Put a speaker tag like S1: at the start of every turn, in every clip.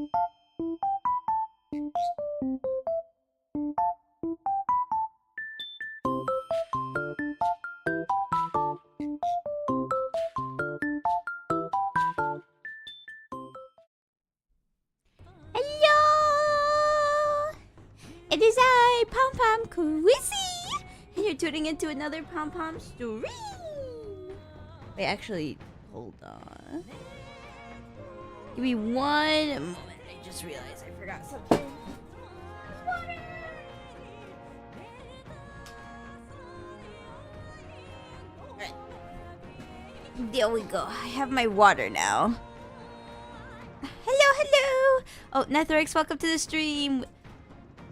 S1: Hello! It is I, Pom Pom Chrisy, and you're tuning into another Pom Pom stream. Wait, actually, hold on. Give me one moment. I just realized I forgot something. Water! Alright. There we go. I have my water now. Hello! Oh, Netherix, welcome to the stream.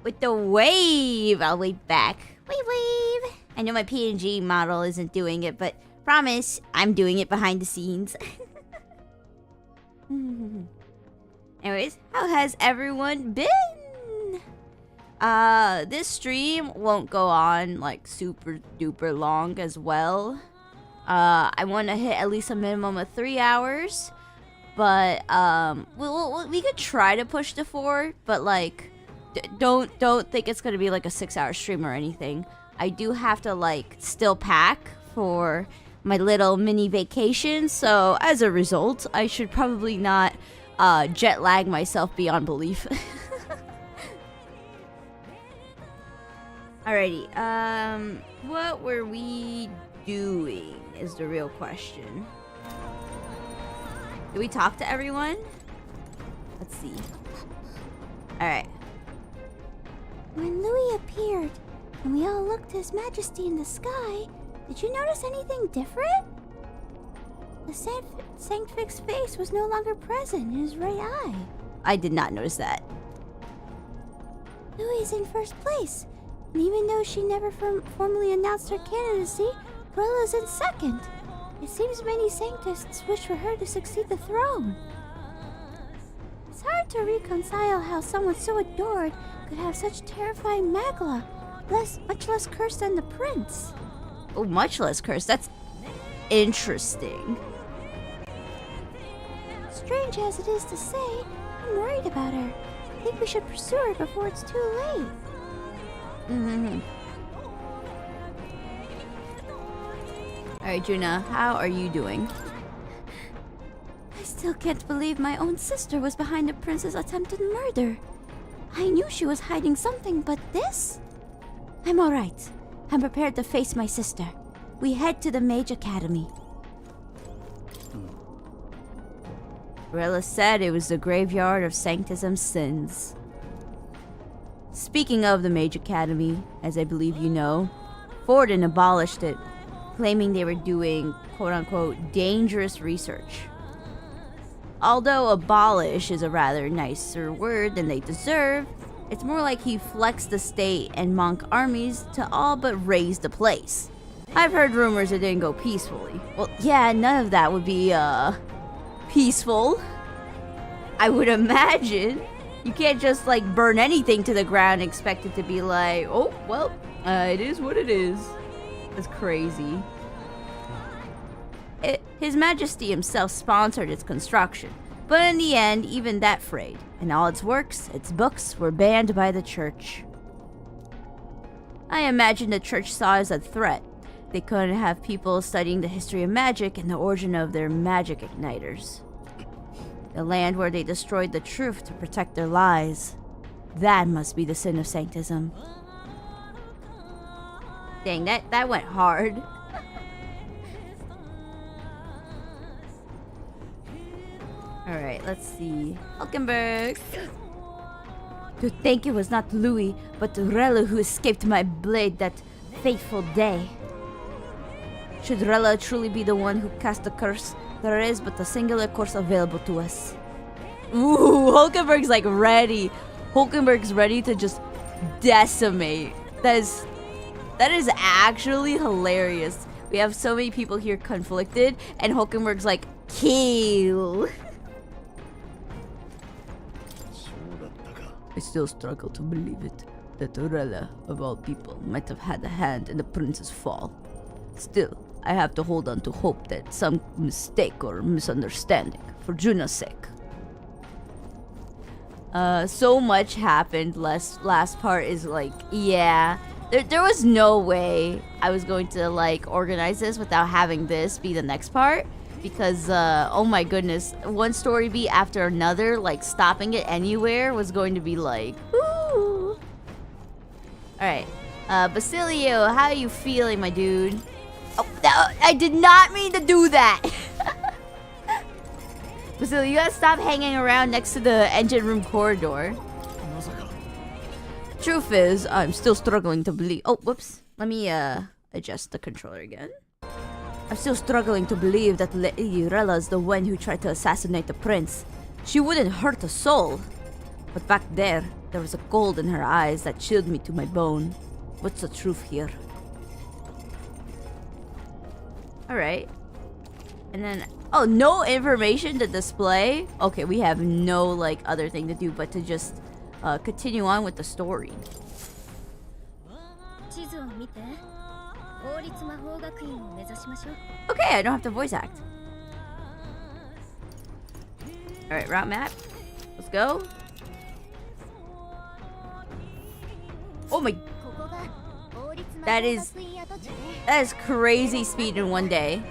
S1: With the wave. I'll wave back. Wave! I know my PNG model isn't doing it, but promise, I'm doing it behind the scenes. Anyways, how has everyone been? This stream won't go on like super duper long as well. I want to hit at least a minimum of 3 hours. But we could try to push to 4, but like don't think it's gonna be like a 6-hour stream or anything. I do have to like still pack for my little mini vacation, so as a result, I should probably not jet lag myself beyond belief. Alrighty, what were we doing is the real question. Did we talk to everyone? Let's see. Alright.
S2: When Louis appeared, and we all looked to His Majesty in the sky, did you notice anything different? The Sanctifix's face was no longer present in his right eye.
S1: I did not notice that.
S2: Louis is in first place, and even though she never formally announced her candidacy, Corella's in second. It seems many Sanctists wish for her to succeed the throne. It's hard to reconcile how someone so adored could have such terrifying magla, much less cursed than the prince.
S1: Oh, much less cursed. That's interesting.
S2: Strange as it is to say, I'm worried about her. I think we should pursue her before it's too late.
S1: Alright, Juna, how are you doing?
S2: I still can't believe my own sister was behind the prince's attempted murder. I knew she was hiding something, but this? I'm alright. I'm prepared to face my sister. We head to the Mage Academy.
S1: Rella said it was the graveyard of Sanctism's sins. Speaking of the Mage Academy, as I believe you know, Forden abolished it, claiming they were doing quote-unquote dangerous research. Although abolish is a rather nicer word than they deserve, it's more like he flexed the state and monk armies to all but raise the place. I've heard rumors it didn't go peacefully. Well, yeah, none of that would be, peaceful. I would imagine. You can't just, like, burn anything to the ground and expect it to be like, oh, well, it is what it is. That's crazy. His Majesty himself sponsored its construction, but in the end, even that frayed, and all its works, its books, were banned by the church. I imagine the church saw it as a threat. They couldn't have people studying the history of magic and the origin of their magic igniters. The land where they destroyed the truth to protect their lies. That must be the sin of Sanctism. Dang, that went hard. Alright, let's see. Hulkenberg. To think it was not Louis, but Rella who escaped my blade that fateful day. Should Rella truly be the one who cast the curse, there is but a singular course available to us. Ooh, Hulkenberg's like ready. Hulkenberg's ready to just decimate. That is actually hilarious. We have so many people here conflicted, and Hulkenberg's like, kill. I still struggle to believe it, that Rella, of all people, might have had a hand in the prince's fall. Still, I have to hold on to hope that some mistake or misunderstanding, for Juna's sake. So much happened. Last part is like, yeah. There was no way I was going to like organize this without having this be the next part. Because, oh my goodness, one story beat after another, like stopping it anywhere was going to be like, woo! Alright, Basilio, how are you feeling, my dude? Oh, no, I did not mean to do that! Basilio, you gotta stop hanging around next to the engine room corridor. Truth is, I'm still struggling to believe. Oh, whoops. Let me, adjust the controller again. I'm still struggling to believe that Lady Rella's the one who tried to assassinate the prince. She wouldn't hurt a soul. But back there was a gold in her eyes that chilled me to my bone. What's the truth here? Alright. And then, oh, no information to display? Okay, we have no, like, other thing to do but to just, continue on with the story. Okay, I don't have to voice act. Alright, route map. Let's go. Oh my... That is crazy speed in one day.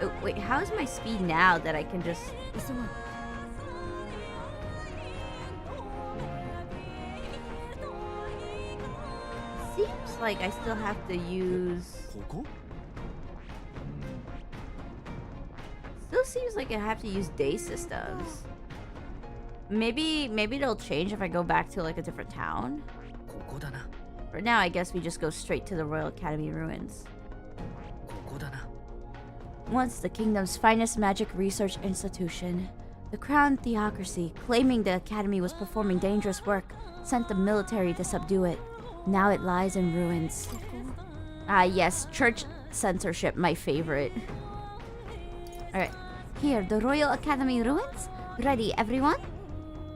S1: Oh, wait, how is my speed now that I can just... Seems like I still have to use... Still seems like I have to use day systems. Maybe it'll change if I go back to like a different town. For now, I guess we just go straight to the Royal Academy ruins. Once the kingdom's finest magic research institution, the Crown Theocracy, claiming the Academy was performing dangerous work, sent the military to subdue it. Now it lies in ruins. Ah yes, church censorship, my favorite. Alright, here, the Royal Academy ruins? Ready, everyone?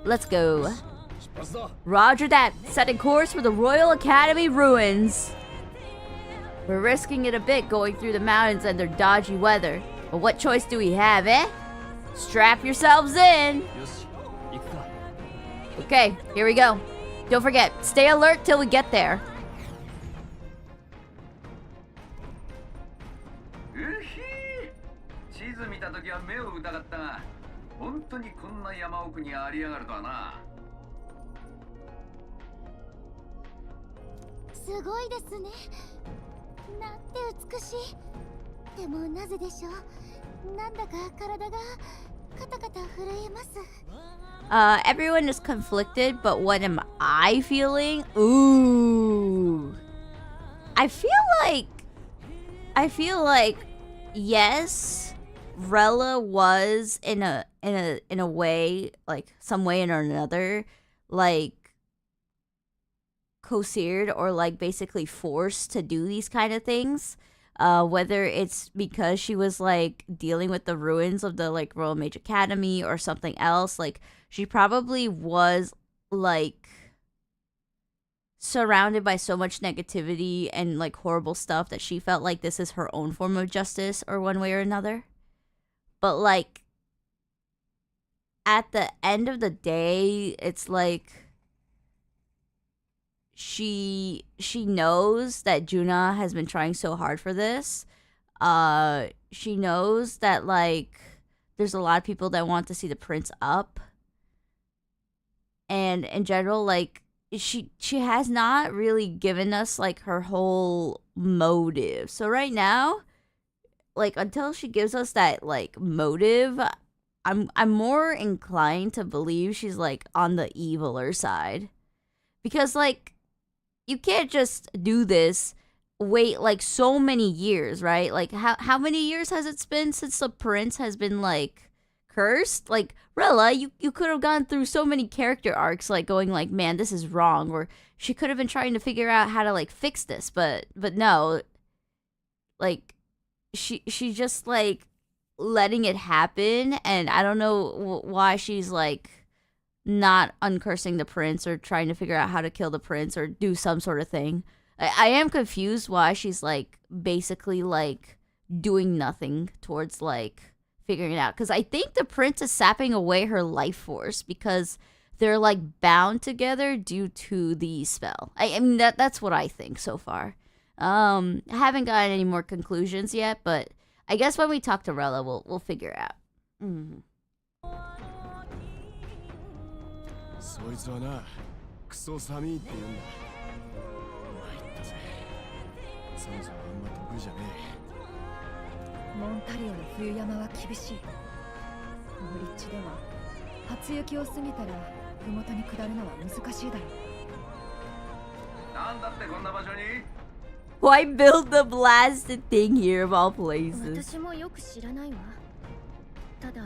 S1: Let's go. Roger that, setting course for the Royal Academy ruins. We're risking it a bit going through the mountains under dodgy weather. But what choice do we have, eh? Strap yourselves in! Okay, here we go. Don't forget, stay alert till we get there. Everyone is conflicted, but what am I feeling? Ooh. I feel like yes, Rella was in a way, like some way or another, like coerced or like basically forced to do these kind of things. Whether it's because she was like dealing with the ruins of the like Royal Mage Academy or something else, like she probably was like surrounded by so much negativity and like horrible stuff that she felt like this is her own form of justice or one way or another. But like at the end of the day, it's like she knows that Juna has been trying so hard for this. She knows that like there's a lot of people that want to see the prince up. And in general, like she has not really given us like her whole motive. So right now, like until she gives us that like motive, I'm more inclined to believe she's like on the eviler side. Because like you can't just do this, wait like so many years, right? Like how many years has it been since the prince has been like cursed? Like Rella, you could have gone through so many character arcs, like going like, man, this is wrong, or she could have been trying to figure out how to like fix this, but no, like she just like letting it happen, and I don't know why she's like not uncursing the prince or trying to figure out how to kill the prince or do some sort of thing. I am confused why she's like basically like doing nothing towards like figuring it out. Because I think the prince is sapping away her life force because they're like bound together due to the spell. I mean, that's what I think so far. I haven't gotten any more conclusions yet, but I guess when we talk to Rella, we'll figure it out. Mm.
S3: そいつはな、クソ寒いって言うんだ。参ったぜ。寒さはあんま得意じゃねえ。
S4: モンタリオの冬山は厳しい。ブリッジでは初雪を過ぎたら麓に下るのは難しいだろう。
S3: なんだってこんな場所に？
S1: Why build the blasted thing here of all places?
S2: 私もよく知らないわ。ただ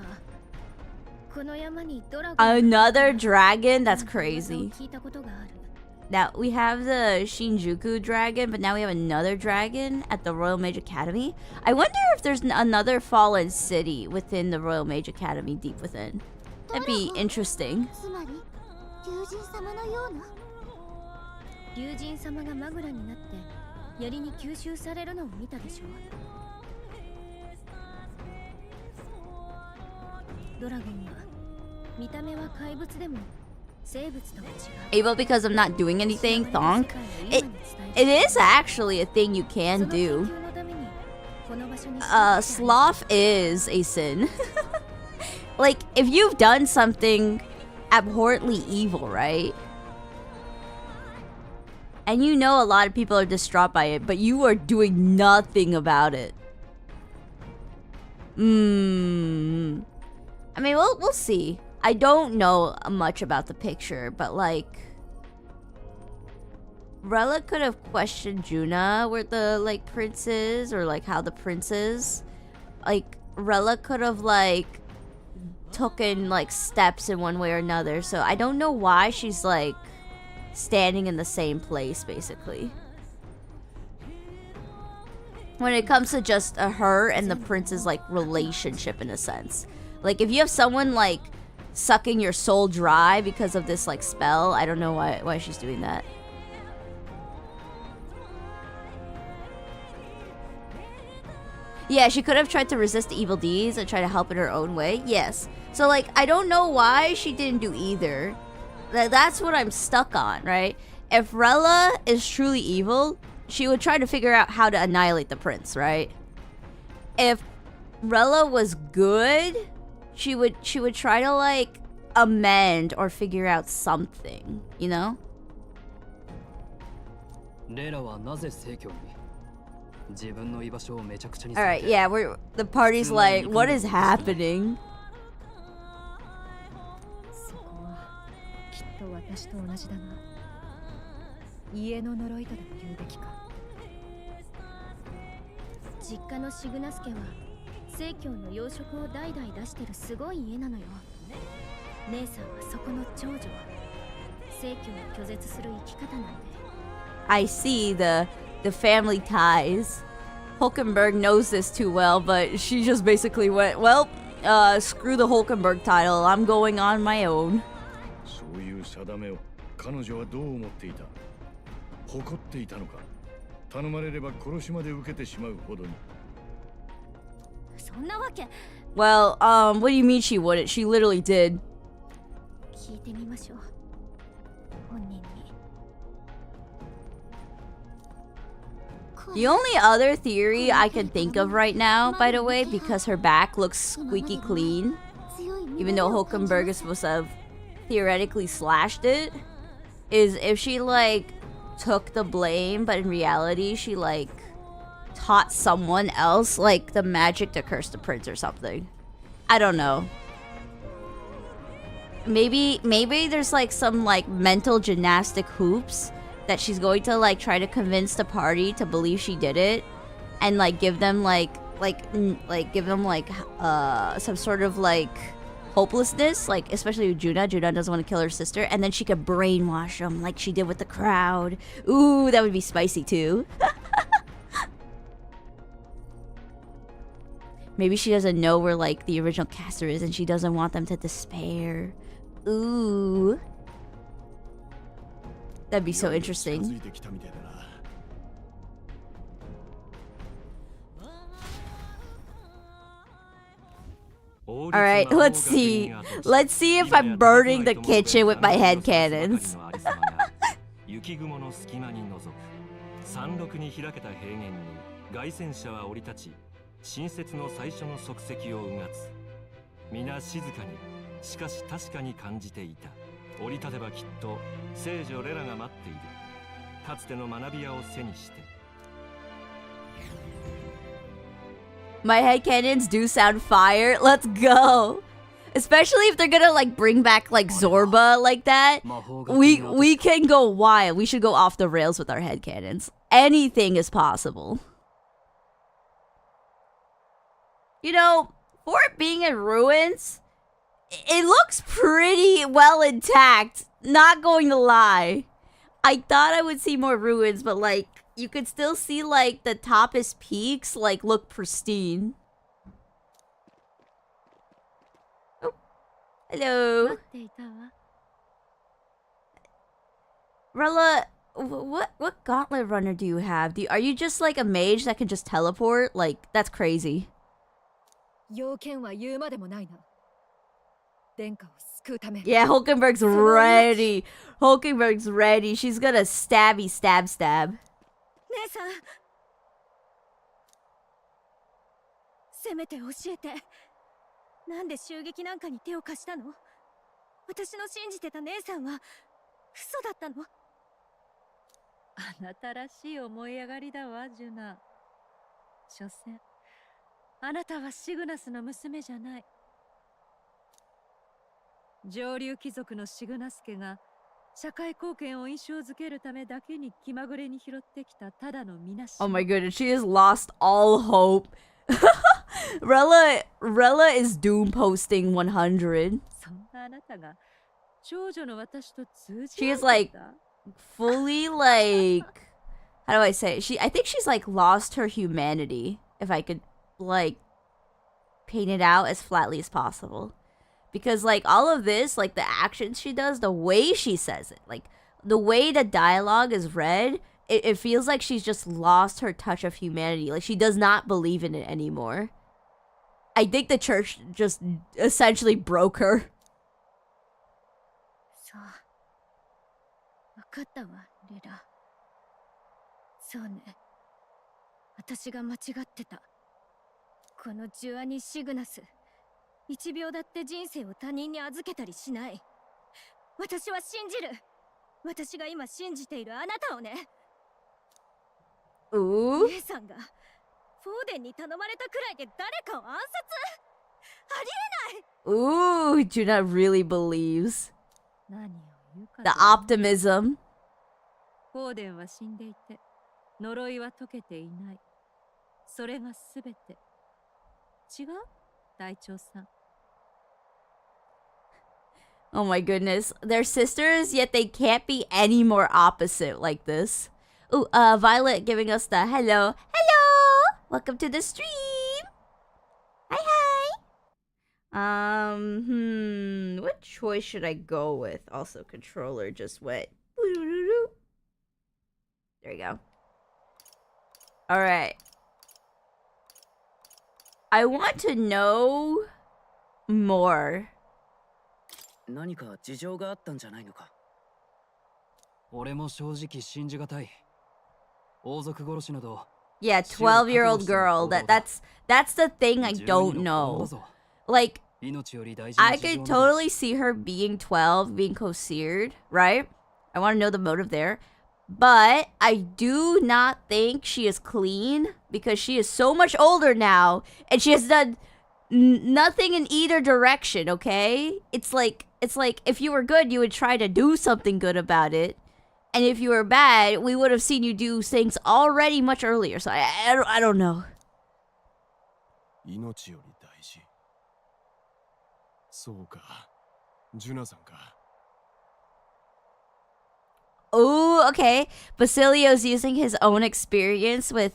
S1: Another dragon? That's crazy. Now, we have the Shinjuku dragon, but now we have another dragon at the Royal Mage Academy. I wonder if there's another fallen city within the Royal Mage Academy deep within. That'd be interesting.
S2: 竜神様がマグラになって槍に吸収されるのを見たでしょ。ドラゴンは見た目は怪物でも生物とは違う。
S1: Able because I'm not doing anything, Thonk. It is actually a thing you can do. Sloth is a sin. Like, if you've done something abhorrently evil, right? And you know a lot of people are distraught by it, but you are doing nothing about it. I mean, we'll see. I don't know much about the picture, but like, Rella could have questioned Juna where the like prince is, or like how the prince is. Like, Rella could have like taken like steps in one way or another. So I don't know why she's like standing in the same place, basically. When it comes to just her and the prince's like relationship in a sense. Like, if you have someone like sucking your soul dry because of this like spell, I don't know why she's doing that. Yeah, she could have tried to resist the evil deeds and try to help in her own way. Yes. So like, I don't know why she didn't do either. That's what I'm stuck on, right? If Rella is truly evil, she would try to figure out how to annihilate the prince, right? If Rella was good, she would try to like amend or figure out something, you know? Alright, yeah, the party's like, what is happening?
S4: 家の呪いとでも言うべきか。
S2: 実家のシグナス家は聖教の養殖を代々出してるすごい家なのよ。姉さんはそこの長女。聖教を拒絶する生き方なんで。
S1: I see the family ties. Hulkenberg knows this too well, but she just basically went, well, screw the Hulkenberg title. I'm going on my own.
S3: そういう定めを彼女はどう思っていた？誇っていたのか？頼まれれば殺しまで受けてしまうほどに。
S2: そんなわけ。
S1: Well, what do you mean she wouldn't? She literally did.
S2: 聞いてみましょう。本人に。
S1: The only other theory I can think of right now, by the way, because her back looks squeaky clean, even though Hulkenberg is supposed to have theoretically slashed it, is if she like took the blame, but in reality she like taught someone else like the magic to curse the prince or something. I don't know. Maybe there's like some like mental gymnastic hoops that she's going to like try to convince the party to believe she did it, and like give them some sort of like hopelessness, like especially with Juna doesn't want to kill her sister, and then she could brainwash them like she did with the crowd. Ooh, that would be spicy too. Maybe she doesn't know where like the original caster is and she doesn't want them to despair. Ooh, that'd be so interesting. Alright, let's see. Let's see if I'm burning the kitchen with my head cannons.
S5: 雪雲の隙間に覗く山麓に開けた平原に凱旋者は降り立ち新雪の最初の足跡をうがつ皆静かにしかし確かに感じていた降り立てばきっと聖女レラが待っているかつての学び屋を背にして
S1: My head cannons do sound fire. Let's go. Especially if they're gonna like bring back like Zorba like that. We can go wild. We should go off the rails with our head cannons. Anything is possible. You know, for it being in ruins, it looks pretty well intact. Not going to lie. I thought I would see more ruins, but like you could still see like the toppest peaks like look pristine. Oh. Hello. Rella, what gauntlet runner do you have? Are you just like a mage that can just teleport? Like that's crazy.
S4: 要件は言うまでもないな。殿下を救うため。
S1: Yeah, Hulkenberg's ready. Hulkenberg's ready. She's gonna stabby stab stab.
S2: 姉さん、せめて教えて。なんで襲撃なんかに手を貸したの？私の信じてた姉さんは嘘だったの？
S6: あなたらしい思い上がりだわ、ジュナ。所詮あなたはシグナスの娘じゃない。上流貴族のシグナス家が社会貢献を印象づけるためだけに気まぐれに拾ってきたただのみなし。
S1: Oh my goodness, she has lost all hope. Rella is doom posting 100.
S6: そんなあなたが長女の私と通じ
S1: She is like fully like how do I say it? I think she's like lost her humanity, if I could like paint it out as flatly as possible. Because like all of this, like the actions she does, the way she says it, like the way the dialogue is read, it feels like she's just lost her touch of humanity. Like she does not believe in it anymore. I think the church just essentially broke her.
S2: そう。わかったわ、レラ。そうね。私が間違ってた。このジュアニ・シグナス。1秒だって人生を他人に預けたりしない。私は信じる。私が今信じているあなたをね。姉さんがフォーデンに頼まれたくらいで誰かを暗殺？ありえない。
S1: Juna really believes.
S6: 何を言うか
S1: The optimism.
S6: フォーデンは死んでいて呪いは解けていない。それがすべて。違う？隊長さん。
S1: Oh my goodness. They're sisters, yet they can't be any more opposite like this. Ooh, Violet giving us the hello. Hello! Welcome to the stream! Hi, hi! What choice should I go with? Also, controller just went. There you go. Alright. I want to know more.
S7: 何か事情があったんじゃないのか。
S5: 俺も正直信じがたい。王族殺しなど。
S1: Yeah, 12-year-old girl. That's the thing I don't know. Like, I could totally see her being 12, being co-seared, right? I want to know the motive there. But I do not think she is clean because she is so much older now and she has done nothing in either direction, okay? It's like if you were good, you would try to do something good about it. And if you were bad, we would have seen you do things already much earlier. So I don't know.
S3: 命より大事。そうか、ジュナさんか。
S1: Oh, okay. Basilio's using his own experience with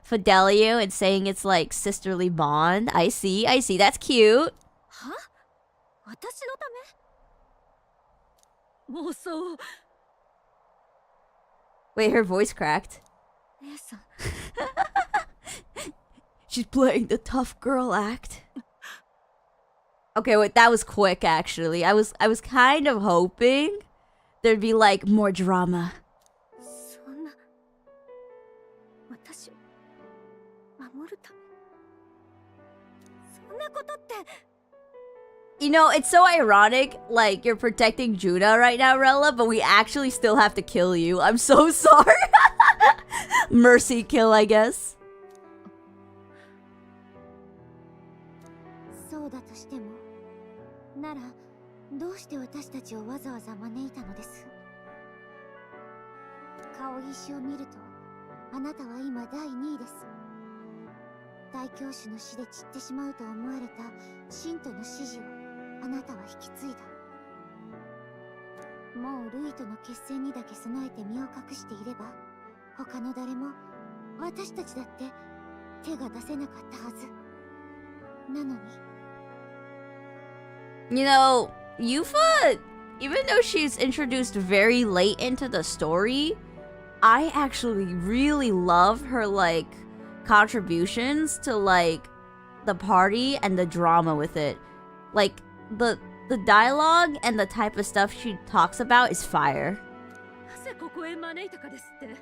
S1: Fidelio and saying it's like sisterly bond. I see. That's cute.
S2: は？私のため？
S6: もうそう。
S1: Wait, her voice cracked.
S2: 姉さん。
S1: She's playing the tough girl act. Okay, wait, that was quick actually. I was kind of hoping there'd be like more drama.
S4: そんな私を守るためそんなことって
S1: You know, it's so ironic, like, you're protecting Juna right now, Rella, but we actually still have to kill you. I'm so sorry. Mercy kill, I guess.
S2: そうだとしても、ならどうして私たちをわざわざ招いたのです？顔石を見ると、あなたは今第2位です。大教主の死で散ってしまうと思われた信徒の支持をあなたは引き継いだ。もうルイとの決戦にだけ備えて身を隠していれば、他の誰も私たちだって手が出せなかったはず。なのに。
S1: You know, Yufa, even though she's introduced very late into the story, I actually really love her, like, contributions to, like, the party and the drama with it. Like, the dialogue and the type of stuff she talks about is fire.
S6: なぜここへ招いたかですって。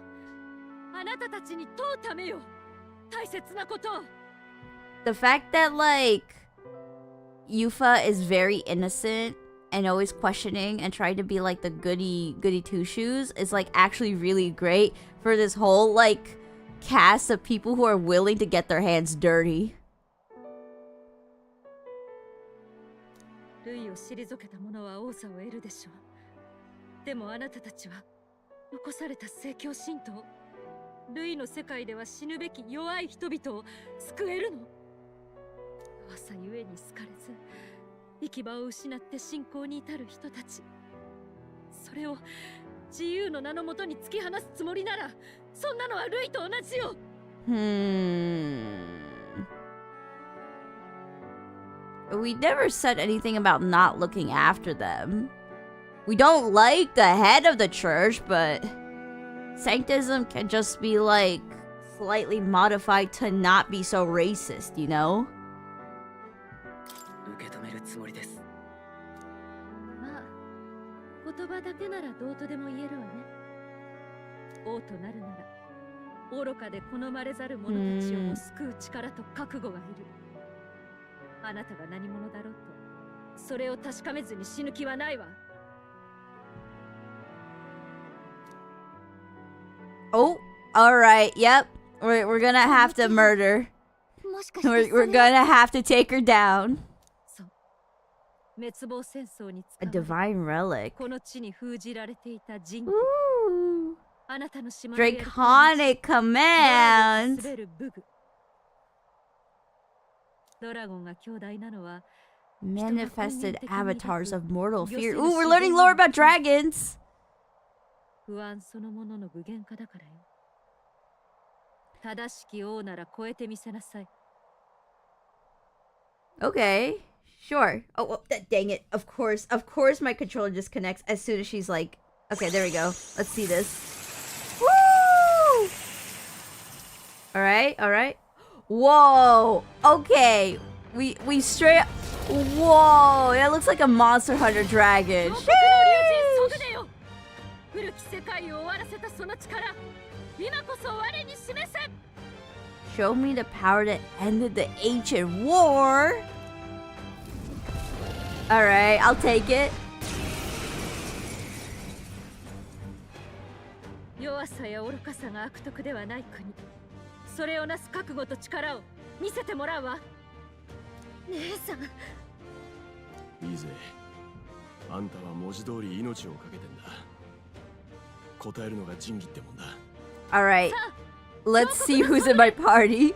S6: あなたたちに問うためよ。大切なこと。
S1: The fact that, like, Yufa is very innocent and always questioning and trying to be like the goody two shoes is like actually really great for this whole like cast of people who are willing to get their hands dirty.
S6: ルイを退けた者は王座を得るでしょう。でもあなたたちは残された聖教信徒、ルイの世界では死ぬべき弱い人々を救えるの。弱さゆえに好かれず、行き場を失って信仰に至る人たち。それを自由の名のもとに突き放すつもりなら、そんなのはルイと同じよ。
S1: We never said anything about not looking after them. We don't like the head of the church, but sanctism can just be like slightly modified to not be so racist, you know?
S7: 受け止めるつもりです。
S6: まあ、言葉だけならどうとでも言えるわね。王となるなら、愚かで好まれざる者たちをも救う力と覚悟がいる。あなたが何者だろうと、それを確かめずに死ぬ気はないわ。
S1: Oh, alright, yep. We're gonna have to murder. We're gonna have to take her down. A divine relic. Ooh. Draconic commands. Manifested avatars of mortal fear. Ooh, we're learning lore about dragons. Okay, sure. Oh, well, dang it. Of course my controller disconnects as soon as she's like... Okay, there we go. Let's see this. Woo! Alright. Whoa! Okay. We straight... Whoa! That looks like a Monster Hunter dragon. Show me the power that ended the ancient war. Alright, I'll take it. Alright, let's see who's in my party.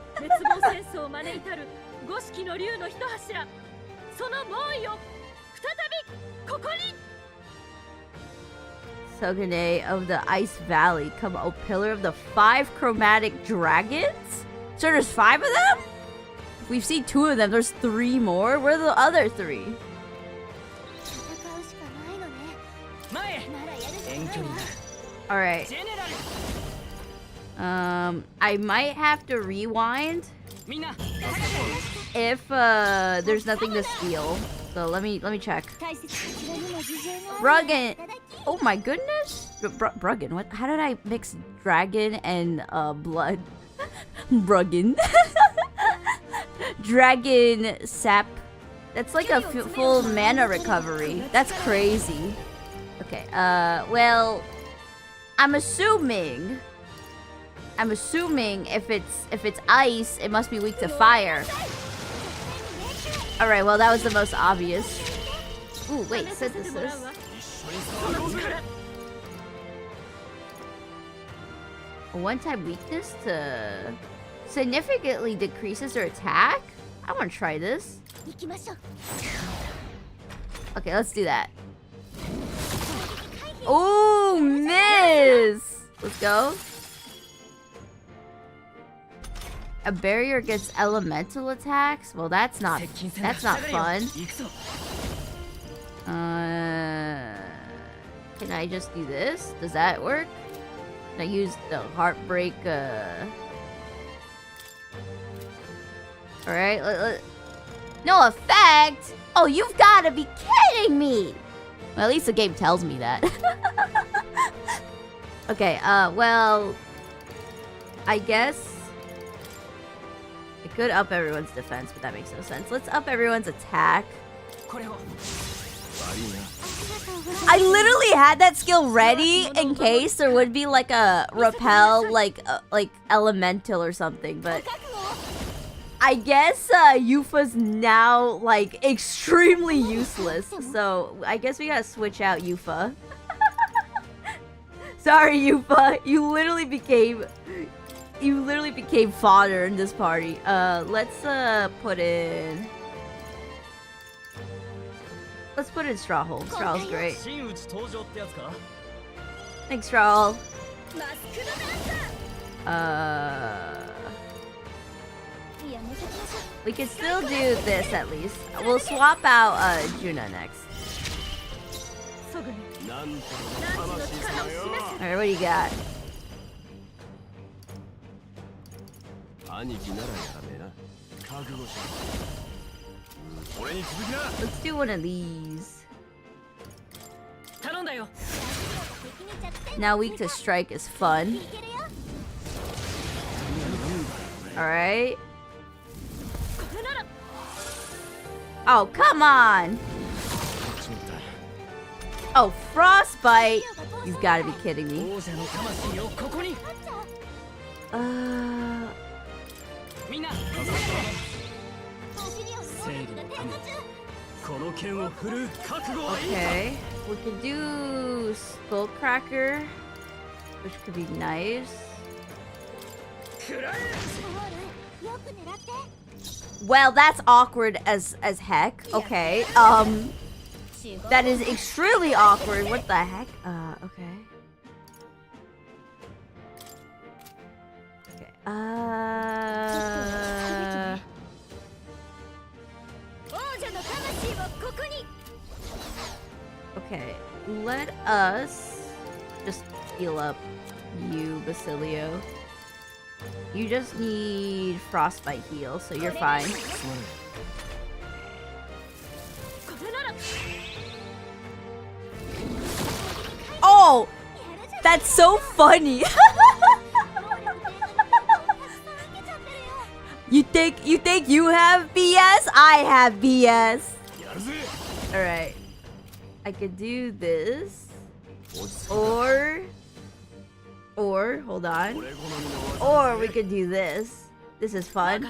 S1: Sogune of the Ice Valley, come a pillar of the 5 chromatic dragons? So there's 5 of them? We've seen 2 of them, there's 3 more? Where are the other 3? Alright. I might have to rewind if there's nothing to steal. So let me check. Bruggen. Oh my goodness. Bruggen. What? How did I mix dragon and blood? Bruggen. Dragon sap. That's like a full mana recovery. That's crazy. Okay. Well, I'm assuming if it's ice, it must be weak to fire. All right. Well, that was the most obvious. Ooh, wait. Synthesis. A one-time weakness to significantly decreases her attack? I want to try this. Okay, let's do that. Oh, miss! Let's go. A barrier against elemental attacks? Well, that's not fun. Can I just do this? Does that work? Can I use the heartbreak? Alright, no effect? Oh, you've got to be kidding me! Well, at least the game tells me that. Okay, well, I guess I could up everyone's defense, but that makes no sense. Let's up everyone's attack. I literally had that skill ready in case there would be like a repel, like elemental or something, but I guess Yufa's now like extremely useless. So I guess we gotta switch out Yufa. Sorry, Yufa, you literally became fodder in this party. Let's put in Strawhole. Strawhole's great. Thanks, Strawhole. We can still do this at least. We'll swap out Juna next. Alright, what do you got? Let's do one of these. Now weak to strike is fun. Alright. Oh, come on! Oh, frostbite! You've got to be kidding me. Okay, we could do Skullcracker, which could be nice. Well, that's awkward as heck. Okay, that is extremely awkward. What the heck? Okay. Okay, let us just heal up you, Basilio. You just need frostbite heal, so you're fine. Oh! That's so funny! You think you have BS? I have BS. Alright. I could do this. Or hold on. Or we could do this. This is fun.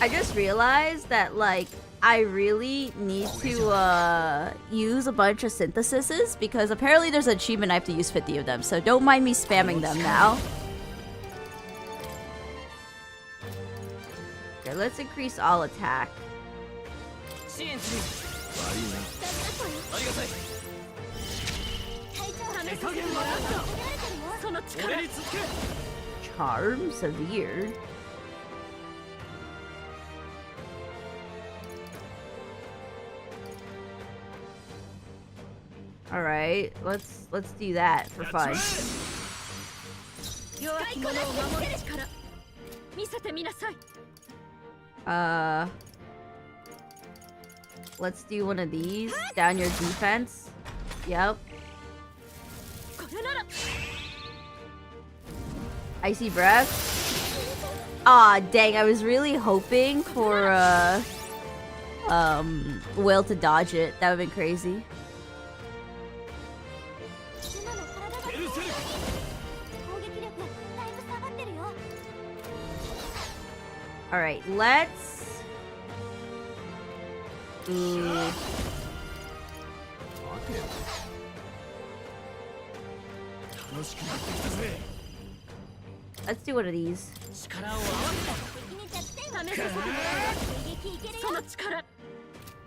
S1: I just realized that like I really need to use a bunch of synthesises because apparently there's an achievement I have to use 50 of them, so don't mind me spamming them now. Okay, let's increase all attack. Charm severe. All right, let's do that for fun. Let's do one of these. Down your defense. Yep. Icy breath. Aw, dang, I was really hoping for Will to dodge it. That would've been crazy. Alright, let's... Let's do one of these.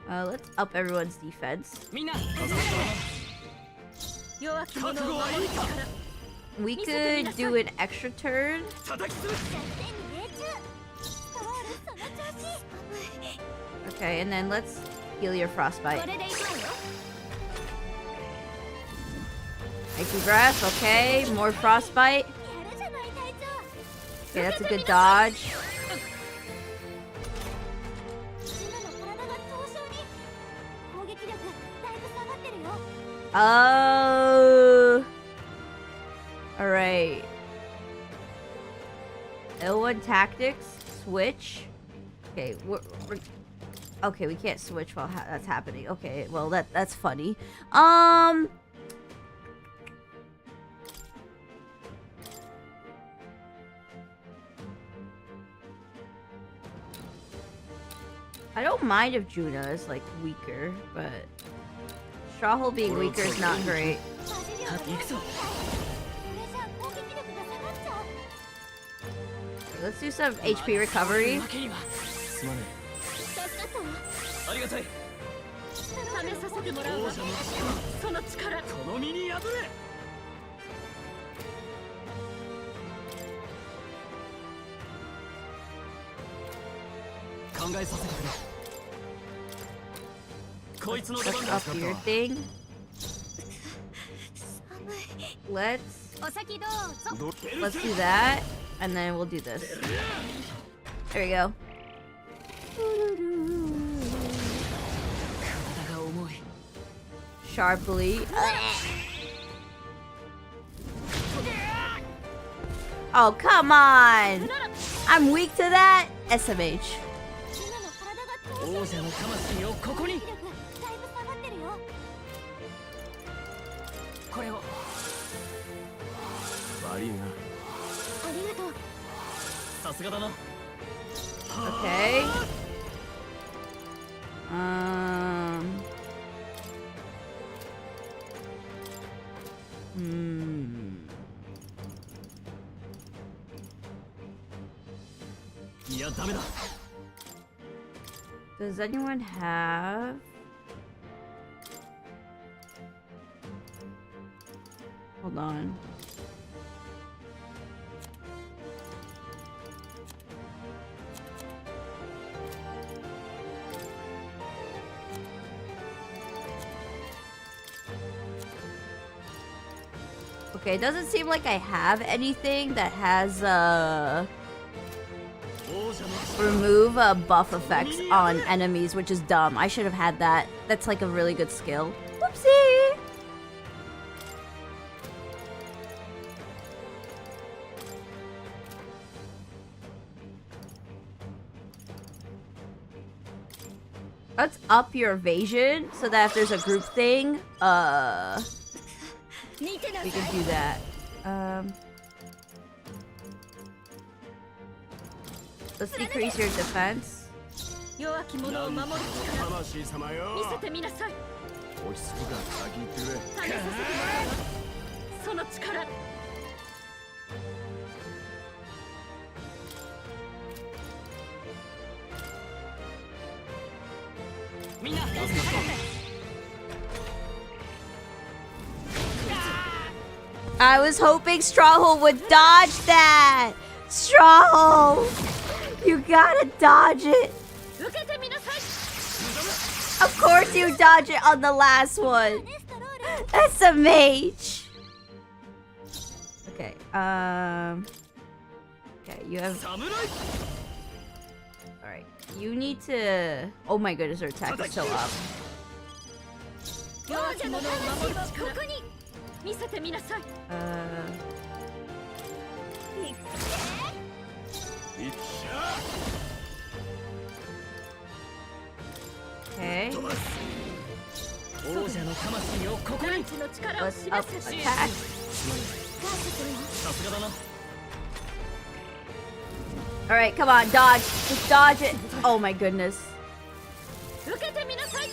S1: Let's up everyone's defense. We could do an extra turn. Okay, and then let's heal your frostbite. Icy breath, okay. More frostbite. Okay, that's a good dodge. Oh. Alright. L1 tactics. Switch. Okay, okay, we can't switch while that's happening. Okay, well that's funny. I don't mind if Juna is like weaker, but Strawhole being weaker is not great. Let's do some HP recovery. Let's up your thing. Let's do that, and then we'll do this. There we go. Sharply. Oh, come on! I'm weak to that? SMH. Okay. Does anyone have... Hold on. Okay, it doesn't seem like I have anything that has remove buff effects on enemies, which is dumb. I should have had that. That's like a really good skill. Whoopsie! Let's up your evasion so that if there's a group thing, we can do that. Let's decrease your defense. I was hoping Strawhole would dodge that! Strawhole! You gotta dodge it! Of course you dodge it on the last one! That's a mage! Okay, okay, you have... Alright. You need to... Oh my goodness, her attack is so up.
S6: 弱き者を守る力見せてみなさい。
S1: Okay.
S7: 王者の魂をここに。
S6: 大地の力を
S1: Let's
S6: 示
S1: up
S6: せ。
S1: attack.
S7: さすがだな。
S1: Alright, come on, dodge. Just dodge it. Oh my goodness.
S6: 受けてみなさい。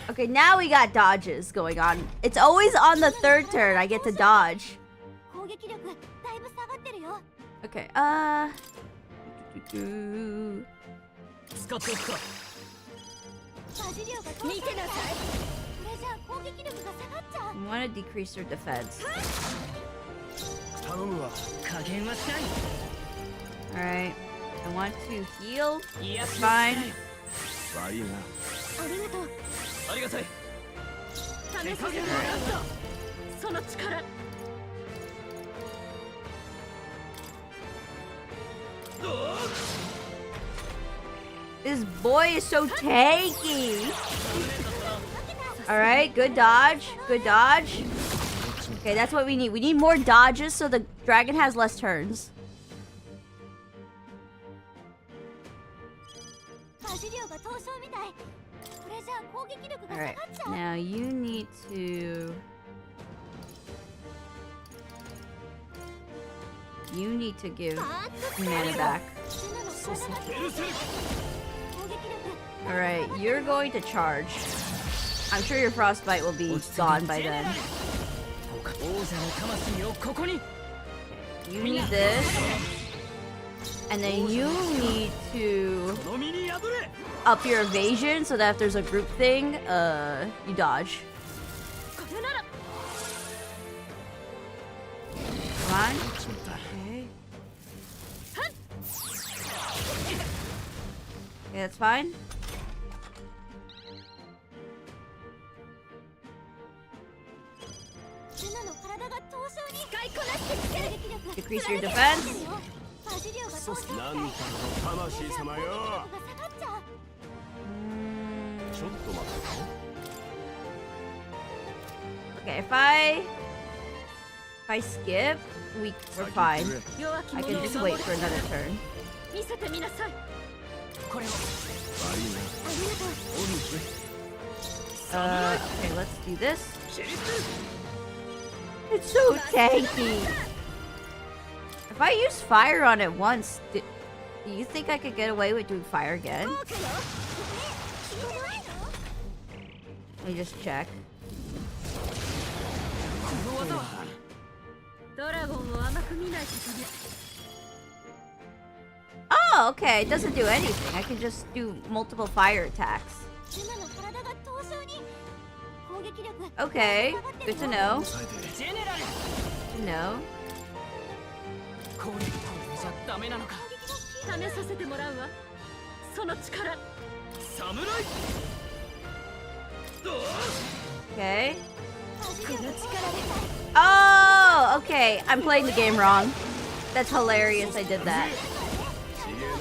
S1: Okay, now we got dodges going on. It's always on the third turn I get to dodge.
S2: 攻撃力だいぶ下がってるよ。
S1: Okay,
S7: 使っておくか。
S2: バジリオが見てなさい。これじゃ攻撃力が下がっちゃう。
S1: I want to decrease her defense.
S3: 頼むわ。
S7: 加減はしない。
S1: Alright, I want to heal.
S7: いや
S1: Fine.
S3: 悪いな。
S2: ありがとう。
S7: ありがたい。
S6: 試させてもらうぞ。その力。
S1: This boy is so tanky. Alright, good dodge. Good dodge. Okay, that's what we need. We need more dodges so the dragon has less turns.
S2: バジリオが凍傷みたい。これじゃ攻撃力が下
S1: Alright,
S2: がっちゃう。
S1: now you need to... You need to give mana back. Alright, you're going to charge. I'm sure your frostbite will be gone by then.
S7: 王者の魂をここに。
S1: You need this. And then you need to
S7: この身に宿れ。
S1: up your evasion so that if there's a group thing, you dodge.
S6: これなら。
S1: Come on.
S3: しまった。
S1: Okay. Okay, that's fine.
S2: ルナの体が凍傷に使いこなしてみせる。
S1: Decrease your defense.
S2: バジリオが凍傷みたい。
S3: なんたの魂様よ。
S2: 攻撃力が下がっちゃう。
S3: ちょっと待って。
S1: Okay, if I skip, we're fine.
S6: 弱き
S1: I
S6: 者
S1: can
S6: を
S1: just
S6: 守
S1: wait
S6: る
S1: for another turn.
S6: 見せてみなさい。
S7: これを。
S3: 悪いな。
S1: Okay, let's do this. It's so tanky. If I use fire on it once, do you think I could get away with doing fire again?
S2: 効果よ。聞こえないの？
S1: Let me just check.
S7: この技は。
S6: ドラゴンを甘く見ないことね。
S1: Oh, okay. It doesn't do anything. I can just do multiple fire attacks.
S2: ルナの体が凍傷に攻撃力
S1: Okay,
S2: 下がって
S1: good
S2: る
S1: to
S2: よ。
S1: know.
S3: 抑えて。
S7: ジェネラル。
S1: To know.
S7: これじゃダメなのか。
S6: 試させてもらうわ。その力。
S7: 侍。
S1: Okay.
S2: バジリオの力で
S1: Oh, okay. I'm playing the game wrong. That's hilarious. I did that.
S3: ちげえな。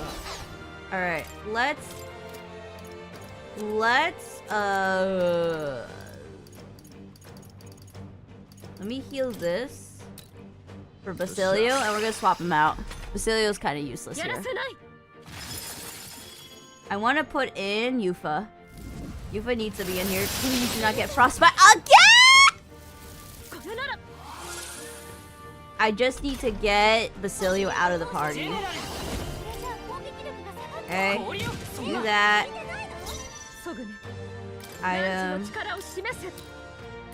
S1: All right, let's let me heal this for Basilio, and we're gonna swap him out. Basilio's kind of useless
S6: やら
S1: here.
S6: せない。
S1: I want to put in Yufa. Yufa needs to be in here. Please do not get frostbite again.
S6: これなら。
S1: I just need to get Basilio out of the party.
S2: これじゃ攻撃力が下がっちゃう。
S1: Okay, do that.
S6: ソグネ。
S1: Item.
S6: 大地の力を示せ。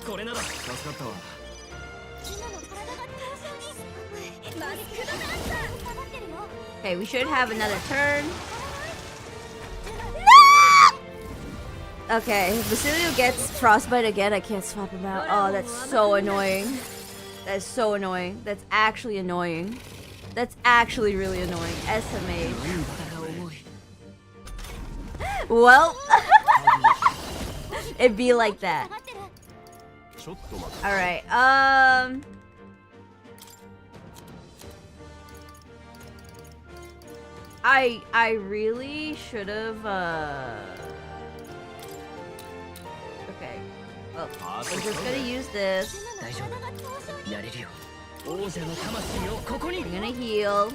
S7: これなら。
S3: 助かったわ。
S2: ルナの体が凍傷にマスクドダンサー下がってるよ。
S1: Okay, we should have another turn. Okay, if Basilio gets frostbite again, I can't swap him out. Oh, that's so annoying. That's so annoying. That's actually annoying. That's actually really annoying. SMA.
S7: 体が重い。
S1: Well, it'd be like that.
S2: 下がってる。
S3: ちょっと待って。
S1: All right. I really should have, okay. Well, we're just gonna use this.
S7: 大丈夫やれるよ王者の魂をここに
S1: I'm gonna heal.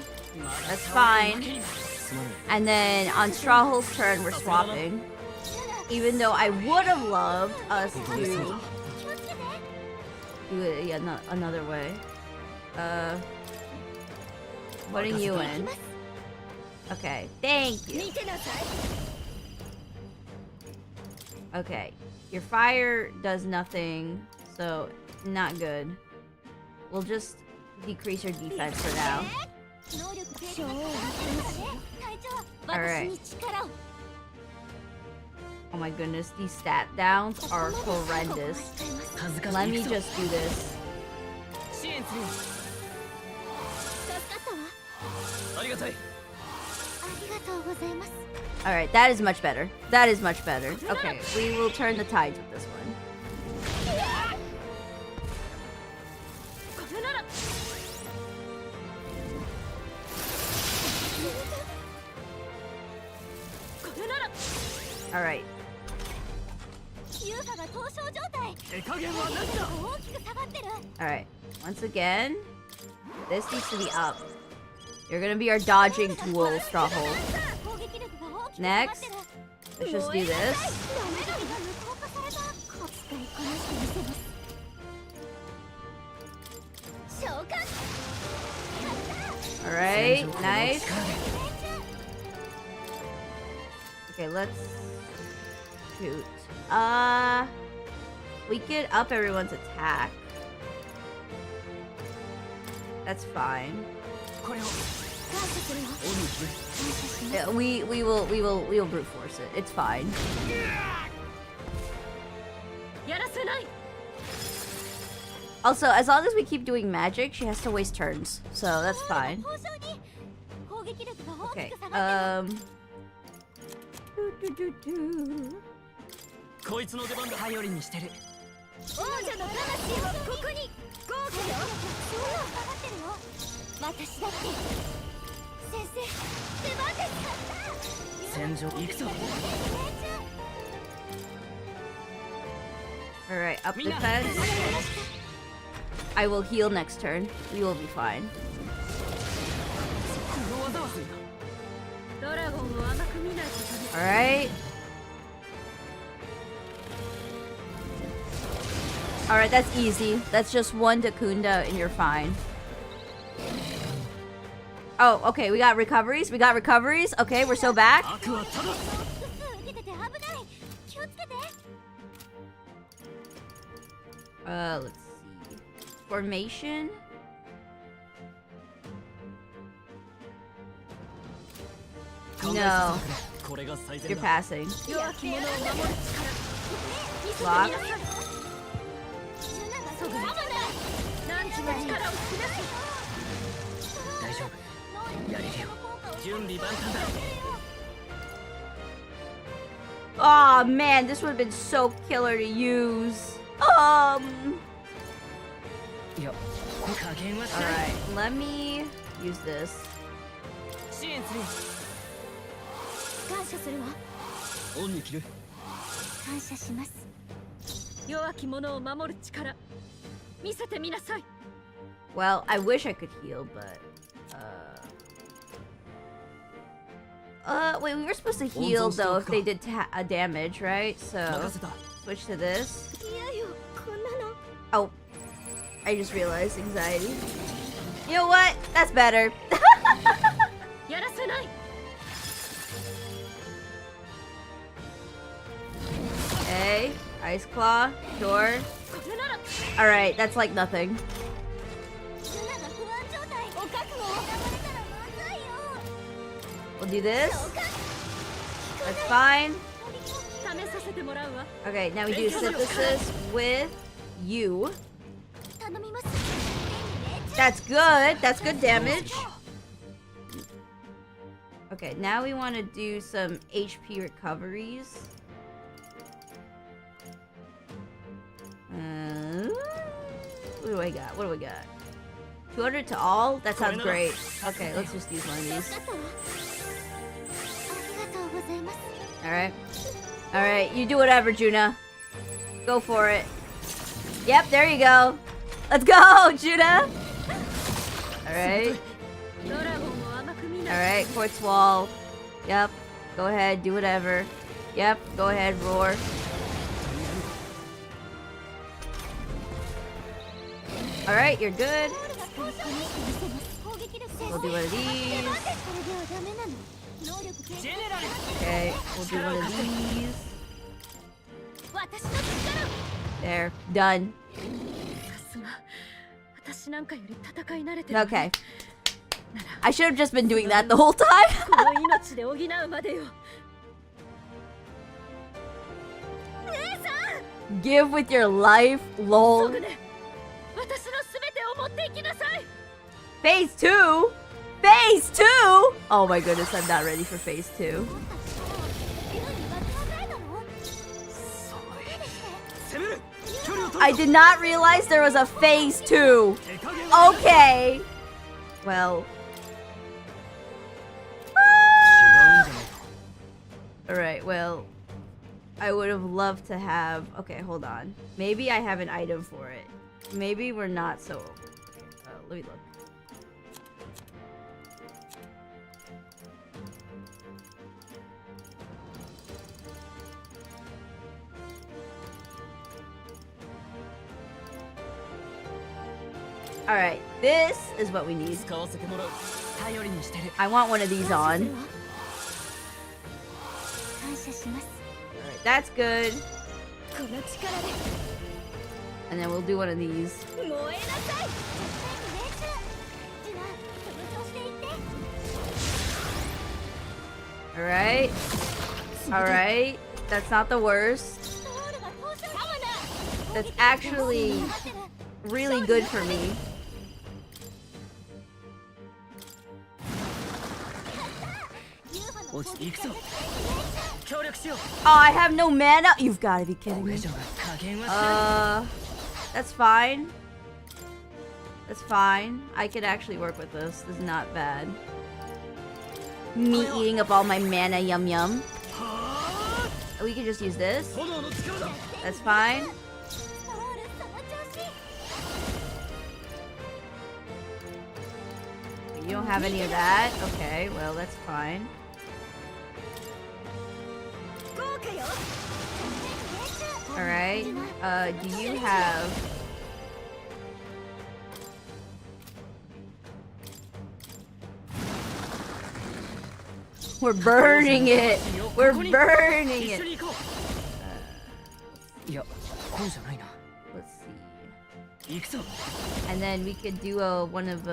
S1: That's fine. And then on Strawhole's turn, we're swapping. Even though I would have loved us to do it another way. Putting you in. Okay, thank you. Okay, your fire does nothing, so not good. We'll just decrease your defense for now. Alright. Oh my goodness, these stat downs are horrendous. Let me just do this. Alright, that is much better. That is much better. Okay, we will turn the tides with this one. Alright. Alright. Once again, this needs to be up. You're gonna be our dodging tool, Strawhole. Next, let's just do this. Alright, nice. Okay, let's shoot. We could up everyone's attack. That's fine. Yeah, we will brute force it. It's fine. Also, as long as we keep doing magic, she has to waste turns, so that's fine. Okay. Alright, up defense. I will heal next turn. We will be fine. Alright. Alright, that's easy. That's just one Dakunda and you're fine. Oh, okay, we got recoveries. We got recoveries. Okay, we're so back. Let's see. Formation. No. You're passing. Lock. Oh man, this would have been so killer to use. Alright, let me use this. Well, I wish I could heal, but wait, we were supposed to heal though if they did damage, right? So switch to this. Oh, I just realized anxiety. You know what? That's better. Okay, Ice Claw, sure. Alright, that's like nothing. We'll do this. That's fine. Okay, now we do synthesis with you. That's good. That's good damage. Okay, now we want to do some HP recoveries. What do I got? What do we got? 200 to all? That sounds great. Okay, let's just use one of these. Alright. Alright, you do whatever, Juna. Go for it. Yep, there you go. Let's go, Juna! Alright. Alright, quartz wall. Yep. Go ahead, do whatever. Yep, go ahead, roar. Alright, you're good. We'll do one of these. Okay, we'll do one of these. There, done. Okay. I should have just been doing that the whole time. Give with your life, lol. Phase 2? Phase 2? Oh my goodness, I'm not ready for phase 2. I did not realize there was a phase 2. Okay. Well. Alright, well. I would have loved to have... Okay, hold on. Maybe I have an item for it. Maybe we're not so... let me look. Alright, this is what we need. I want one of these on. Alright, that's good. And then we'll do one of these. Alright. Alright. That's not the worst. That's actually really good for me. Oh, I have no mana? You've got to be kidding me. That's fine. That's fine. I could actually work with this. This is not bad. Me eating up all my mana, yum yum. We could just use this. That's fine. You don't have any of that? Okay, well, that's fine. Alright. Do you have... We're burning it! We're burning it! Let's see. And then we could do one of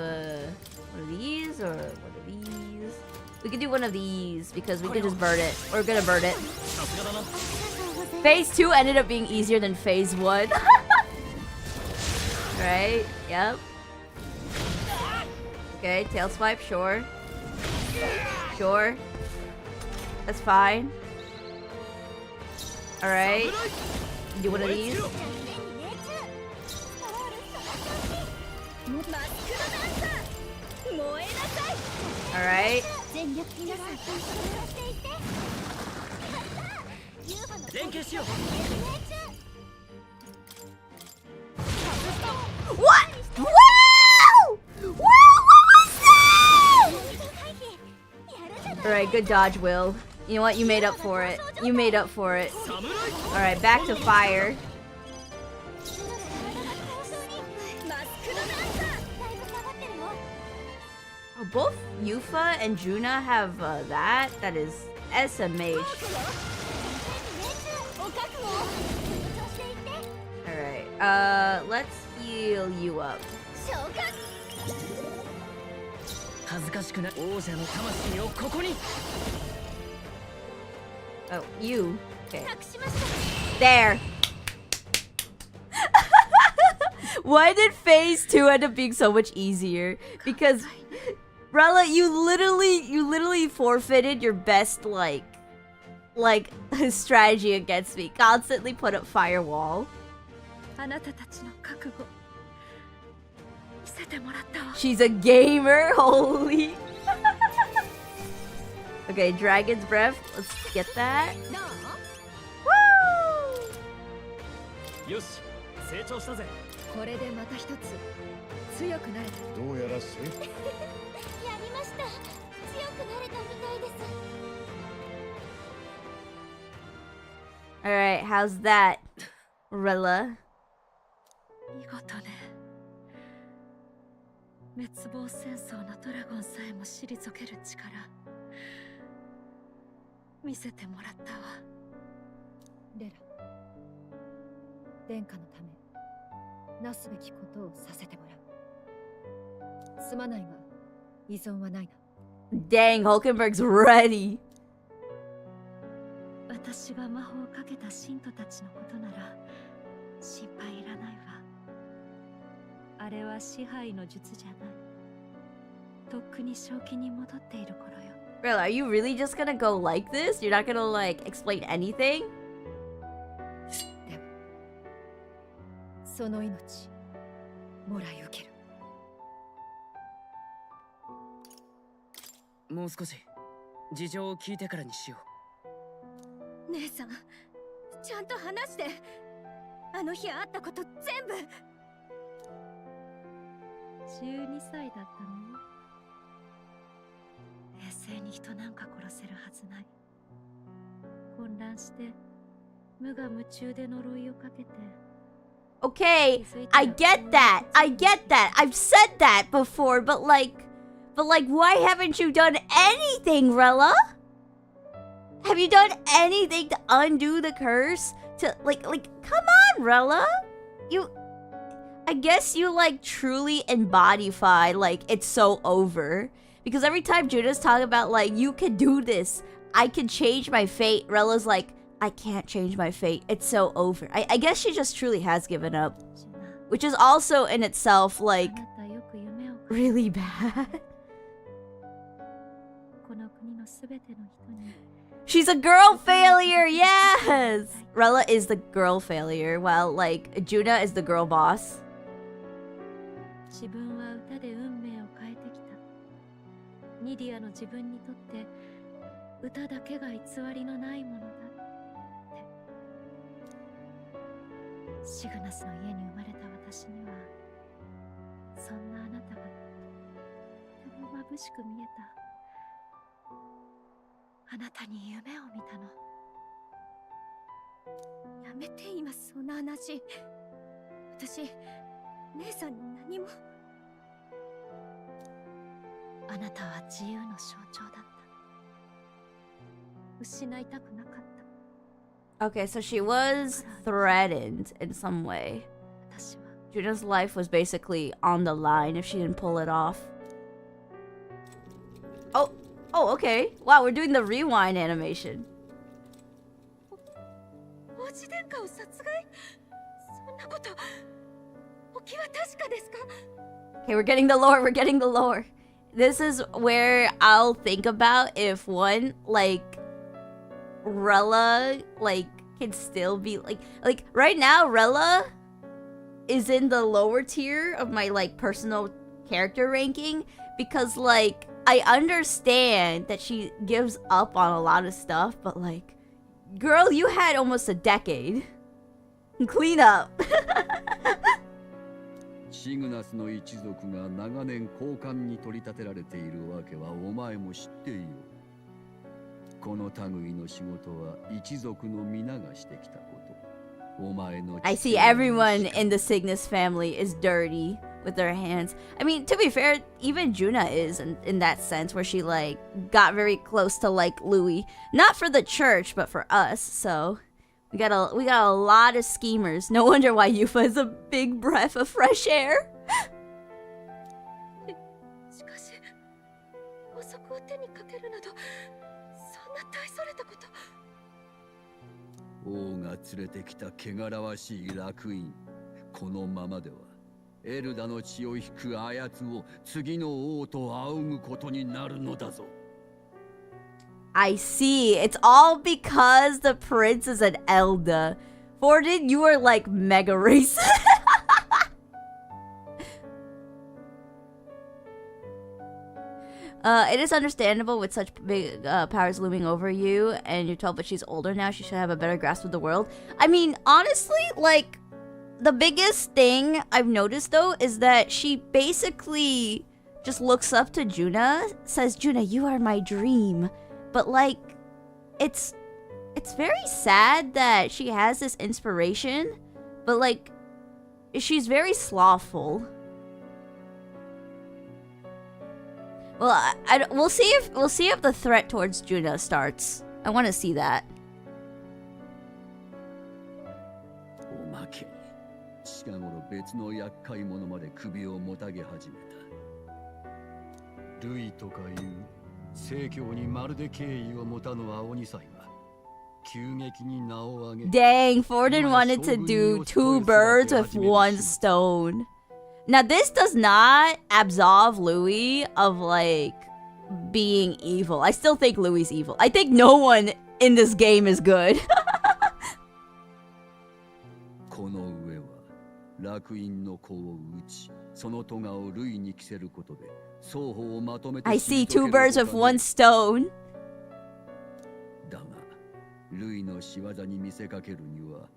S1: these or one of these. We could do one of these because we could just burn it. We're gonna burn it. Phase 2 ended up being easier than phase 1. Right? Yep. Okay, tail swipe, sure. Sure. That's fine. Alright. Do one of these. Alright. What? Wow! Wow, what was that? Alright, good dodge, Will. You know what? You made up for it. You made up for it. Alright, back to fire. Oh, both Yufa and Juna have that. That is SMH. Alright, let's heal you up. Oh, you. Okay. There. Why did phase 2 end up being so much easier? Because Rella, you literally forfeited your best like strategy against me. Constantly put up firewall. She's a gamer, holy. Okay, Okay, Dragon's Breath. Let's get that.
S4: なあ
S1: Woo!
S5: よし成長したぜ。
S4: これでまた一つ強くなれた。
S3: どうやらせ
S2: やりました。強くなれたみたいです。
S1: Alright, how's that, Rilla?
S6: 見事ね。滅亡戦争のドラゴンさえも退ける力見せてもらったわ。
S4: レラ、殿下のためなすべきことをさせてもらう。すまないが依存はないな。
S1: Dang, Hulkenberg's ready.
S6: 私が魔法をかけた信徒たちのことなら心配いらないわ。あれは支配の術じゃない。とっくに正気に戻っている頃よ。
S1: Rilla, are you really just gonna go like this? You're not gonna like explain anything?
S4: でもその命もらい受ける。
S7: もう少し事情を聞いてからにしよ
S2: 姉さん、ちゃんと話して。あの日あったこと全部。
S6: 12歳だったのよ。冷静に人なんか殺せるはずない。混乱して無我夢中で呪いをかけて。
S1: Okay, I get that. I get that. I've said that before, but like, why haven't you done anything, Rilla? Have you done anything to undo the curse? To like, come on, Rilla. I guess you like truly embodify like it's so over. Because every time Juna's talking about like, you can do this, I can change my fate, Rilla's like, I can't change my fate, it's so over. I guess she just truly has given up. Which is also in itself like
S6: あなたよく夢を
S1: really bad.
S6: この国のすべての人に
S1: She's a girl failure, yes! Rilla is the girl failure, while like Juna is the girl boss.
S6: 自分は歌で運命を変えてきた。ニディアの自分にとって歌だけが偽りのないものだって。シグナスの家に生まれた私にはそんなあなたがとても眩しく見えた。あなたに夢を見たの。
S2: やめて今そんな話。私、姉さんに何も。
S6: あなたは自由の象徴だった。失いたくなかった。
S1: Okay, so she was threatened in some way.
S6: 私は
S1: Juna's life was basically on the line if she didn't pull it off. Oh, okay. Wow, we're doing the rewind animation.
S2: 王子殿下を殺害。そんなこと起きは確かですか。
S1: Okay, we're getting the lore, we're getting the lore. This is where I'll think about if one, like, Rilla, like, can still be, like, right now, Rilla is in the lower tier of my, like, personal character ranking because, like, I understand that she gives up on a lot of stuff, but, like, girl, you had almost a decade. Clean up.
S8: シグナスの一族が長年高官に取り立てられているわけはお前も知っている。この類の仕事は一族の皆がしてきたこと。お前の
S1: I see everyone in the Cygnus family is dirty with their hands. I mean, to be fair, even Juna is in that sense where she like got very close to like Louis. Not for the church, but for us, so we got a lot of schemers. No wonder why Yufa is a big breath of fresh air.
S2: しかし、法則を手にかけるなど、そんな大それたこと。
S8: 王が連れてきた汚らわしい楽園。このままではエルダの血を引くあやつを次の王と仰ぐことになるのだぞ。
S1: I see. It's all because the prince is an Elda. Forden, you are like mega racist. It is understandable with such big powers looming over you, and you're told that she's older now, she should have a better grasp of the world. I mean, honestly, like, the biggest thing I've noticed, though, is that she basically just looks up to Juna, says, Juna, you are my dream. But, like, it's very sad that she has this inspiration, but, like, she's very slothful. Well, we'll see if the threat towards Juna starts. I want to see that.
S8: おまけに近頃別の厄介者まで首をもたげ始めた。ルイとかいう正教にまるで敬意を持たぬ青二歳が急激に名を上げ。
S1: Dang, Forden wanted to do 2 birds with 1 stone. Now, this does not absolve Louis of, like, being evil. I still think Louis evil. I think no one in this game is good.
S8: この上は楽院の子を討ち、その咎をルイに着せることで双方をまとめて。
S1: I see 2 birds with 1 stone.
S8: だが、ルイの仕業に見せかけるには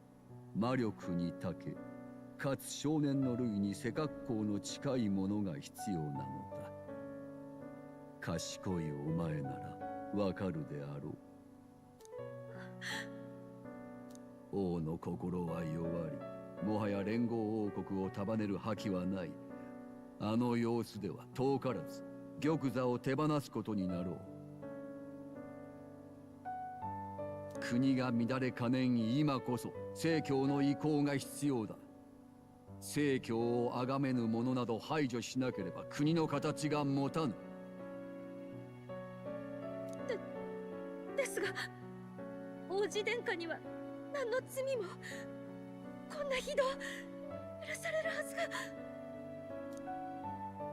S8: 魔力に長け。かつ少年のルイに背格好の近いものが必要なのだ。賢いお前ならわかるであろう。王の心は弱り、もはや連合王国を束ねる覇気はない。あの様子では遠からず玉座を手放すことになろう。国が乱れかねん今こそ正教の意向が必要だ。正教を崇めぬ者など排除しなければ国の形が持たぬ。
S6: ですが、王子殿下には何の罪もこんな非道許されるはずが。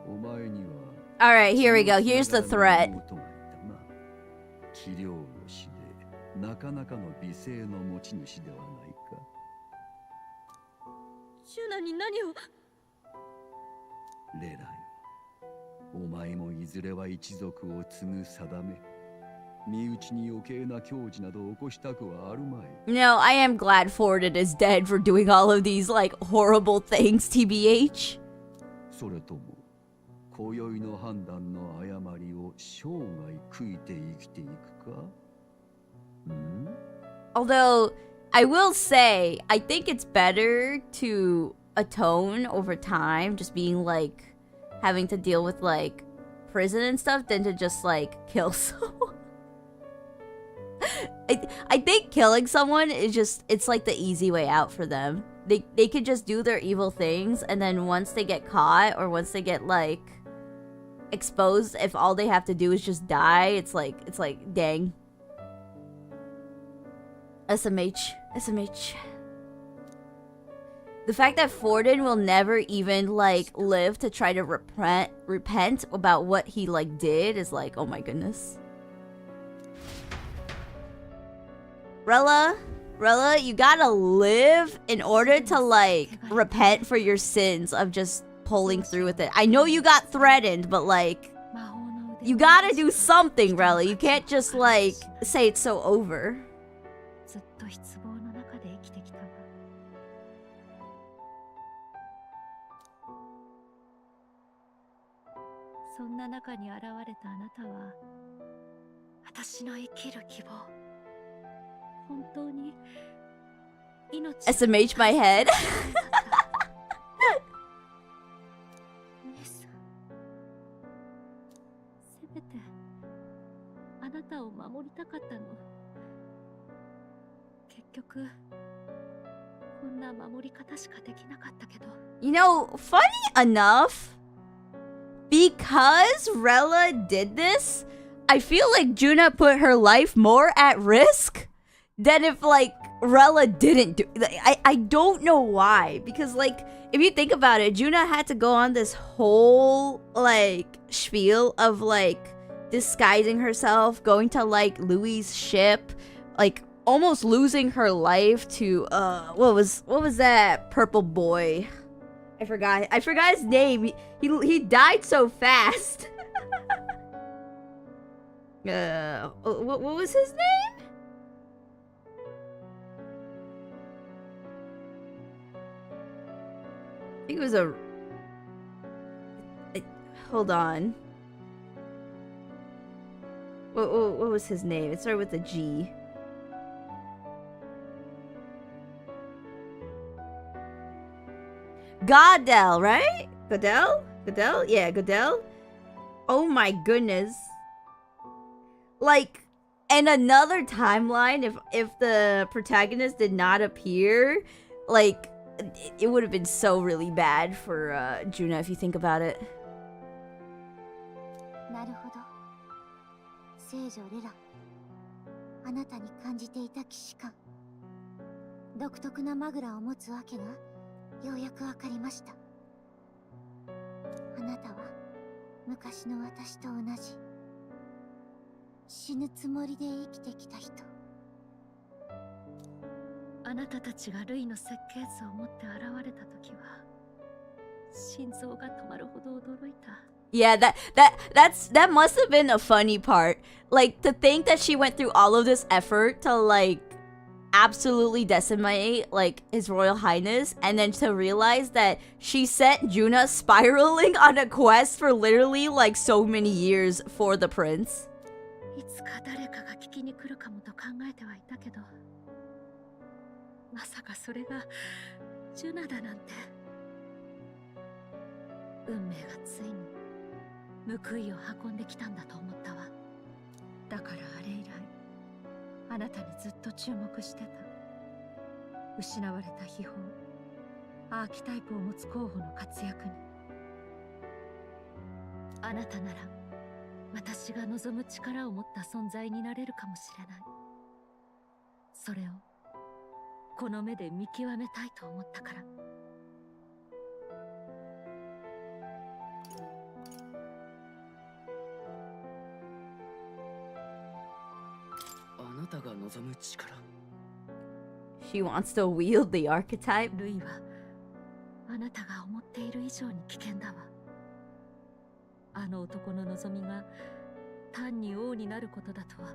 S8: お前には。
S1: Alright, here we go. Here's the threat.
S8: 器量よしでなかなかの美声の持ち主ではないか。
S6: ジュナに何を。
S8: レラよ、お前もいずれは一族を継ぐ定め。身内に余計な矜持など起こしたくはあるまい。
S1: No, I am glad Forden is dead for doing all of these, like, horrible things, TBH.
S8: それとも、今宵の判断の誤りを生涯悔いて生きていくか？Although,
S1: I will say, I think it's better to atone over time, just being like, having to deal with like prison and stuff, than to just like kill someone. I think killing someone is just, it's like the easy way out for them. They could just do their evil things, and then once they get caught, or once they get like exposed, if all they have to do is just die, it's like dang. SMH. The fact that Forden will never even like live to try to repent about what he like did is like, oh my goodness. Rella, you gotta live in order to like repent for your sins of just pulling through with it. I know you got threatened, but like, you gotta do something, Rella. You can't just like say it's so over.
S6: ずっと失望の中で生きてきたわ。そんな中に現れたあなたは、私の生きる希望。本当に命。
S1: SMH my head.
S6: せめてあなたを守りたかったの。結局こんな守り方しかできなかったけど。
S1: You know, funny enough, because Rella did this, I feel like Juna put her life more at risk than if like Rella didn't do. I don't know why, because like if you think about it, Juna had to go on this whole like spiel of like disguising herself, going to like Louis' ship, like almost losing her life to what was that purple boy? I forgot his name. He died so fast. What was his name? I think it was hold on. What was his name? It started with a G. Godel, right? Godel? Yeah, Godel. Oh my goodness. Like, in another timeline, if the protagonist did not appear, like, it would have been so really bad for Juna if you think about it.
S2: なるほど。聖女レラ、あなたに感じていた騎士感、独特なマグラを持つわけがようやくわかりました。あなたは昔の私と同じ、死ぬつもりで生きてきた人。
S6: あなたたちがルイの設計図を持って現れた時は心臓が止まるほど驚いた。
S1: Yeah, that must have been a funny part. Like, to think that she went through all of this effort to, like, absolutely decimate, like, His Royal Highness, and then to realize that she sent Juna spiraling on a quest for literally, like, so many years for the prince.
S6: いつか誰かが聞きに来るかもと考えてはいたけど、まさかそれがジュナだなんて。運命がついに報いを運んできたんだと思ったわ。だからあれ以来あなたにずっと注目してた。失われた秘宝アーキタイプを持つ候補の活躍に。あなたなら私が望む力を持った存在になれるかもしれない。それをこの目で見極めたいと思ったから。
S7: あなたが望む力。
S1: She wants to wield the archetype.
S6: ルイはあなたが思っている以上に危険だわ。あの男の望みが単に王になることだとは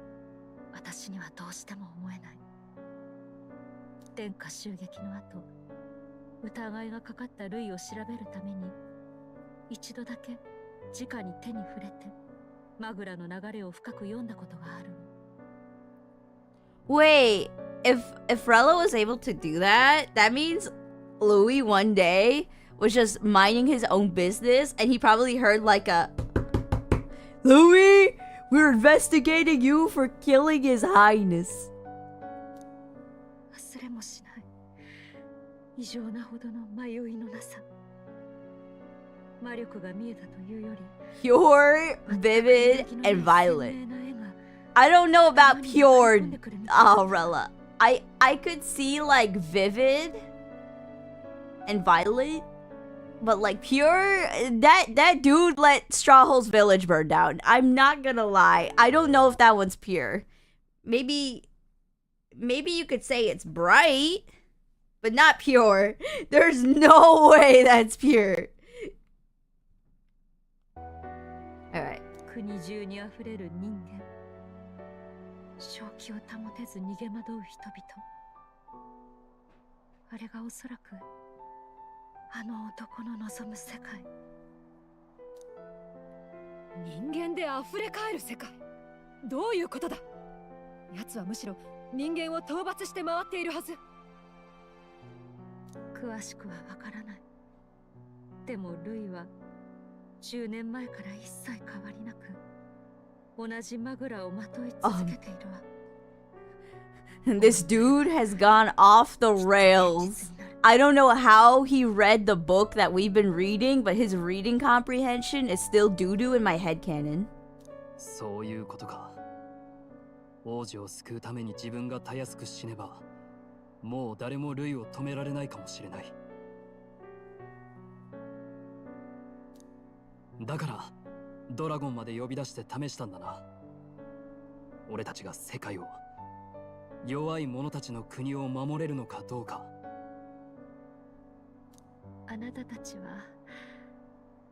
S6: 私にはどうしても思えない。天下襲撃の後、疑いがかかったルイを調べるために一度だけ直に手に触れてマグラの流れを深く読んだことがあるの。
S1: Wait, if Rella was able to do that, that means Louis one day was just minding his own business and he probably heard like a Louis, we're investigating you for killing His Highness.
S6: 忘れもしない。異常なほどの迷いのなさ。魔力が見えたというより
S1: Pure, vivid, and violent. I don't know about pure, Rella. I could see like vivid and violent, but like pure, that dude let Strawhole's village burn down. I'm not gonna lie. I don't know if that one's pure. Maybe you could say it's bright, but not pure. There's no way that's pure. Alright.
S6: 国中にあふれる人間。正気を保てず逃げ惑う人々。あれがおそらくあの男の望む世界。
S4: 人間であふれ返る世界。どういうことだ。奴はむしろ人間を討伐して回っているはず。
S6: 詳しくはわからない。でもルイは10年前から一切変わりなく同じマグラをまとい続けているわ。
S1: This dude has gone off the rails. I don't know how he read the book that we've been reading, but his reading comprehension is still doo-doo in my headcanon.
S5: そういうことか。王子を救うために自分がたやすく死ねば、もう誰もルイを止められないかもしれない。だからドラゴンまで呼び出して試したんだな。俺たちが世界を、弱い者たちの国を守れるのかどうか。
S6: あなたたちは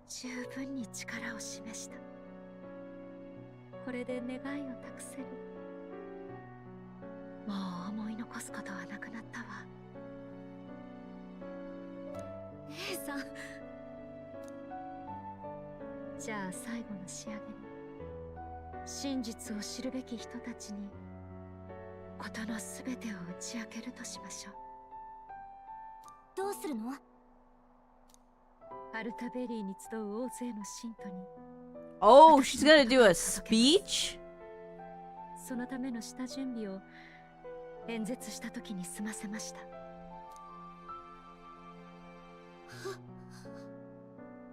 S6: 十分に力を示した。これで願いを託せる。もう思い残すことはなくなったわ。姉さん。じゃあ最後の仕上げに、真実を知るべき人たちに事のすべてを打ち明けるとしましょう。
S2: どうするの？
S6: アルタベリーに集う大勢の信徒に。
S1: Oh, she's gonna do a speech?
S6: そのための下準備を演説した時に済ませました。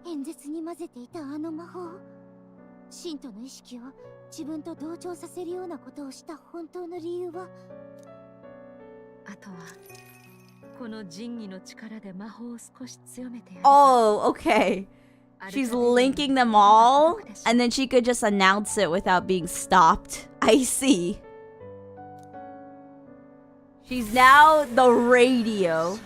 S2: 演説に混ぜていたあの魔法、信徒の意識を自分と同調させるようなことをした本当の理由は、
S6: あとはこの仁義の力で魔法を少し強めてやる。
S1: Oh, okay. She's linking them all, and then she could just announce it without being stopped. I see. She's now the radio.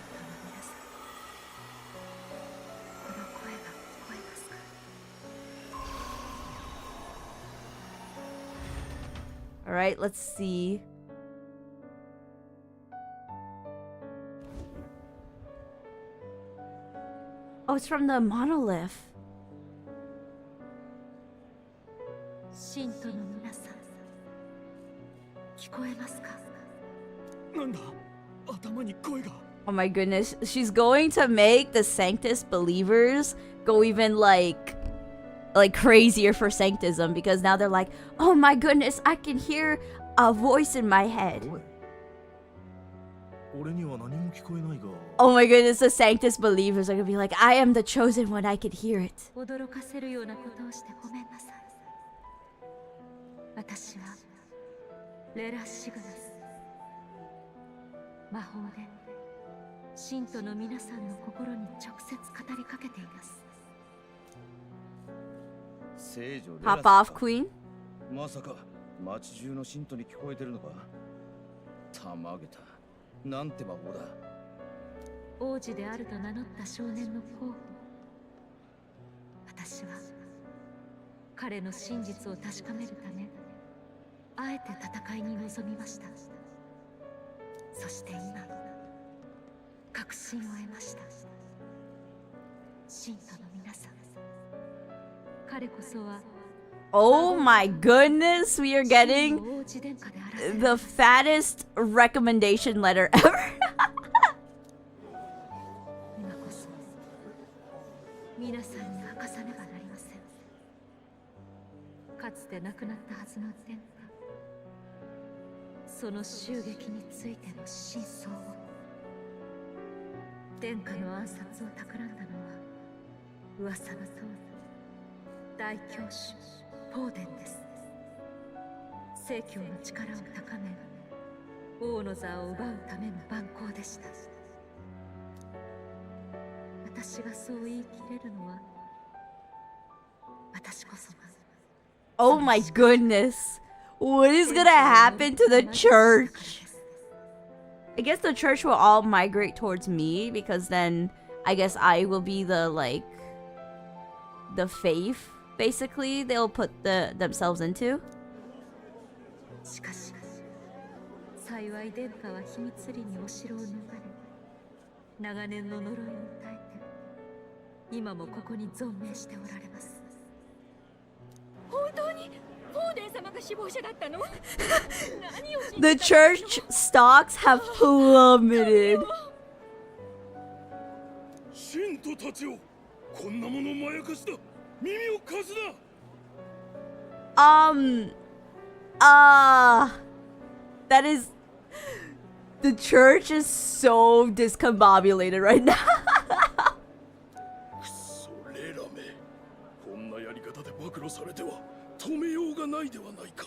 S1: Alright, let's see. Oh, it's from the monolith.
S6: 信徒の皆さん、聞こえますか？
S3: なんだ、頭に声が。
S1: Oh my goodness, she's going to make the Sanctus believers go even like crazier for Sanctism, because now they're like, oh my goodness, I can hear a voice in my head.
S3: 俺には何も聞こえないが。
S1: Oh my goodness, the Sanctus believers are gonna be like, I am the chosen one, I can hear it.
S6: 驚かせるようなことをしてごめんなさい。私はレラ・シグナス。魔法で信徒の皆さんの心に直接語りかけています。
S1: Pop off, Queen.
S3: まさか町中の信徒に聞こえてるのか。たまげた。なんて魔法だ。
S6: 王子であると名乗った少年の候補。私は彼の真実を確かめるため、あえて戦いに臨みました。そして今、確信を得ました。信徒の皆さん、彼こそは
S1: Oh my goodness, we are getting the fattest recommendation letter ever.
S6: 今こそ皆さんに明かさねばなりません。かつて亡くなったはずの殿下、その襲撃についての真相を。殿下の暗殺を企んだのは噂の通り大教主ポーデンです。正教の力を高め、王の座を奪うための蛮行でした。私がそう言い切れるのは、私こそが。
S1: Oh my goodness. What is gonna happen to the church? I guess the church will all migrate towards me, because then I guess I will be the faith, basically, they'll put themselves into.
S6: しかし、幸い殿下は秘密裏にお城を逃れ、長年の呪いを耐えて、今もここに存命しておられます。
S4: 本当にフォーデン様が死亡者だったの？何を信じ
S1: The church stocks have plummeted.
S3: 信徒たちをこんなものまやかしだ。耳を貸すな。
S1: That is, the church is so discombobulated right now.
S3: くそレラめ、こんなやり方で暴露されては止めようがないではないか。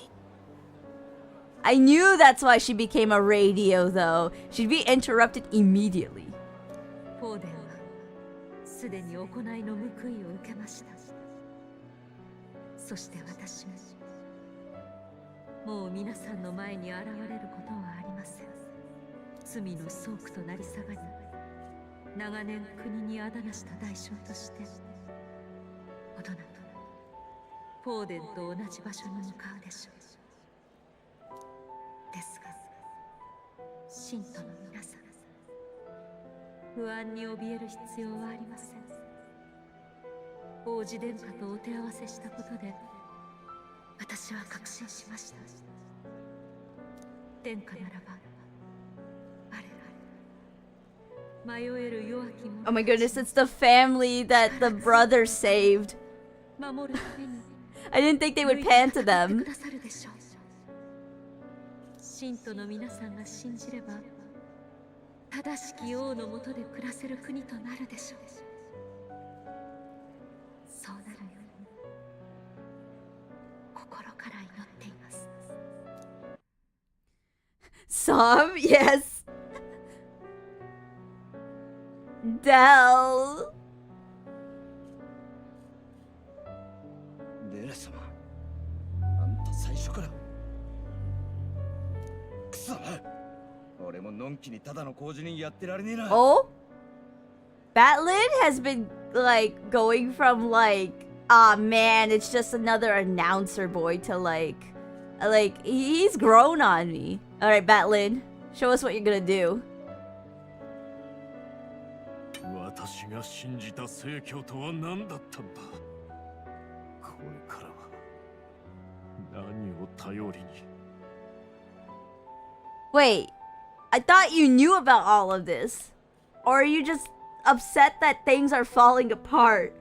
S1: I knew that's why she became a radio, though. She'd be interrupted immediately.
S6: ポーデンはすでに行いの報いを受けました。そして私も、もう皆さんの前に現れることはありません。罪の倉庫となり下がり、長年国にあだなした代償として、ほどなくフォーデンと同じ場所に向かうでしょう。ですが信徒の皆さん、不安に怯える必要はありません。王子殿下とお手合わせしたことで私は確信しました。殿下ならば我々迷える弱き者
S1: Oh my goodness, it's the family that the brother saved.
S6: 守るために
S1: I didn't think they would pan to them.
S6: 信徒の皆さんが信じれば正しき王の下で暮らせる国となるでしょう。そうなるように心から祈っています。
S1: Some, yes. Dell.
S3: レラ様、あんた最初からくそ、俺ものんきにただの工事人やってられねえな。
S1: Oh? Batlin has been like going from like, ah man, it's just another announcer boy to like he's grown on me. All right, Batlin, show us what you're gonna do.
S5: 私が信じた聖教とは何だったんだ。これからは何を頼りに。
S1: Wait, I thought you knew about all of this. Or are you just upset that things are falling apart?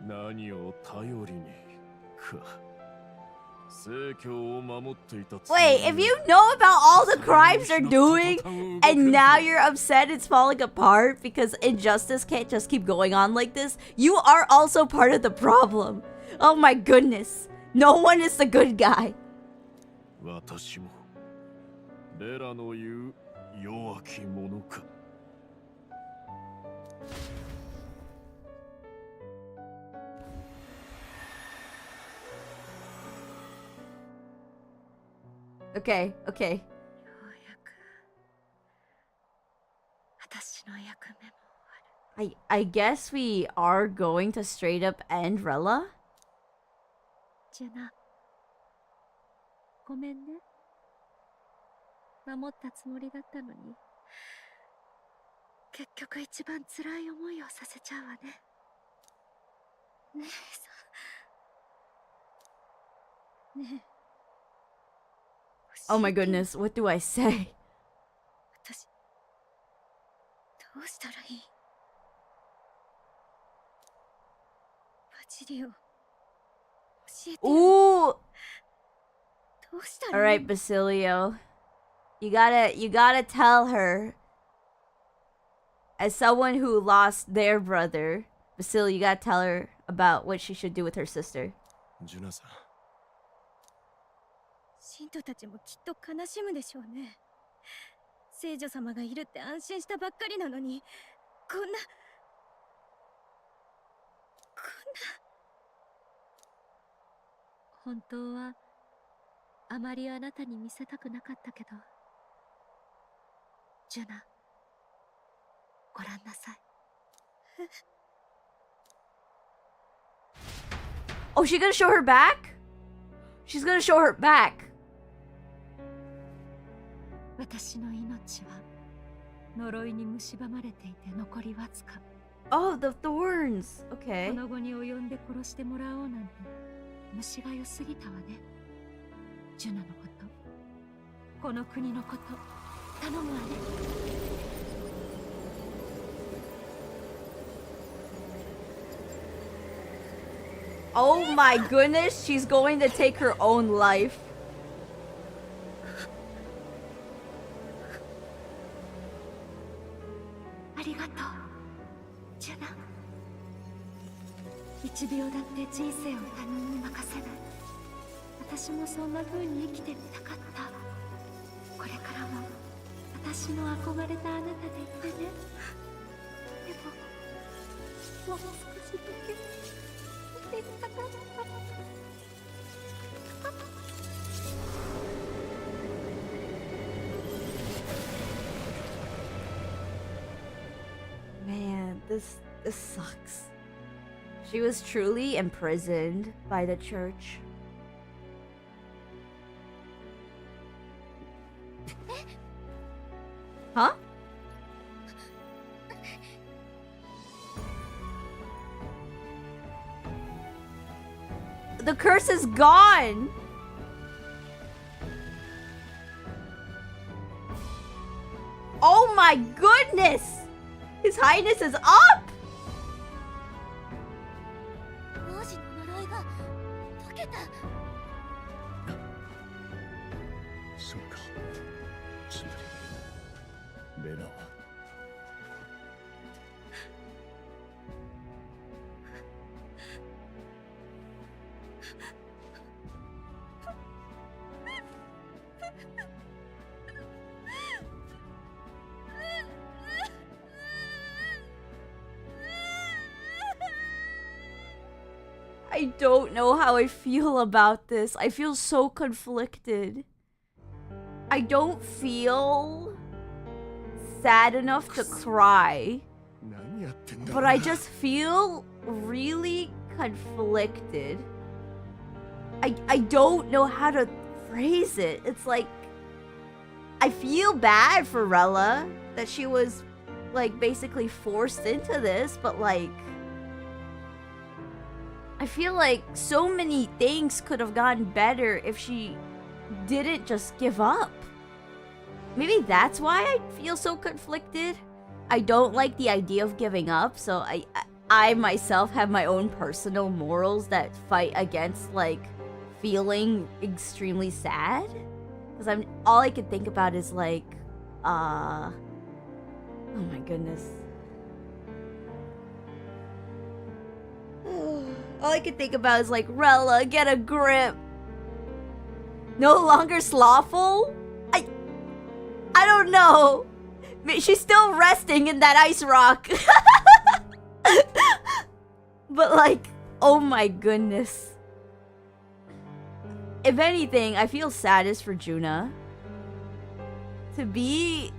S5: 何を頼りにか。聖教を守っていた。
S1: Wait, if you know about all the crimes they're doing and now you're upset it's falling apart because injustice can't just keep going on like this, you are also part of the problem. Oh my goodness. No one is the good guy.
S5: 私もレラの言う弱き者か。
S1: Okay, okay.
S6: ようやく私の役目も終わる。
S1: I guess we are going to straight up end Rella?
S6: ジュナ、ごめんね。守ったつもりだったのに結局一番辛い思いをさせちゃうわね。姉さん。ねえ。
S1: Oh my goodness, what do I say?
S6: 私どうしたらいい？バジリオ教えてよ。
S1: Ooh!
S6: どうしたらいい？
S1: Alright, Basilio. You gotta tell her. As someone who lost their brother, Basilio, you gotta tell her about what she should do with her sister.
S3: ジュナさん、
S4: 信徒たちもきっと悲しむでしょうね。聖女様がいるって安心したばっかりなのに、こんな
S6: 本当はあまりあなたに見せたくなかったけど、ジュナ、ご覧なさい。
S1: Oh, she's gonna show her back? She's gonna show her back.
S6: 私の命は呪いに蝕まれていて残りわずか。
S1: Oh, the thorns.
S6: こ
S1: Okay.
S6: の後に及んで殺してもらおうなんて虫が良すぎたわね。ジュナのこと、この国のこと頼むわね。
S1: Oh my goodness, she's going to take her own life.
S6: ありがとう、ジュナ。1秒だって人生を他人に任せない。私もそんな風に生きてみたかった。これからも私の憧れたあなたでいてね。でも、もう少しだけ生きてみたかった。
S1: Man, this This sucks. She was truly imprisoned by the church. Huh? The curse is gone! Oh my goodness! His Highness is up!
S2: 王子の呪いが解けた。
S3: そうか。つまりベラは
S1: I don't know how I feel about this. I feel so conflicted. I don't feel sad enough to cry,
S3: 何やってんだ。
S1: but I just feel really conflicted. I don't know how to phrase it. It's like I feel bad for Rella that she was like basically forced into this, but like I feel like so many things could have gotten better if she didn't just give up. Maybe that's why I feel so conflicted. I don't like the idea of giving up, so I myself have my own personal morals that fight against like feeling extremely sad. Because all I can think about is like, oh my goodness. All I can think about is like, Rella, get a grip. No longer slothful? I don't know. She's still resting in that ice rock. But like, oh my goodness. If anything, I feel saddest for Juna. To be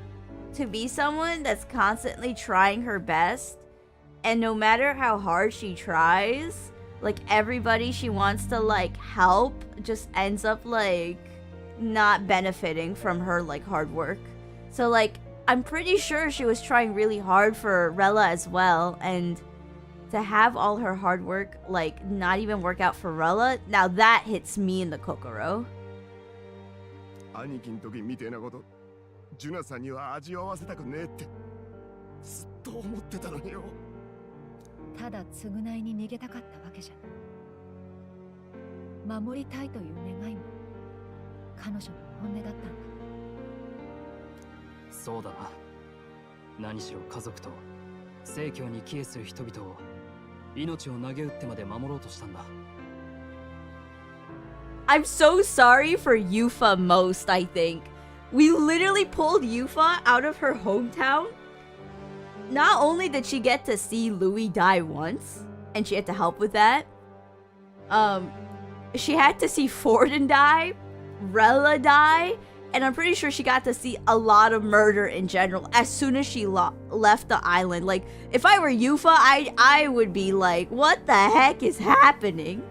S1: someone that's constantly trying her best, and no matter how hard she tries, like everybody she wants to like help just ends up like not benefiting from her like hard work. So like I'm pretty sure she was trying really hard for Rella as well, and to have all her hard work like not even work out for Rella, now that hits me in the kokoro.
S3: 兄貴の時みてえなこと、ジュナさんには味わわせたくねえってずっと思ってたのによ。
S4: ただ償いに逃げたかったわけじゃない。守りたいという願いも彼女の本音だったんだ。
S9: そうだな。何しろ家族と正教に帰依する人々を命を投げ打ってまで守ろうとしたんだ。
S1: I'm so sorry for Yufa most, I think. We literally pulled Yufa out of her hometown. Not only did she get to see Louis die once, and she had to help with that, she had to see Forden die, Rella die, and I'm pretty sure she got to see a lot of murder in general as soon as she left the island. Like, if I were Yufa, I would be like, what the heck is happening?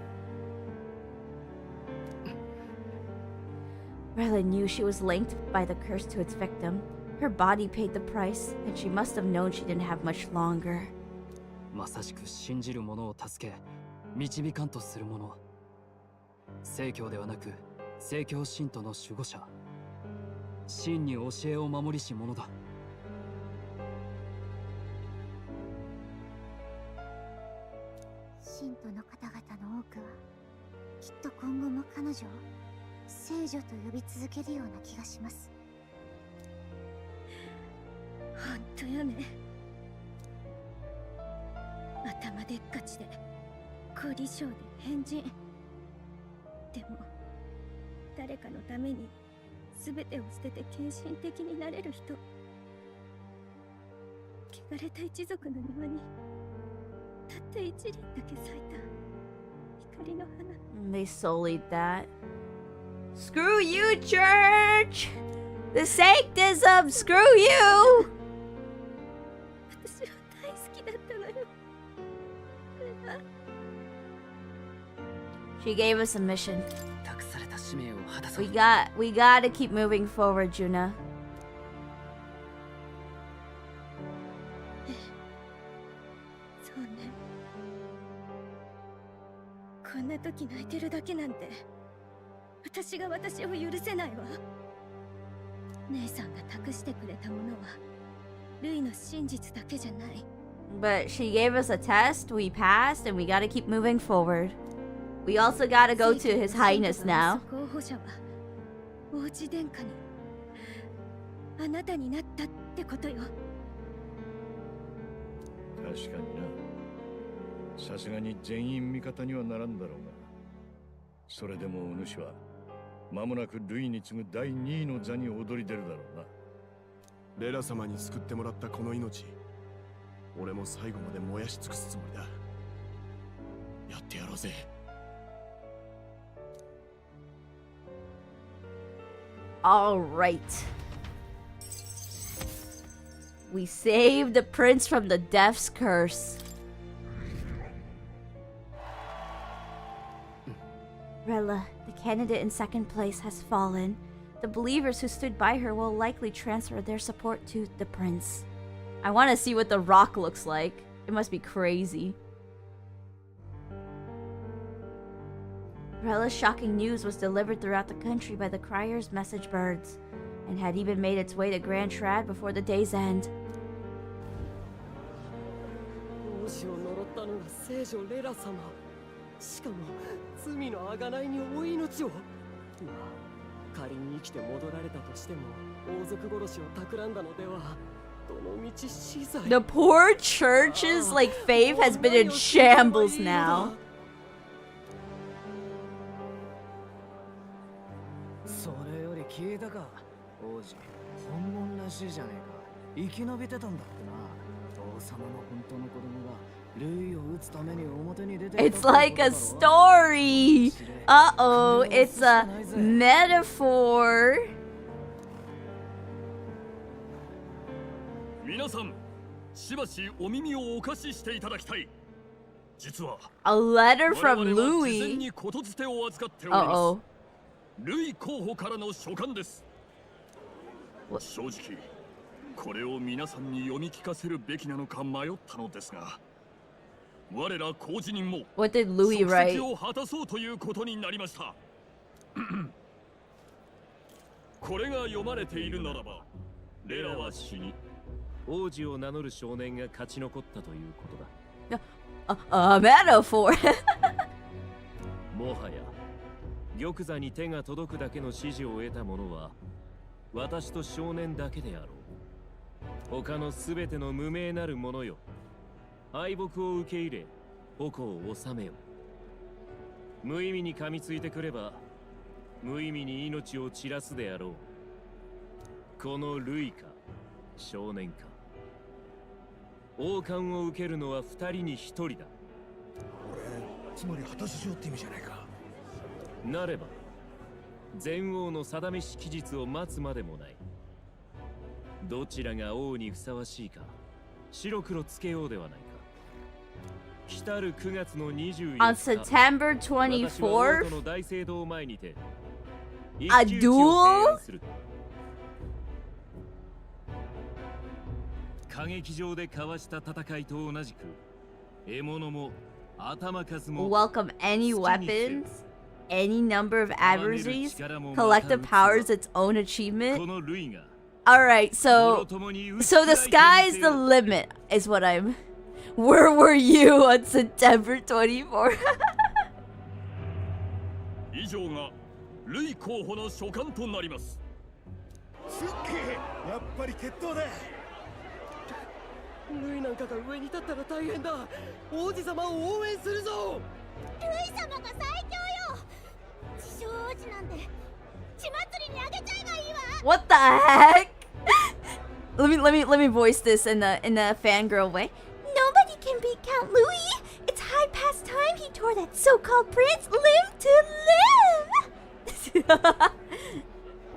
S1: Rella knew she was linked by the curse to its victim. Her body paid the price, and she must have known she didn't have much longer.
S9: まさしく信じる者を助け、導かんとする者。正教ではなく、正教信徒の守護者。真に教えを守りし者だ。
S2: 信徒の方々の多くはきっと今後も彼女を聖女と呼び続けるような気がします。
S6: 本当よね。頭でっかちで凝り性で変人。でも誰かのために全てを捨てて献身的になれる人。汚れた一族の庭にたった一輪だけ咲いた光の花。
S1: They sullied that. Screw you, church! The sanctism, screw you!
S6: 私は大好きだったのよ。
S1: She gave us a mission.
S7: 託された使命を果たそう。
S1: We gotta keep moving forward, Juna.
S6: そうね。こんな時泣いてるだけなんて、私が私を許せないわ。姉さんが託してくれたものは、ルイの真実だけじゃない。
S1: But she gave us a test, we passed, and we gotta keep moving forward. We also gotta go to His Highness now.
S6: 候補者は王子殿下にあなたになったってことよ。
S3: 確かにな。さすがに全員味方にはならんだろうが、それでもお主は間もなくルイに次ぐ第2位の座に躍り出るだろうな。レラ様に救ってもらったこの命、俺も最後まで燃やし尽くすつもりだ。やってやろうぜ。
S1: All right. We saved the prince from the death's curse. Rella, the candidate in second place, has fallen. The believers who stood by her will likely transfer their support to the prince. I want to see what the rock looks like. It must be crazy. Rella's shocking news was delivered throughout the country by the Crier's message birds, and had even made its way to Grand Shrad before the day's end.
S10: 王子を呪ったのが聖女レラ様。しかも罪の贖いにお命を。まあ、仮に生きて戻られたとしても王族殺しを企んだのでは。どの道死罪。
S1: The poor church's like faith has been in shambles now.
S7: それより聞いたか、王子。本物らしいじゃねえか。生き延びてたんだってな。王様の本当の子供がルイを撃つために表に出て。
S1: It's like a story. Uh-oh, it's a metaphor.
S5: 皆さん、しばしお耳をお貸ししていただきたい。実は
S1: A letter
S5: 我
S1: from
S5: 々は事前
S1: Louis.
S5: にことづてを預かっております。
S1: Uh-oh.
S5: ルイ候補からの書簡です。
S1: What?
S5: 正直これを皆さんに読み聞かせるべきなのか迷ったのですが、我ら公事人も
S1: What did Louis
S5: 職責
S1: write?
S5: を果たそうということになりました。これが読まれているならば、レラは死に王子を名乗る少年が勝ち残ったということだ。
S1: A metaphor.
S5: もはや玉座に手が届くだけの指示を得た者は私と少年だけであろう。他のすべての無名なる者よ、敗北を受け入れ矛を収めよ。無意味に噛みついてくれば無意味に命を散らすであろう。このルイか少年か、王冠を受けるのは二人に一人だ。
S3: 俺、つまり果たし状って意味じゃないか。
S5: なれば前王の定めし期日を待つまでもない。どちらが王にふさわしいか白黒つけようではないか。来たる9月の24日
S1: On September
S5: 私は王
S1: 24th,
S5: 都の大聖堂前にて
S1: A
S5: 一騎打ちを提
S1: duel?
S5: 案する。歌劇場で交わした戦いと同じく獲物も頭数も
S1: welcome any weapons, any number of adversaries, collective powers, its own
S5: こ
S1: achievement.
S5: のルイが
S1: Alright,
S5: もろ
S1: so
S5: ともに
S1: so the sky's the limit is what I'm. Where were you on September 24th?
S5: 以上がルイ候補の書簡となります。
S3: すっげえ、やっぱり決闘だ。
S10: ルイなんかが上に立ったら大変だ。王子様を応援するぞ。
S2: ルイ様が最強よ。自称王子なんて血祭りにあげちゃえばいいわ。
S1: What the heck? let me voice this in the fangirl way.
S2: Nobody can beat Count Louis. It's high past time he tore that so-called prince limb to limb.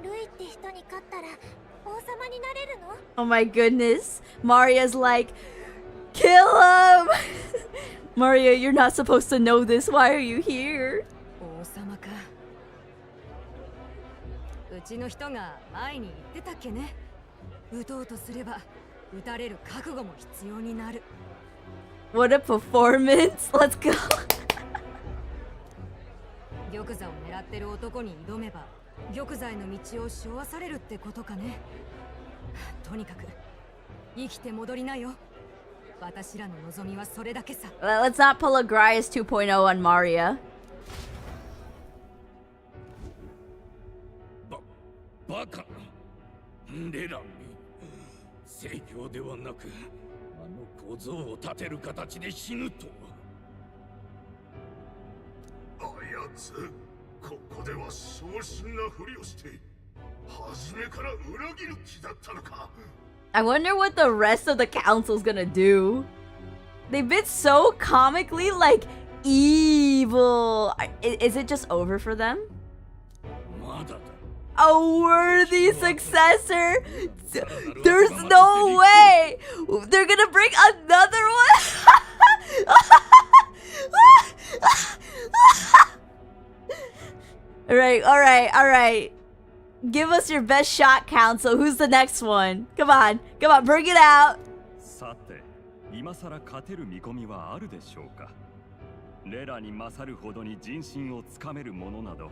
S2: ルイって人に勝ったら王様になれるの？
S1: Oh my goodness. Maria's like, kill him! Maria, you're not supposed to know this. Why are you here?
S6: 王様か。うちの人が前に言ってたっけね。撃とうとすれば撃たれる覚悟も必要になる。
S1: What a performance! Let's go!
S6: 玉座を狙ってる男に挑めば玉座への道を背負わされるってことかね。とにかく生きて戻りなよ。私らの望みはそれだけさ。
S1: Let's not pull a Grias 2.0 on Maria.
S3: バカな。レランに正教ではなくあの小僧を立てる形で死ぬとは。あやつ、ここでは小心なふりをして初めから裏切る気だったのか。
S1: I wonder what the rest of the council's gonna do. They've been so comically, like, evil. Is it just over for them?
S3: まだだ。
S1: A worthy successor? There's no way! They're gonna bring another one? Alright. Give us your best shot, Council. Who's the next one? Come on, bring it out.
S5: さて、今さら勝てる見込みはあるでしょうか。レラに勝るほどに人心をつかめるものなど、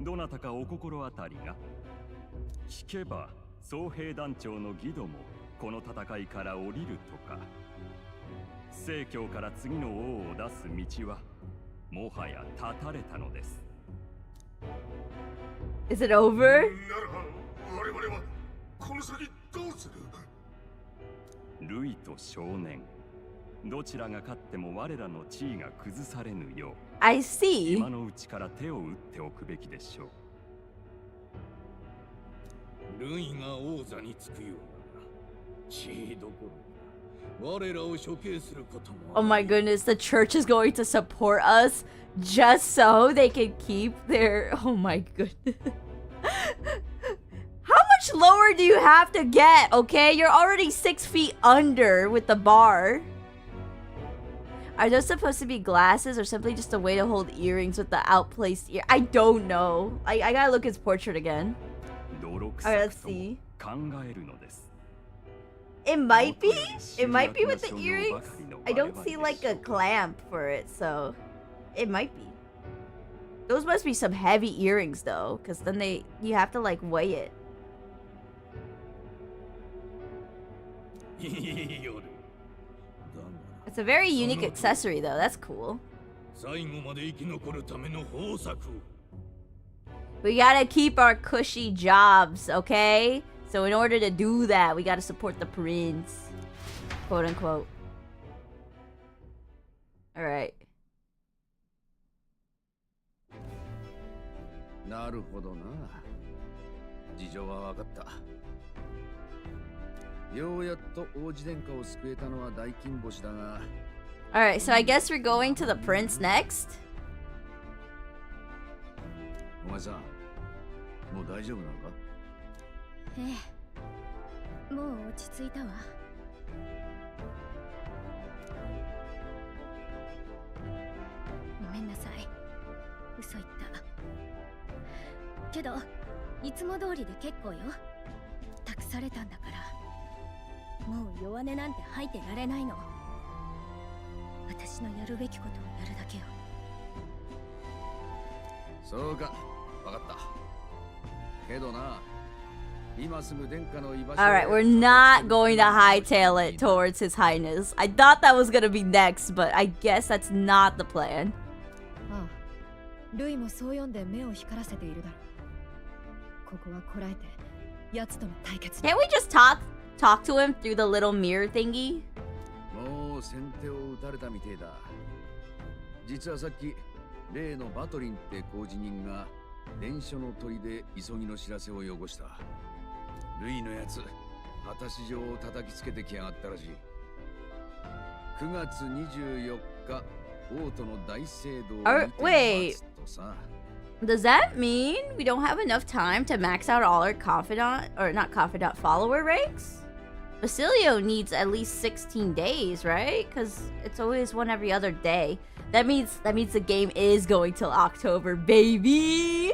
S5: どなたかお心当たりが。聞けば、総兵団長の義ドもこの戦いから降りるとか。正教から次の王を出す道はもはや断たれたのです。
S1: Is it over?
S3: 我々はこの先どうする？
S5: ルイと少年、どちらが勝っても我らの地位が崩されぬよう、
S1: I see.
S5: 今のうちから手を打っておくべきでしょう。
S3: ルイが王座につくような地位どころか我らを処刑することも。
S1: Oh my goodness, the church is going to support us just so they can keep their... Oh my goodness. How much lower do you have to get, okay? You're already 6 feet under with the bar. Are those supposed to be glasses or simply just a way to hold earrings with the outplaced ear? I don't know. I gotta look at his portrait again. Alright, let's see. It might be. It might be with the earrings. I don't see like a clamp for it, so it might be. Those must be some heavy earrings though, because then you have to like weigh it. It's a very unique accessory though. That's cool. We gotta keep our cushy jobs, okay? So in order to do that, we gotta support the prince. Quote unquote. Alright.
S8: なるほどな。事情は分かった。ようやっと王子殿下を救えたのは大金星だが。
S1: Alright, so I guess we're going to the prince next.
S8: お前さん、もう大丈夫なのか？
S2: ええ、もう落ち着いたわ。ごめんなさい、嘘言った。けどいつも通りで結構よ。託されたんだから、もう弱音なんて吐いてられないの。私のやるべきことをやるだけよ。
S8: そうか、わかった。けどな。
S1: Alright, we're not going to hightail it towards His Highness. I thought that was gonna be next, but I guess that's not the plan.
S4: Can't
S1: we just talk to him through the little mirror thingy?
S8: もう先手を打たれたみてえだ。実はさっき例のバトリンって工事人が伝書の砦で急ぎの知らせをよこした。ルイのやつ、果たし状を叩きつけてきやがったらしい。9月24日、王都の大聖堂を見て待つとさ。
S1: Does that mean we don't have enough time to max out all our confidant, or not confidant, follower ranks? Basilio needs at least 16 days, right? Because it's always one every other day. That means the game is going till October, baby.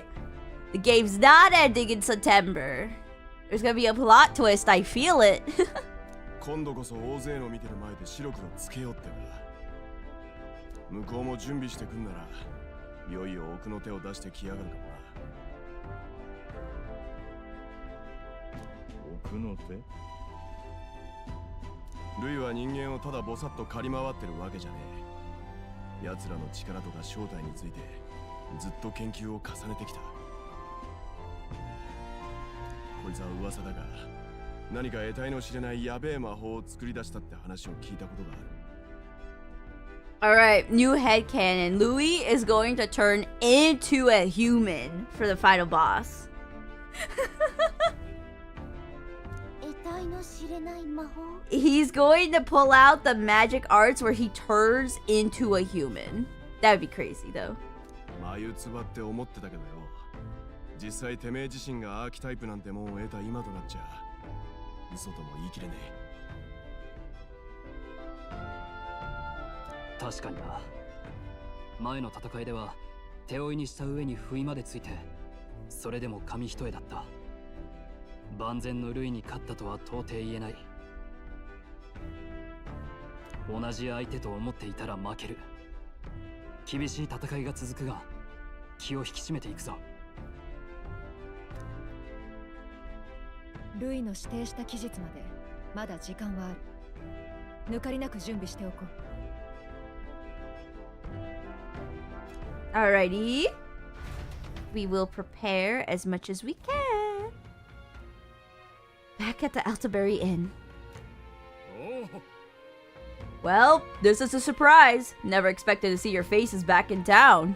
S1: The game's not ending in September. There's gonna be a plot twist. I feel it.
S11: 今度こそ大勢の見てる前で白黒つけようってな。向こうも準備してくんなら、いよいよ奥の手を出してきやがるかもな。
S3: 奥の手？
S11: ルイは人間をただぼさっと狩り回ってるわけじゃねえ。奴らの力とか正体についてずっと研究を重ねてきた。こいつは噂だが、何か得体の知れないやべえ魔法を作り出したって話を聞いたことがある。
S1: Alright, new headcanon. Louis is going to turn into a human for the final boss. He's going to pull out the magic arts where he turns into a human. That would be crazy though.
S11: 眉つばって思ってたけどよ。実際てめえ自身がアーキタイプなんてもんを得た今となっちゃ嘘とも言い切れねえ。
S9: 確かにな。前の戦いでは手負いにした上に不意までついて、それでも紙一重だった。万全のルイに勝ったとは到底言えない。同じ相手と思っていたら負ける。厳しい戦いが続くが、気を引き締めていくぞ。
S4: ルイの指定した期日までまだ時間はある。抜かりなく準備しておこう。
S1: Alrighty. We will prepare as much as we can. Back at the Altaberry Inn. Well, this is a surprise. Never expected to see your faces back in town.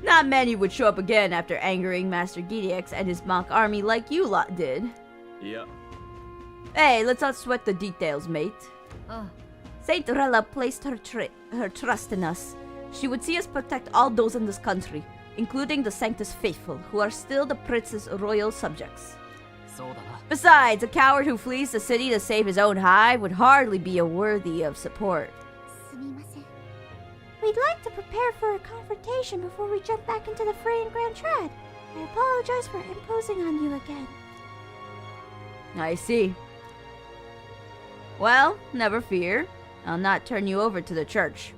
S1: Not many would show up again after angering Master Gidex and his mock army like you lot did.
S11: Yeah.
S1: Hey, let's not sweat the details, mate.
S4: Ah.
S1: Saint Rella placed her trust in us. She would see us protect all those in this country, including the Sanctus Faithful, who are still the prince's royal subjects. Besides, a coward who flees the city to save his own hide would hardly be a worthy of support.
S2: We'd like to prepare for a confrontation before we jump back into the fray in Grand Trad. I apologize for imposing on you again.
S1: I see. Well, never fear. I'll not turn you over to the church.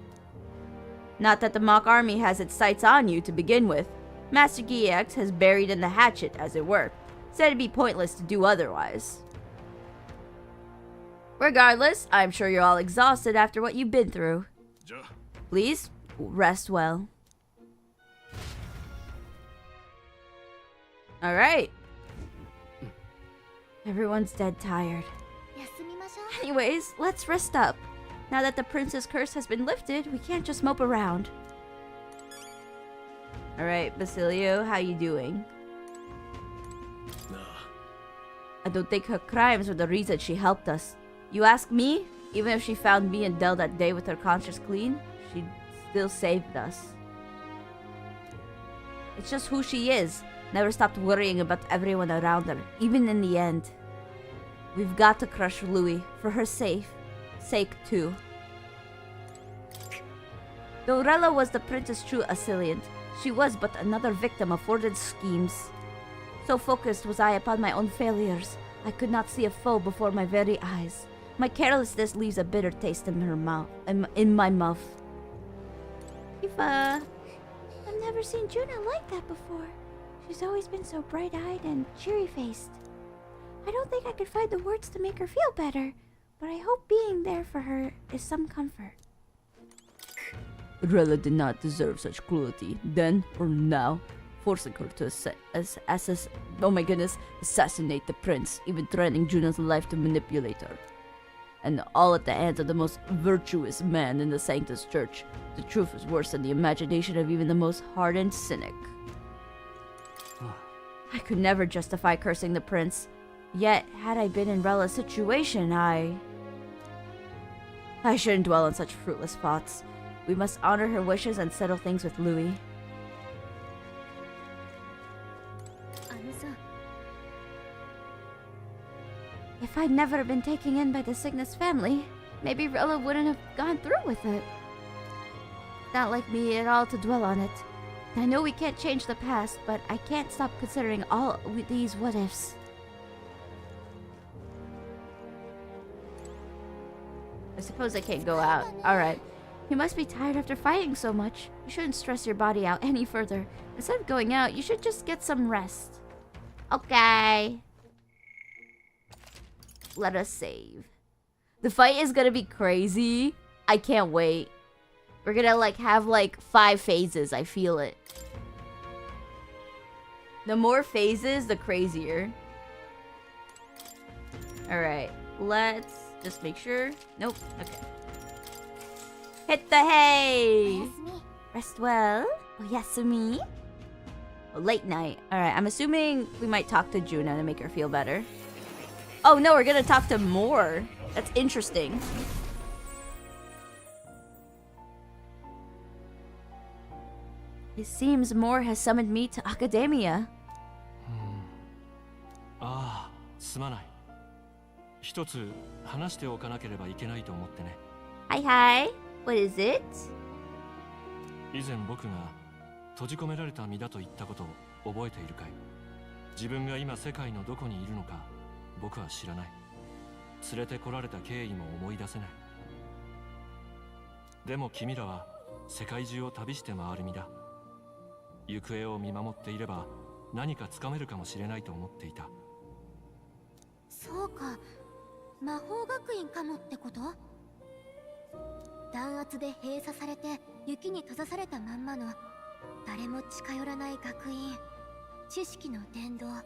S1: Not that the mock army has its sights on you to begin with. Master Gidex has buried in the hatchet, as it were. Said it'd be pointless to do otherwise. Regardless, I'm sure you're all exhausted after what you've been through. Please, rest well. Alright. Everyone's dead tired. Anyways, let's rest up. Now that the prince's curse has been lifted, we can't just mope around. Alright, Basilio, how you doing? I don't think her crimes were the reason she helped us. You ask me? Even if she found me and Del that day with her conscience clean, she still saved us. It's just who she is. Never stopped worrying about everyone around her, even in the end. We've got to crush Louis, for her sake too. Though Rella was the prince's true assailant, she was but another victim of Forden's schemes. So focused was I upon my own failures, I could not see a foe before my very eyes. My carelessness leaves a bitter taste in her mouth, in my mouth.
S2: I've never seen Juna like that before. She's always been so bright-eyed and cheery-faced. I don't think I could find the words to make her feel better, but I hope being there for her is some comfort.
S1: Rella did not deserve such cruelty, then or now. Forcing her to assassinate the prince, even threatening Juna's life to manipulate her. And all at the hands of the most virtuous man in the Sanctus Church. The truth is worse than the imagination of even the most hardened cynic. I could never justify cursing the prince. Yet, had I been in Rella's situation, I shouldn't dwell on such fruitless thoughts. We must honor her wishes and settle things with Louis.
S2: If I'd never been taken in by the Cygnus family, maybe Rella wouldn't have gone through with it. not like me at all to dwell on it. I know we can't change the past, but I can't stop considering all these what-ifs.
S1: I suppose I can't go out. Alright.
S2: You must be tired after fighting so much. You shouldn't stress your body out any further. Instead of going out, you should just get some rest.
S1: Okay. Let us save. The fight is gonna be crazy. I can't wait. We're gonna like have like 5 phases. I feel it. The more phases, the crazier. Alright. Let's just make sure. Nope. Okay. Hit the hay!
S2: Rest well.
S1: Oyasumi. Late night. Alright, I'm assuming we might talk to Juna to make her feel better. Oh no, we're gonna talk to Moore. That's interesting. It seems Moore has summoned me to academia.
S5: ああ、すまない。一つ話しておかなければいけないと思ってね。
S1: Hi hi. What is it?
S5: 以前僕が閉じ込められた身だと言ったことを覚えているかい？自分が今世界のどこにいるのか僕は知らない。連れてこられた経緯も思い出せない。でも君らは世界中を旅して回る身だ。行方を見守っていれば何かつかめるかもしれないと思っていた。
S2: そうか。魔法学院かもってこと？弾圧で閉鎖されて雪に閉ざされたまんまの誰も近寄らない学院。知識の伝道。
S5: あ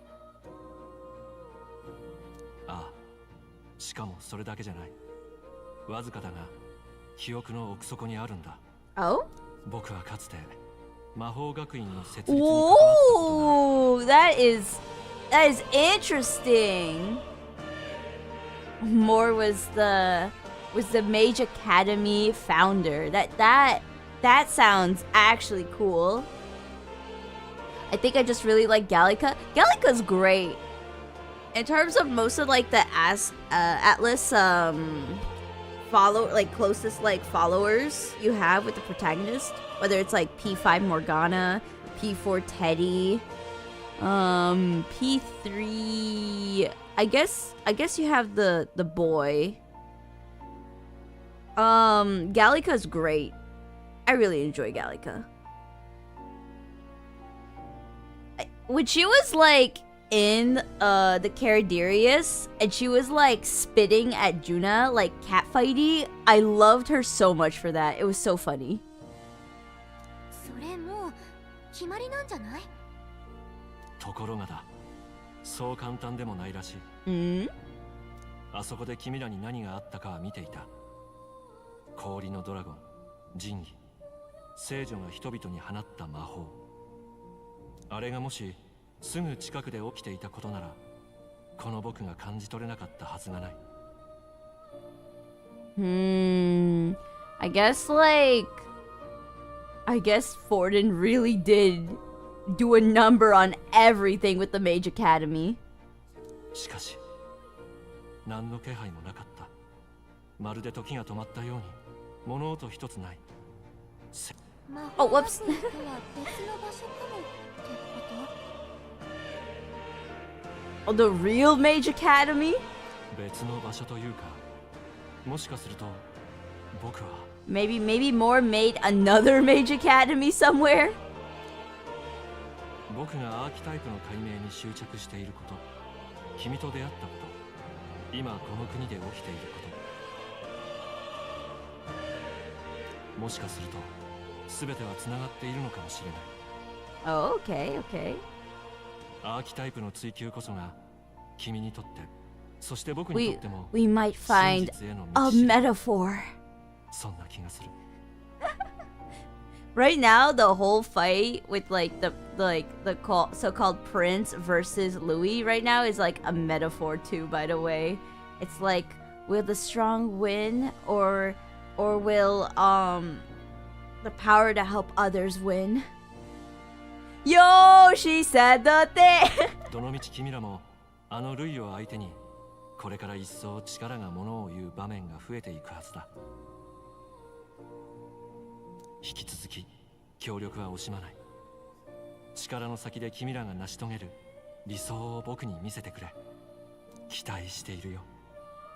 S5: あ、しかもそれだけじゃない。わずかだが記憶の奥底にあるんだ。
S1: Oh?
S5: 僕はかつて魔法学院の設立に関わったことがある。
S1: That is interesting. Moore was the Mage Academy founder. That sounds actually cool. I think I just really like Gallica. Gallica's great. In terms of most of like the ATLUS closest like followers you have with the protagonist, whether it's like P5 Morgana, P4 Teddy, P3 I guess you have the boy. Gallica's great. I really enjoy Gallica. When she was like in the Caradirius and she was like spitting at Juna like catfighty, I loved her so much for that. It was so funny.
S2: それもう決まりなんじゃない？
S5: ところがだ、そう簡単でもないらしい。
S1: Mm?
S5: あそこで君らに何があったかは見ていた。氷のドラゴン、神器、聖女が人々に放った魔法。あれがもしすぐ近くで起きていたことなら、この僕が感じ取れなかったはずがない。
S1: I guess Forden really did do a number on everything with the Mage Academy.
S5: しかし、何の気配もなかった。まるで時が止まったように、物音一つない。
S1: Oh, whoops. Oh, the real Mage Academy?
S5: 別の場所というか、もしかすると僕は
S1: Maybe Moore made another Mage Academy somewhere?
S5: 僕がアーキタイプの解明に執着していること、君と出会ったこと、今この国で起きていること、もしかすると全てはつながっているのかもしれない。
S1: Oh, okay, okay.
S5: アーキタイプの追求こそが君にとって、そして僕にとっても
S1: We might find a metaphor.
S5: そんな気がする。
S1: Right now, the whole fight with like the so-called Prince versus Louis right now is like a metaphor too. By the way, it's like, will the strong win, or will the power to help others win? Yo, she said the thing.
S5: どのみち君らもあのルイを相手にこれから一層力がものを言う場面が増えていくはずだ。引き続き協力は惜しまない。力の先で君らが成し遂げる理想を僕に見せてくれ。期待しているよ。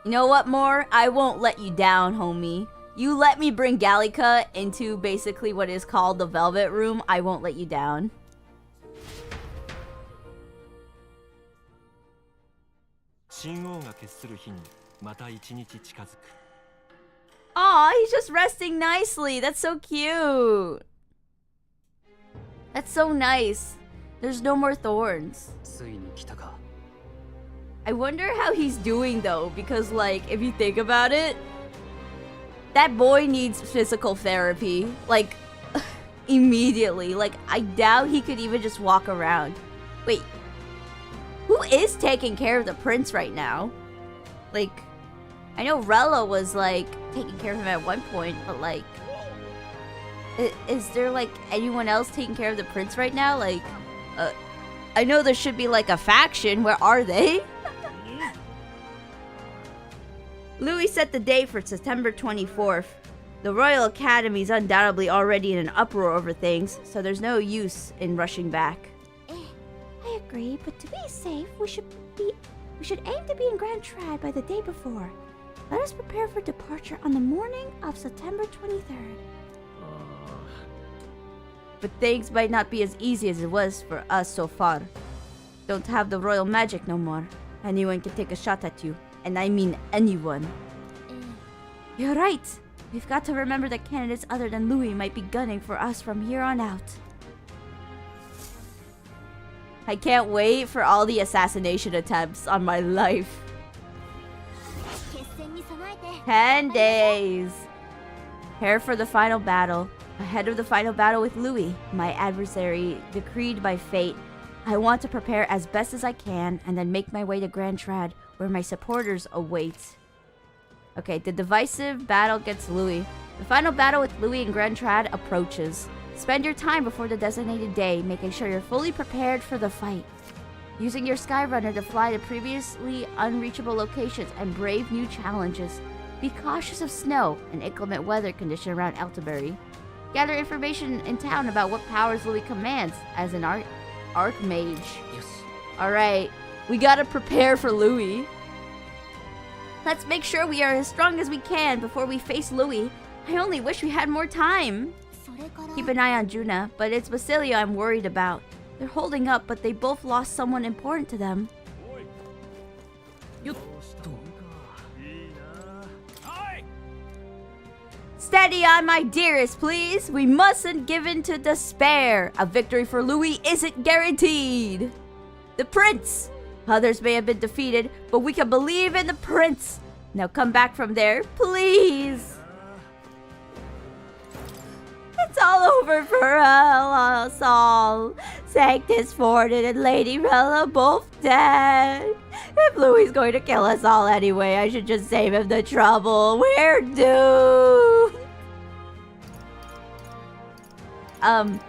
S1: You know what, More? I won't let you down, homie. You let me bring Gallica into basically what is called the Velvet Room. I won't let you down.
S5: 神王が決する日にまた一日近づく。
S1: Aw, he's just resting nicely. That's so cute. That's so nice. There's no more thorns.
S9: ついに来たか。
S1: I wonder how he's doing though, because like, if you think about it, that boy needs physical therapy. Like, immediately. Like, I doubt he could even just walk around. Wait. Who is taking care of the prince right now? Like, I know Rella was like taking care of him at one point, but like, is there like anyone else taking care of the prince right now? Like, I know there should be like a faction. Where are they? Louis set the date for September 24th. The Royal Academy is undoubtedly already in an uproar over things, so there's no use in rushing back.
S2: I agree, but to be safe, we should aim to be in Grand Trad by the day before. Let us prepare for departure on the morning of September 23rd.
S1: But things might not be as easy as it was for us so far. Don't have the royal magic no more. Anyone can take a shot at you. And I mean anyone. You're right. We've got to remember that candidates other than Louis might be gunning for us from here on out. I can't wait for all the assassination attempts on my life. 10 days. Prepare for the final battle. Ahead of the final battle with Louis, my adversary decreed by fate, I want to prepare as best as I can and then make my way to Grand Trad, where my supporters await. Okay, the divisive battle against Louis. The final battle with Louis and Grand Trad approaches. Spend your time before the designated day, making sure you're fully prepared for the fight. Using your Skyrunner to fly to previously unreachable locations and brave new challenges. Be cautious of snow and inclement weather condition around Eltabury. Gather information in town about what powers Louis commands as an Archmage.
S9: Yes.
S1: Alright, we gotta prepare for Louis. Let's make sure we are as strong as we can before we face Louis. I only wish we had more time. Keep an eye on Juna, but it's Basilio I'm worried about. They're holding up, but they both lost someone important to them. Steady on, my dearest, please. We mustn't give in to despair. A victory for Louis isn't guaranteed. The prince. Others may have been defeated, but we can believe in the prince. Now come back from there, please. It's all over for us all. Sanctus Forden and Lady Rella both dead. If Louis's going to kill us all anyway, I should just save him the trouble. We're doomed. I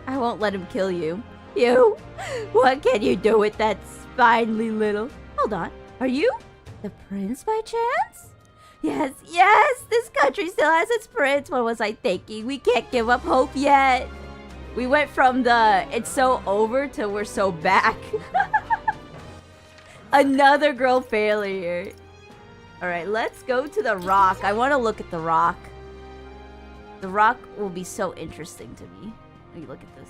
S1: won't let him kill you. You? What can you do with that spindly little... Hold on. Are you the prince by chance? Yes, yes! This country still has its prince. What was I thinking? We can't give up hope yet. We went from the it's so over to we're so back. Another girl failure. Alright, let's go to the rock. I want to look at the rock. The rock will be so interesting to me. Let me look at this.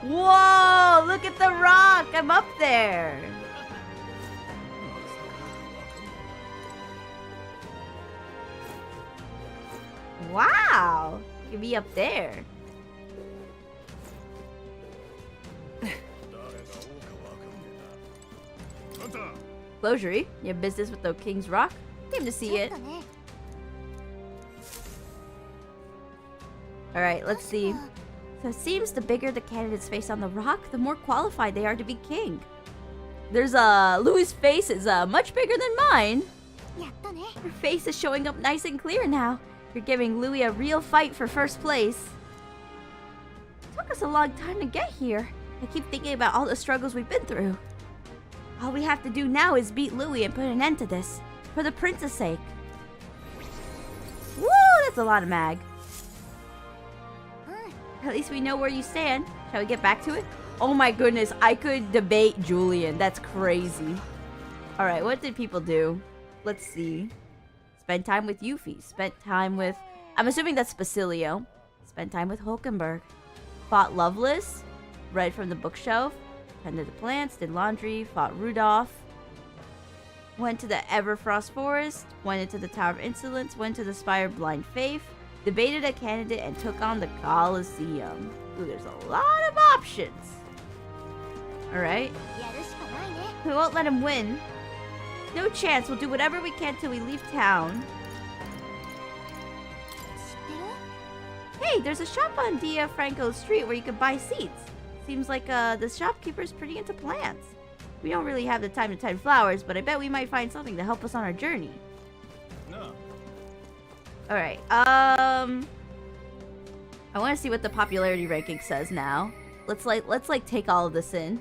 S1: Whoa! Look at the rock! I'm up there! Wow! You can be up there. Closure, you have business with the King's Rock? Came to see it. Alright, let's see. So it seems the bigger the candidate's face on the rock, the more qualified they are to be king. There's Louis' face is much bigger than mine. Her face is showing up nice and clear now. You're giving Louis a real fight for first place. It took us a long time to get here. I keep thinking about all the struggles we've been through. All we have to do now is beat Louis and put an end to this. For the prince's sake. That's a lot of mag. At least we know where you stand. Shall we get back to it? Oh my goodness, I could debate Julian. That's crazy. Alright, what did people do? Let's see. Spend time with Yuffie. Spent time with... I'm assuming that's Basilio. Spent time with Hulkenberg. Fought Loveless. Read from the bookshelf. Tended the plants. Did laundry. Fought Rudolph. Went to the Everfrost Forest. Went into the Tower of Insolence. Went to the Spire of Blind Faith. Debated a candidate and took on the Colosseum. Ooh, there's a lot of options. Alright. We won't let him win. No chance. We'll do whatever we can till we leave town. Hey, there's a shop on Dia Franco Street where you can buy seeds. Seems like the shopkeeper's pretty into plants. We don't really have the time to tend flowers, but I bet we might find something to help us on our journey.
S3: No.
S1: Alright, I want to see what the popularity ranking says now. Let's take all of this in.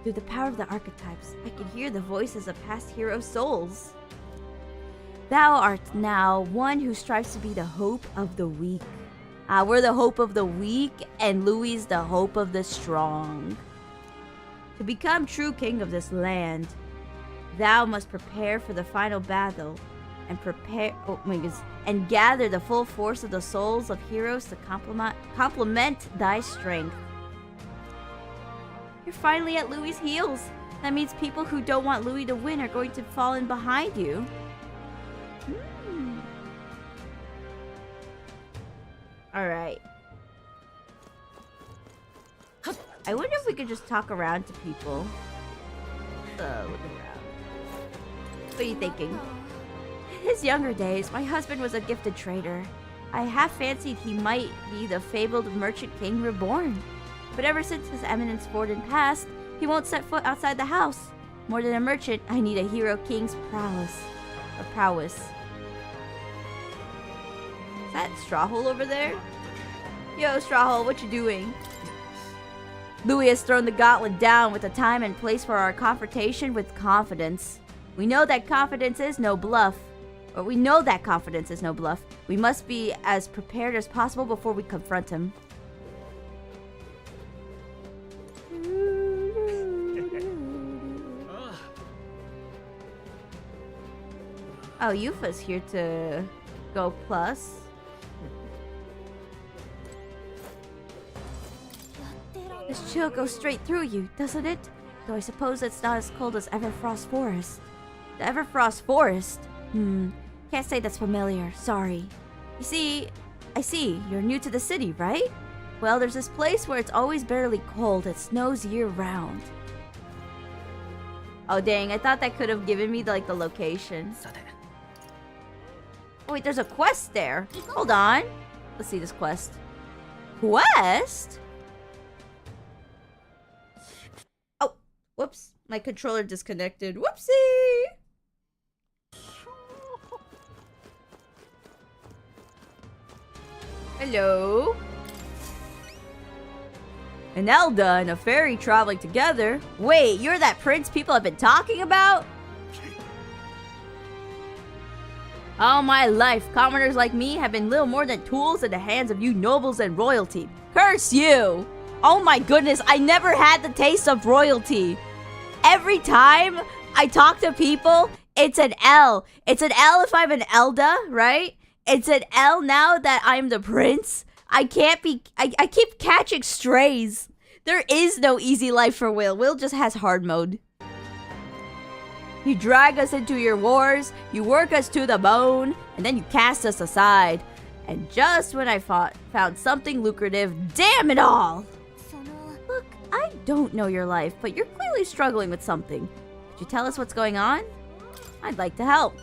S1: Through the power of the archetypes, I can hear the voices of past hero souls. Thou art now one who strives to be the hope of the weak. We're the hope of the weak, and Louis the hope of the strong. To become true king of this land, thou must prepare for the final battle, and and gather the full force of the souls of heroes to complement thy strength. You're finally at Louis' heels. That means people who don't want Louis to win are going to fall in behind you. Alright. I wonder if we could just talk around to people. Look around. What are you thinking? In his younger days, my husband was a gifted trader. I half fancied he might be the fabled merchant king reborn. But ever since his eminence Forden passed, he won't set foot outside the house. More than a merchant, I need a hero king's prowess. Is that Strawhole over there? Yo, Strawhole, what you doing? Louis has thrown the gauntlet down with a time and place for our confrontation with confidence. We know that confidence is no bluff. We must be as prepared as possible before we confront him. Oh, Yufa's here to go plus. This chill goes straight through you, doesn't it? Though I suppose it's not as cold as Everfrost Forest. The Everfrost Forest? Can't say that's familiar, sorry. I see, you're new to the city, right? Well, there's this place where it's always barely cold. It snows year-round. Oh, dang, I thought that could have given me, the location. Oh, wait, there's a quest there. Hold on. Let's see this quest. Quest? Oh, whoops. My controller disconnected. Whoopsie! Hello? An Elda and a fairy traveling together? Wait, you're that prince people have been talking about? All my life, commoners like me have been little more than tools in the hands of you nobles and royalty. Curse you! Oh my goodness, I never had the taste of royalty. Every time I talk to people, it's an L. It's an L if I'm an Elda, right? It's an L now that I'm the prince. I keep catching strays. There is no easy life for Will. Will just has hard mode. You drag us into your wars, you work us to the bone, and then you cast us aside. And just when I found something lucrative, damn it all! Look, I don't know your life, but you're clearly struggling with something. Could you tell us what's going on? I'd like to help.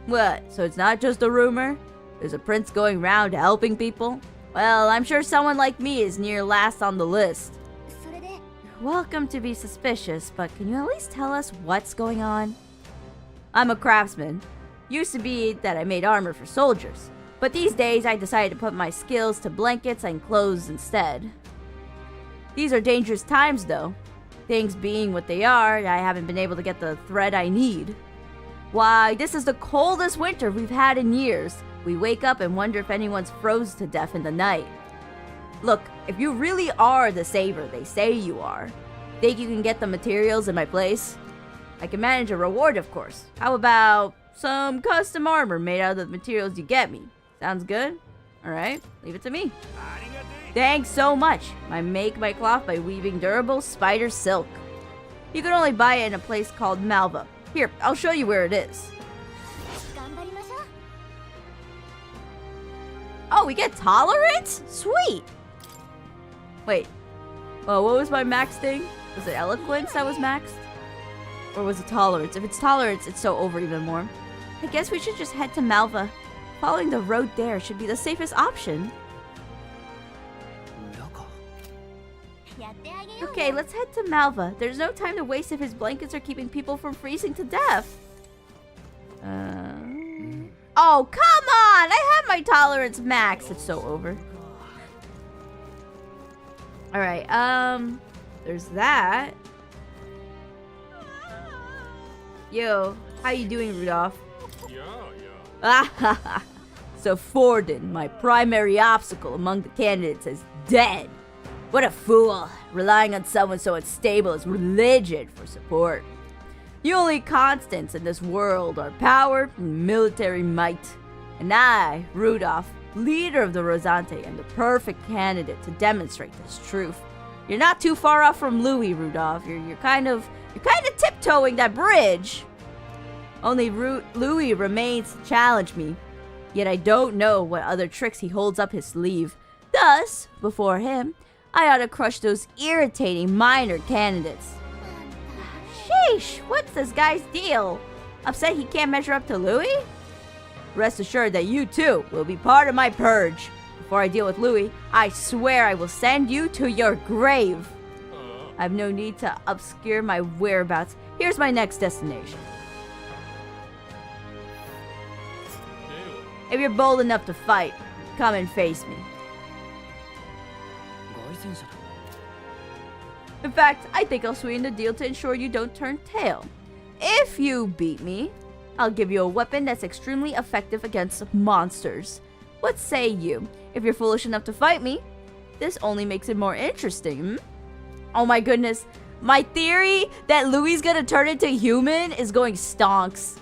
S1: What, so it's not just a rumor? There's a prince going round helping people? Well, I'm sure someone like me is near last on the list. Welcome to be suspicious, but can you at least tell us what's going on? I'm a craftsman. Used to be that I made armor for soldiers, but these days I decided to put my skills to blankets and clothes instead. These are dangerous times though. Things being what they are, I haven't been able to get the thread I need. Why, this is the coldest winter we've had in years. We wake up and wonder if anyone's froze to death in the night. Look, if you really are the saver they say you are, think you can get the materials in my place? I can manage a reward, of course. How about some custom armor made out of the materials you get me? Sounds good? Alright, leave it to me. Thanks so much. I make my cloth by weaving durable spider silk. You can only buy it in a place called Malva. Here, I'll show you where it is. Oh, we get tolerance? Sweet! Wait. Oh, what was my max thing? Was it eloquence that was maxed? Or was it tolerance? If it's tolerance, it's so over even more. I guess we should just head to Malva. Following the road there should be the safest option. Okay, let's head to Malva. There's no time to waste if his blankets are keeping people from freezing to death. Oh, come on! I have my tolerance max. It's so over. Alright, there's that. Yo, how you doing, Rudolph? Ah, so Forden, my primary obstacle among the candidates, is dead. What a fool, relying on someone so unstable as religion for support. The only constants in this world are power and military might. And I, Rudolph, leader of the Rosante, am the perfect candidate to demonstrate this truth. You're not too far off from Louis, Rudolph. You're kind of tiptoeing that bridge. Only Louis remains to challenge me. Yet I don't know what other tricks he holds up his sleeve. Thus, before him, I ought to crush those irritating minor candidates. Sheesh, what's this guy's deal? Upset he can't measure up to Louis? Rest assured that you too will be part of my purge. Before I deal with Louis, I swear I will send you to your grave. I have no need to obscure my whereabouts. Here's my next destination. If you're bold enough to fight, come and face me. In fact, I think I'll sweeten the deal to ensure you don't turn tail. If you beat me, I'll give you a weapon that's extremely effective against monsters. What say you? If you're foolish enough to fight me, this only makes it more interesting. Oh my goodness. My theory that Louis gonna turn into human is going stonks.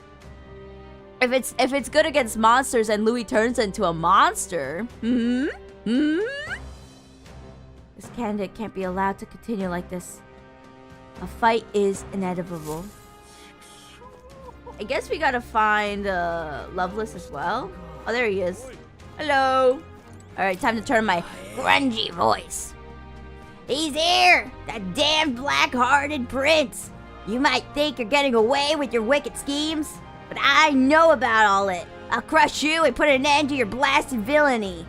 S1: If it's good against monsters and Louis turns into a monster, This candidate can't be allowed to continue like this. A fight is inevitable. I guess we gotta find Loveless as well. Oh, there he is. Hello. Alright, time to turn my grungy voice. He's here! That damn black-hearted prince! You might think you're getting away with your wicked schemes, but I know about all it. I'll crush you and put an end to your blasted villainy.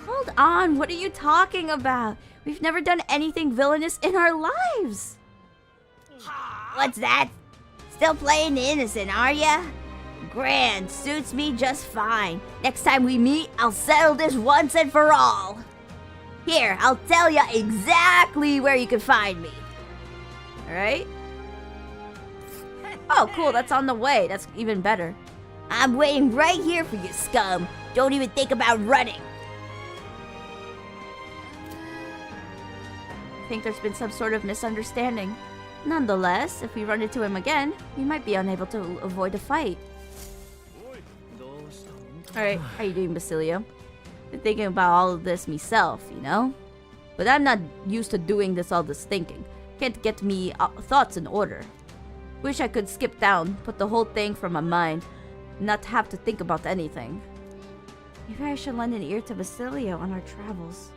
S1: Hold on, what are you talking about? We've never done anything villainous in our lives. What's that? Still playing the innocent, are ya? Grand, suits me just fine. Next time we meet, I'll settle this once and for all. Here, I'll tell ya exactly where you can find me. Alright? Oh, cool, that's on the way. That's even better. I'm waiting right here for you, scum. Don't even think about running. I think there's been some sort of misunderstanding. Nonetheless, if we run into him again, we might be unable to avoid a fight. Alright, how you doing, Basilio? Been thinking about all of this myself, you know? But I'm not used to doing all this thinking. Can't get me thoughts in order. Wish I could skip down, put the whole thing from my mind, not have to think about anything. Maybe I should lend an ear to Basilio on our travels.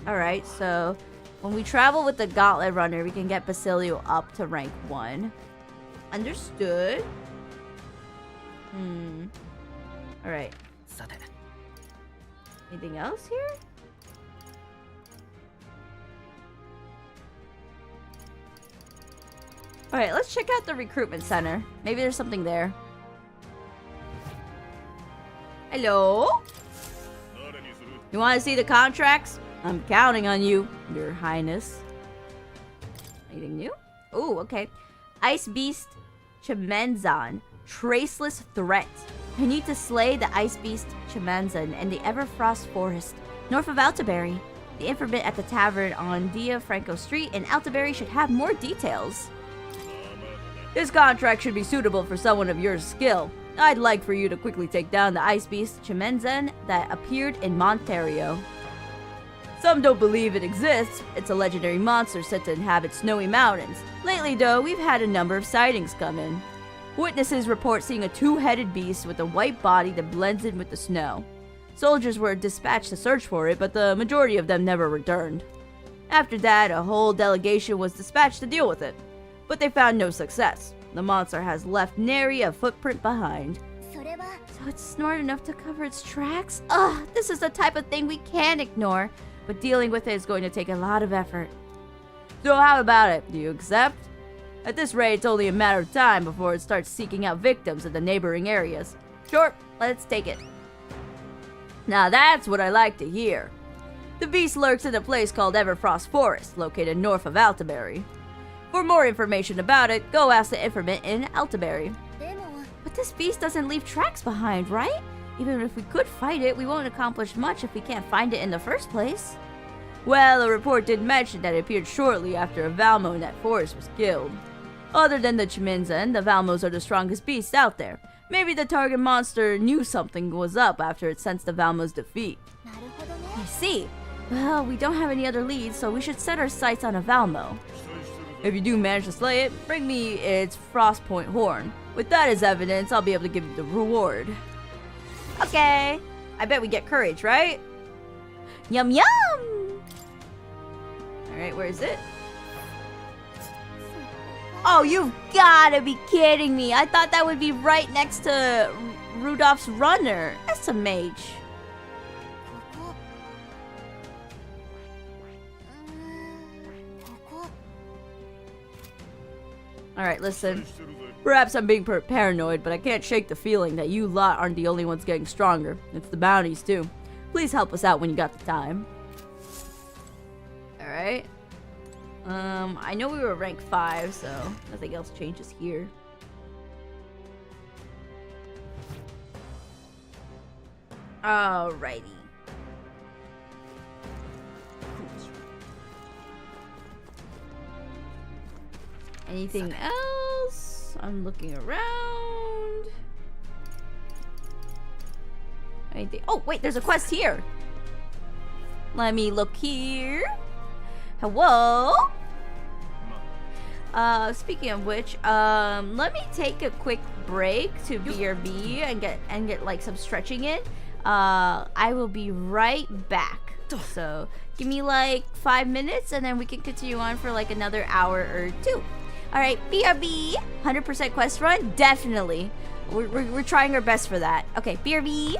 S1: Alright, so when we travel with the Gauntlet Runner, we can get Basilio up to rank 1. Understood. Alright. Anything else here? Alright, let's check out the recruitment center. Maybe there's something there. Hello? You want to see the contracts? I'm counting on you, Your Highness. Anything new? Oh, okay. Ice Beast Chimenzon. Traceless Threat. I need to slay the ice beast Chimanzan in the Everfrost Forest, north of Altaberry. The informant at the tavern on Dia Franco Street in Altaberry should have more details. This contract should be suitable for someone of your skill. I'd like for you to quickly take down the ice beast Chimenzen that appeared in Monterio. Some don't believe it exists. It's a legendary monster said to inhabit snowy mountains. Lately though, we've had a number of sightings come in. Witnesses report seeing a two-headed beast with a white body that blends in with the snow. Soldiers were dispatched to search for it, but the majority of them never returned. After that, a whole delegation was dispatched to deal with it, but they found no success. The monster has left nary a footprint behind. So it's smart enough to cover its tracks? Ugh, this is the type of thing we can't ignore, but dealing with it is going to take a lot of effort. So how about it? Do you accept? At this rate, it's only a matter of time before it starts seeking out victims in the neighboring areas. Sure, let's take it. Now that's what I like to hear. The beast lurks in a place called Everfrost Forest, located north of Altaberry. For more information about it, go ask the informant in Altaberry. But this beast doesn't leave tracks behind, right? Even if we could fight it, we won't accomplish much if we can't find it in the first place. Well, the report did mention that it appeared shortly after a Valmo in that forest was killed. Other than the Chiminzen, the Valmos are the strongest beasts out there. Maybe the target monster knew something was up after it sensed the Valmo's defeat. I see. Well, we don't have any other leads, so we should set our sights on a Valmo. If you do manage to slay it, bring me its Frostpoint horn. With that as evidence, I'll be able to give you the reward. Okay. I bet we get courage, right? Yum yum! Alright, where is it? Oh, you've gotta be kidding me. I thought that would be right next to Rudolph's runner. That's a mage. Alright, listen. Perhaps I'm being paranoid, but I can't shake the feeling that you lot aren't the only ones getting stronger. It's the bounties, too. Please help us out when you got the time. Alright. I know we were rank 5, so nothing else changes here. Alrighty. Anything else? I'm looking around. Anything? Oh, wait, there's a quest here. Let me look here. Hello? Speaking of which, let me take a quick break to BRB and get like some stretching in. I will be right back. So give me like 5 minutes and then we can continue on for like another hour or 2. Alright, BRB, 100% quest run, definitely. We're trying our best for that. Okay, BRB.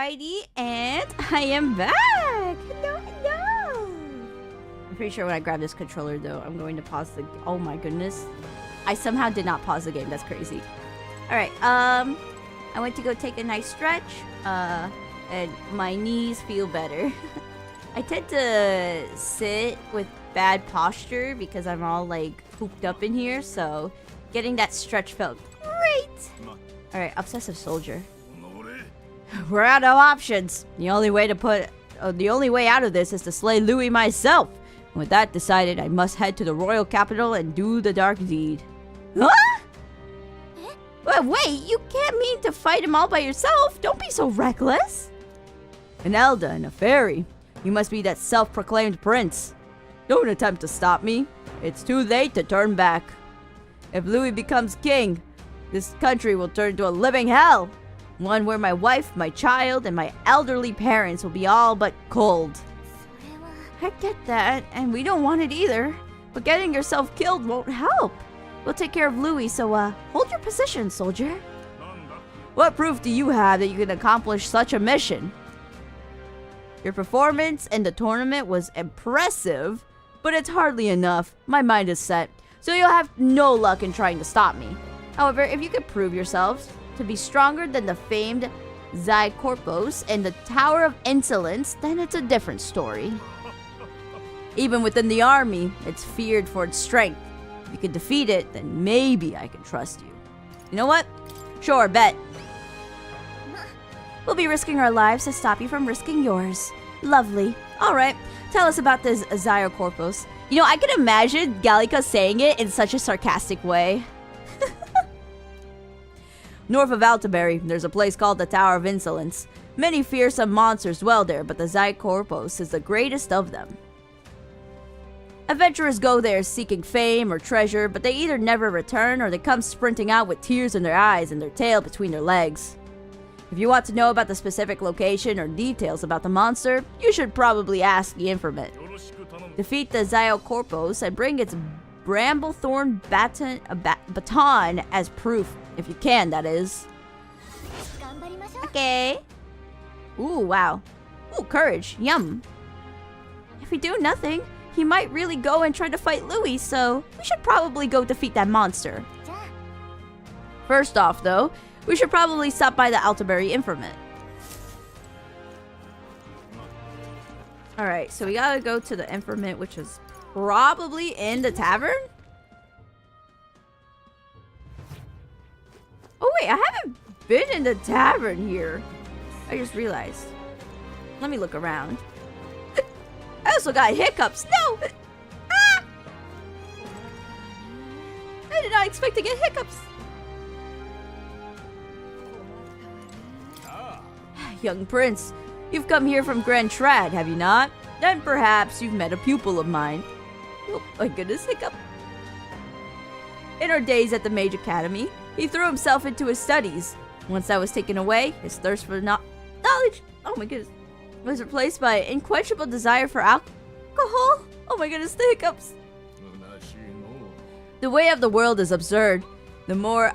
S1: Alrighty, and I am back! Hello, hello! I'm pretty sure when I grab this controller, though, I'm going to pause the... Oh my goodness. I somehow did not pause the game. That's crazy. Alright, I went to go take a nice stretch, and my knees feel better. I tend to sit with bad posture because I'm all, like, hooped up in here, so getting that stretch felt great! Alright, obsessive soldier. We're out of options. The only way out of this is to slay Louis myself. And with that decided, I must head to the royal capital and do the dark deed. Huh? Wait, you can't mean to fight him all by yourself. Don't be so reckless. An Elda and a fairy. You must be that self-proclaimed prince. Don't attempt to stop me. It's too late to turn back. If Louis becomes king, this country will turn to a living hell. One where my wife, my child, and my elderly parents will be all but cold. I get that, and we don't want it either. But getting yourself killed won't help. We'll take care of Louis, so hold your position, soldier. What proof do you have that you can accomplish such a mission? Your performance in the tournament was impressive, but it's hardly enough. My mind is set, so you'll have no luck in trying to stop me. However, if you could prove yourselves to be stronger than the famed Zykorpos and the Tower of Insolence, then it's a different story. Even within the army, it's feared for its strength. If you can defeat it, then maybe I can trust you. You know what? Sure, bet. We'll be risking our lives to stop you from risking yours. Lovely. Alright, tell us about this Zykorpos. You know, I can imagine Gallica saying it in such a sarcastic way. North of Altaberry, there's a place called the Tower of Insolence. Many fearsome monsters dwell there, but the Zykorpos is the greatest of them. Adventurers go there seeking fame or treasure, but they either never return or they come sprinting out with tears in their eyes and their tail between their legs. If you want to know about the specific location or details about the monster, you should probably ask the informant. Defeat the Zykorpos and bring its bramblethorn baton as proof. If you can, that is. Okay. Ooh, wow. Ooh, courage. Yum. If we do nothing, he might really go and try to fight Louis, so we should probably go defeat that monster. First off, though, we should probably stop by the Altaberry informant. Alright, so we gotta go to the informant, which is probably in the tavern? Oh wait, I haven't been in the tavern here. I just realized. Let me look around. I also got hiccups. No! Ah! I did not expect to get hiccups. Young prince, you've come here from Grand Trad, have you not? Then perhaps you've met a pupil of mine. Oh my goodness, hiccup. In our days at the Mage Academy, he threw himself into his studies. Once that was taken away, his thirst for knowledge, oh my goodness, was replaced by an unquenchable desire for alcohol. Oh my goodness, the hiccups. The way of the world is absurd. The more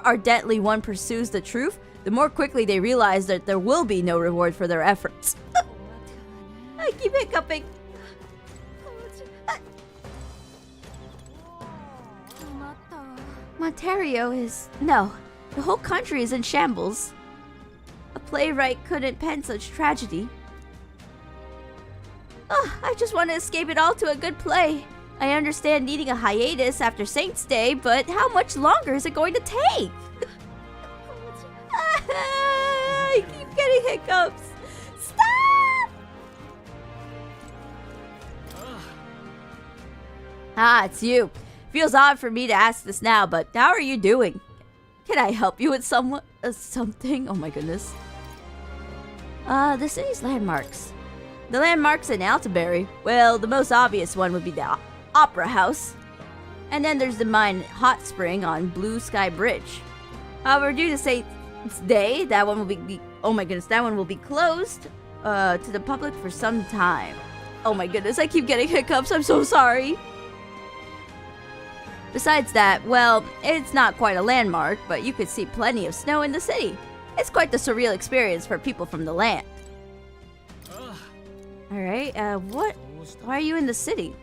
S1: ardently one pursues the truth, the more quickly they realize that there will be no reward for their efforts. I keep hiccuping. Monterio is... No, the whole country is in shambles. A playwright couldn't pen such tragedy. Oh, I just want to escape it all to a good play. I understand needing a hiatus after Saint's Day, but how much longer is it going to take? I keep getting hiccups. Stop! Ah, it's you. Feels odd for me to ask this now, but how are you doing? Can I help you with something? Oh my goodness. The city's landmarks. The landmarks in Altaberry. Well, the most obvious one would be the Opera House. And then there's the mine Hot Spring on Blue Sky Bridge. However, due to Saint's Day, that one will be oh my goodness, that one will be closed to the public for some time. Oh my goodness, I keep getting hiccups. I'm so sorry. Besides that, well, it's not quite a landmark, but you could see plenty of snow in the city. It's quite the surreal experience for people from the land. Alright, why are you in the city?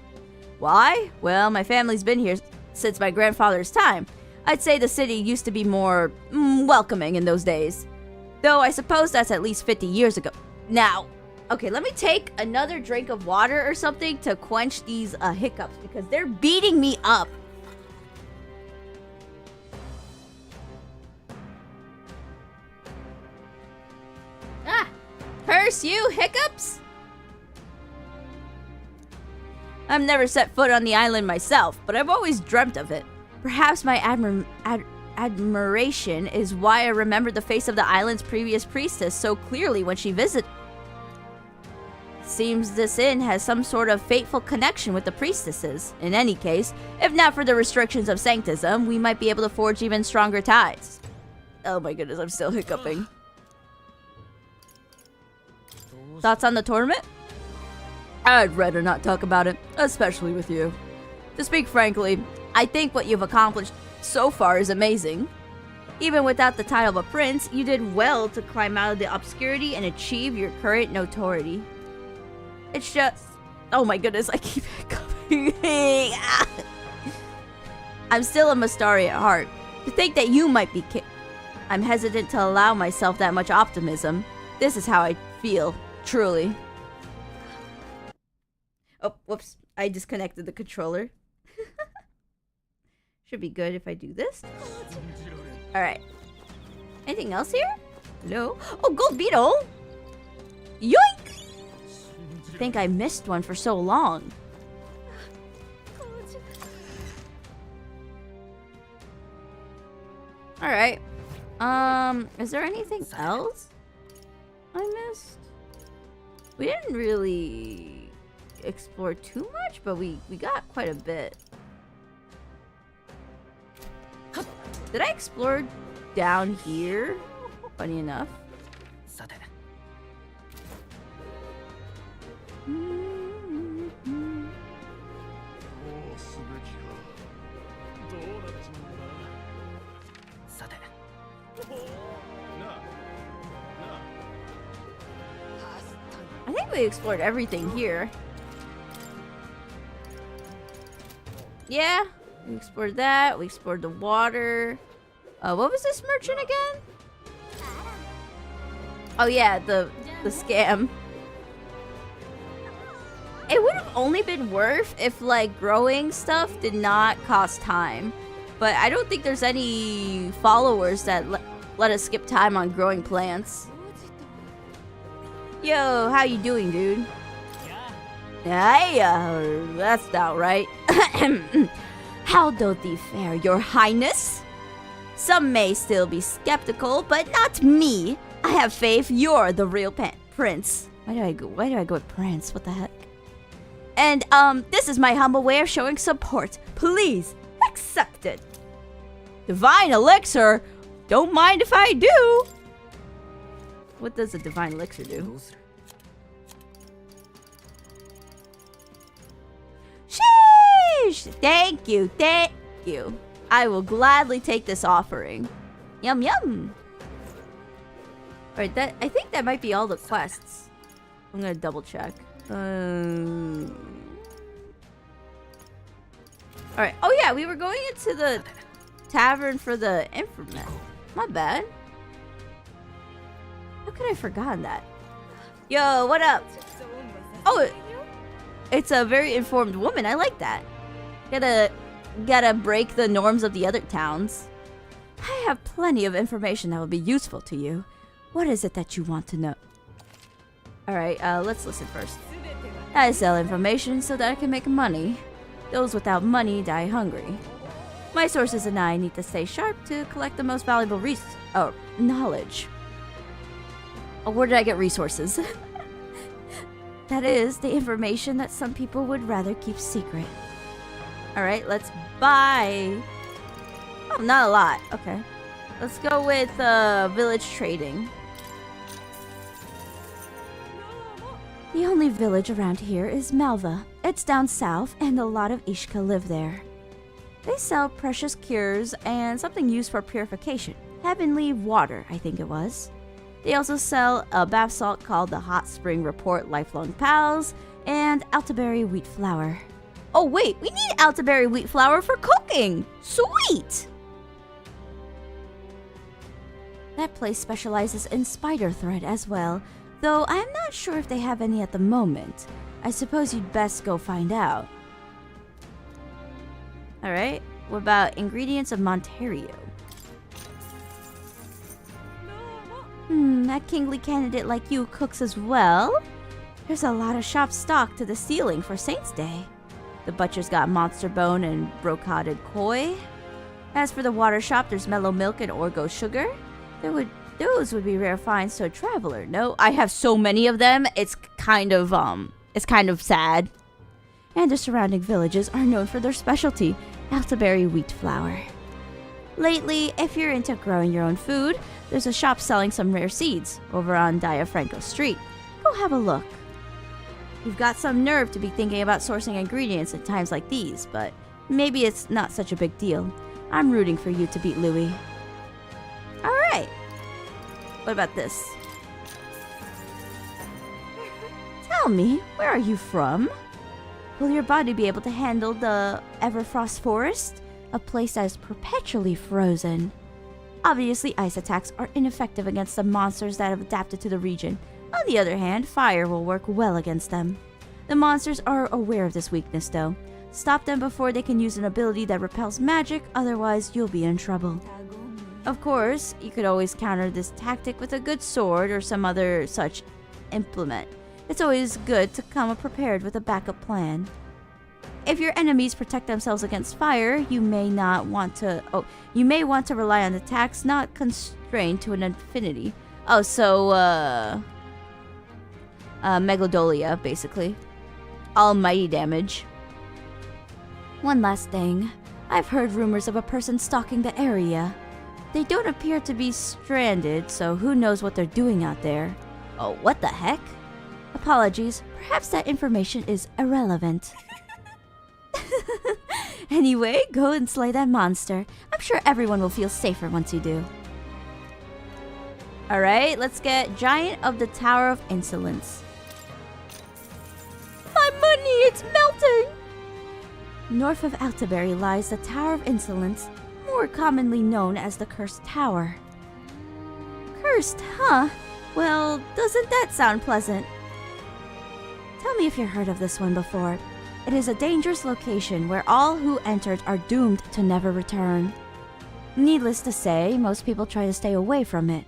S1: Why? Well, my family's been here since my grandfather's time. I'd say the city used to be more welcoming in those days. Though I suppose that's at least 50 years ago. Now, okay, let me take another drink of water or something to quench these hiccups because they're beating me up. Ah! Curse you, hiccups! I've never set foot on the island myself, but I've always dreamt of it. Perhaps my admiration is why I remember the face of the island's previous priestess so clearly when she visited. Seems this inn has some sort of fateful connection with the priestesses. In any case, if not for the restrictions of sanctism, we might be able to forge even stronger ties. Oh my goodness, I'm still hiccuping. Thoughts on the tournament? I'd rather not talk about it, especially with you. To speak frankly, I think what you've accomplished so far is amazing. Even without the title of a prince, you did well to climb out of the obscurity and achieve your current notoriety. It's just... oh my goodness, I keep hiccuping. I'm still a Mastari at heart. To think that you might be I'm hesitant to allow myself that much optimism. This is how I feel, truly. Oh, whoops. I disconnected the controller. Should be good if I do this. Alright. Anything else here? Hello? Oh, gold beetle! Yoink! I think I missed one for so long. Alright. Is there anything else I missed? We didn't really explore too much, but we got quite a bit. Did I explore down here? Funny enough. I think we explored everything here. Yeah, we explored that. We explored the water. What was this merchant again? Oh yeah, the scam. It would have only been worth if like growing stuff did not cost time. But I don't think there's any followers that let us skip time on growing plants. Yo, how you doing, dude? Hey, that's not right. How doth thee fare, your highness? Some may still be skeptical, but not me. I have faith you're the real prince. Why do I go with prince? What the heck? And, this is my humble way of showing support. Please, accept it. Divine elixir? Don't mind if I do. What does a divine elixir do? Sheesh! Thank you, thank you. I will gladly take this offering. Yum yum. Alright, I think that might be all the quests. I'm gonna double check. Alright, oh yeah, we were going into the tavern for the informant. My bad. How could I have forgotten that? Yo, what up? Oh, it's a very informed woman. I like that. Gotta break the norms of the other towns. I have plenty of information that will be useful to you. What is it that you want to know? Alright, let's listen first. I sell information so that I can make money. Those without money die hungry. My sources and I need to stay sharp to collect the most valuable knowledge. Oh, where did I get resources? That is the information that some people would rather keep secret. Alright, let's buy. Oh, not a lot. Okay. Let's go with village trading. The only village around here is Malva. It's down south, and a lot of Ishka live there. They sell precious cures and something used for purification. Heavenly water, I think it was. They also sell a bath salt called the Hot Spring Report Lifelong Pals and elderberry wheat flour. Oh wait, we need elderberry wheat flour for cooking! Sweet! That place specializes in spider thread as well, though I'm not sure if they have any at the moment. I suppose you'd best go find out. Alright, what about ingredients of Monterio? A kingly candidate like you cooks as well? There's a lot of shops stocked to the ceiling for Saints' Day. The butcher's got monster bone and brocaded koi. As for the water shop, there's mellow milk and orgo sugar. Those would be rare finds to a traveler. No, I have so many of them. It's kind of sad. And the surrounding villages are known for their specialty, elderberry wheat flour. Lately, if you're into growing your own food, there's a shop selling some rare seeds over on Diafranco Street. Go have a look. You've got some nerve to be thinking about sourcing ingredients at times like these, but maybe it's not such a big deal. I'm rooting for you to beat Louis. Alright. What about this? Tell me, where are you from? Will your body be able to handle the Everfrost Forest? A place that is perpetually frozen. Obviously, ice attacks are ineffective against the monsters that have adapted to the region. On the other hand, fire will work well against them. The monsters are aware of this weakness though. Stop them before they can use an ability that repels magic, otherwise you'll be in trouble. Of course, you could always counter this tactic with a good sword or some other such implement. It's always good to come prepared with a backup plan. If your enemies protect themselves against fire, you may want to rely on attacks not constrained to an infinity. Oh, so Megalodolia, basically. Almighty damage. One last thing. I've heard rumors of a person stalking the area. They don't appear to be stranded, so who knows what they're doing out there. Oh, what the heck? Apologies, perhaps that information is irrelevant. Anyway, go and slay that monster. I'm sure everyone will feel safer once you do. Alright, let's get Giant of the Tower of Insolence. My money, it's melting! North of Altaberry lies the Tower of Insolence, more commonly known as the Cursed Tower. Cursed, huh? Well, doesn't that sound pleasant? Tell me if you've heard of this one before. It is a dangerous location where all who entered are doomed to never return. Needless to say, most people try to stay away from it.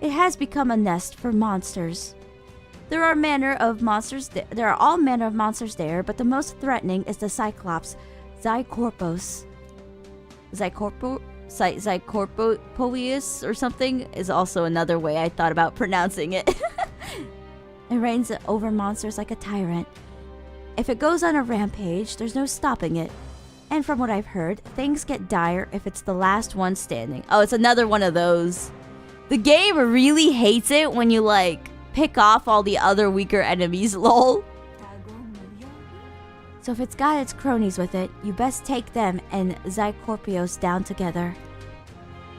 S1: It has become a nest for monsters. There are all manner of monsters there, but the most threatening is the Cyclops, Zycorpos. Zycorpoius or something is also another way I thought about pronouncing it. It reigns over monsters like a tyrant. If it goes on a rampage, there's no stopping it. And from what I've heard, things get dire if it's the last one standing. Oh, it's another one of those. The game really hates it when you, like, pick off all the other weaker enemies, lol. So if it's got its cronies with it, you best take them and Zycorpios down together.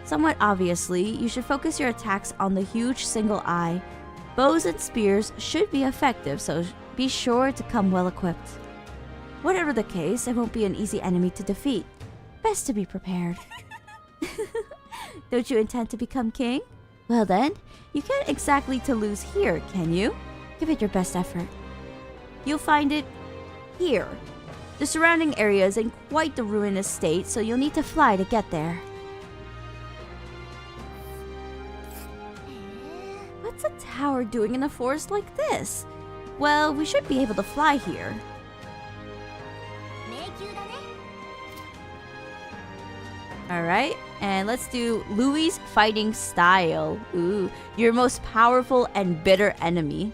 S1: Somewhat obviously, you should focus your attacks on the huge single eye. Bows and spears should be effective, so be sure to come well equipped. Whatever the case, it won't be an easy enemy to defeat. Best to be prepared. Don't you intend to become king? Well then, you can't exactly to lose here, can you? Give it your best effort. You'll find it here. The surrounding area is in quite the ruinous state, so you'll need to fly to get there. What's a tower doing in a forest like this? Well, we should be able to fly here. Alright, and let's do Louis' fighting style. Ooh, your most powerful and bitter enemy.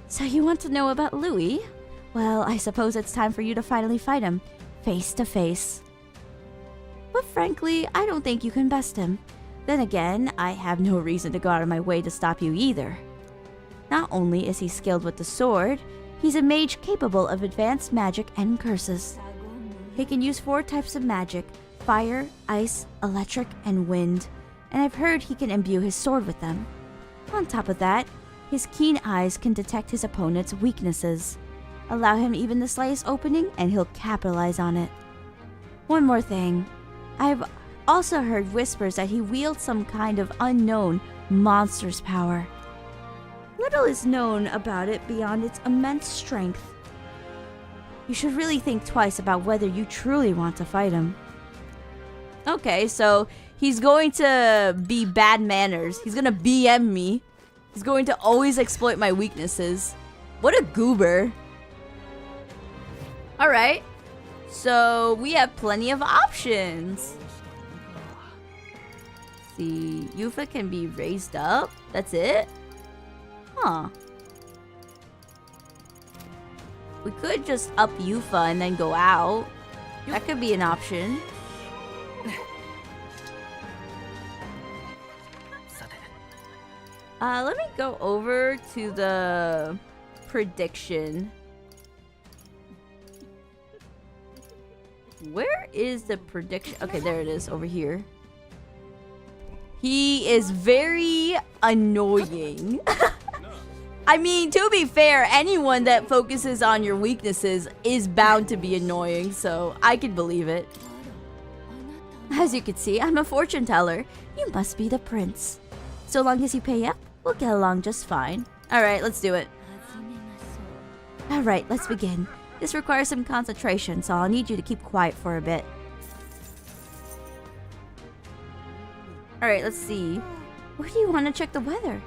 S1: So you want to know about Louis? Well, I suppose it's time for you to finally fight him, face to face. But frankly, I don't think you can best him. Then again, I have no reason to go out of my way to stop you either. Not only is he skilled with the sword, he's a mage capable of advanced magic and curses. He can use 4 types of magic: fire, ice, electric, and wind. And I've heard he can imbue his sword with them. On top of that, his keen eyes can detect his opponent's weaknesses. Allow him even the slightest opening and he'll capitalize on it. One more thing. I've also heard whispers that he wields some kind of unknown monster's power. Little is known about it beyond its immense strength. You should really think twice about whether you truly want to fight him. Okay, so he's going to be bad manners. He's gonna BM me. He's going to always exploit my weaknesses. What a goober. Alright. So we have plenty of options. Let's see, Yufa can be raised up. That's it? Huh. We could just up Yufa and then go out. That could be an option. Let me go over to the prediction. Where is the prediction? Okay, there it is, over here. He is very annoying. I mean, to be fair, anyone that focuses on your weaknesses is bound to be annoying, so I can believe it. As you can see, I'm a fortune teller. You must be the prince. So long as you pay up, we'll get along just fine. Alright, let's do it. Alright, let's begin. This requires some concentration, so I'll need you to keep quiet for a bit. Alright, let's see. Where do you want to check the weather?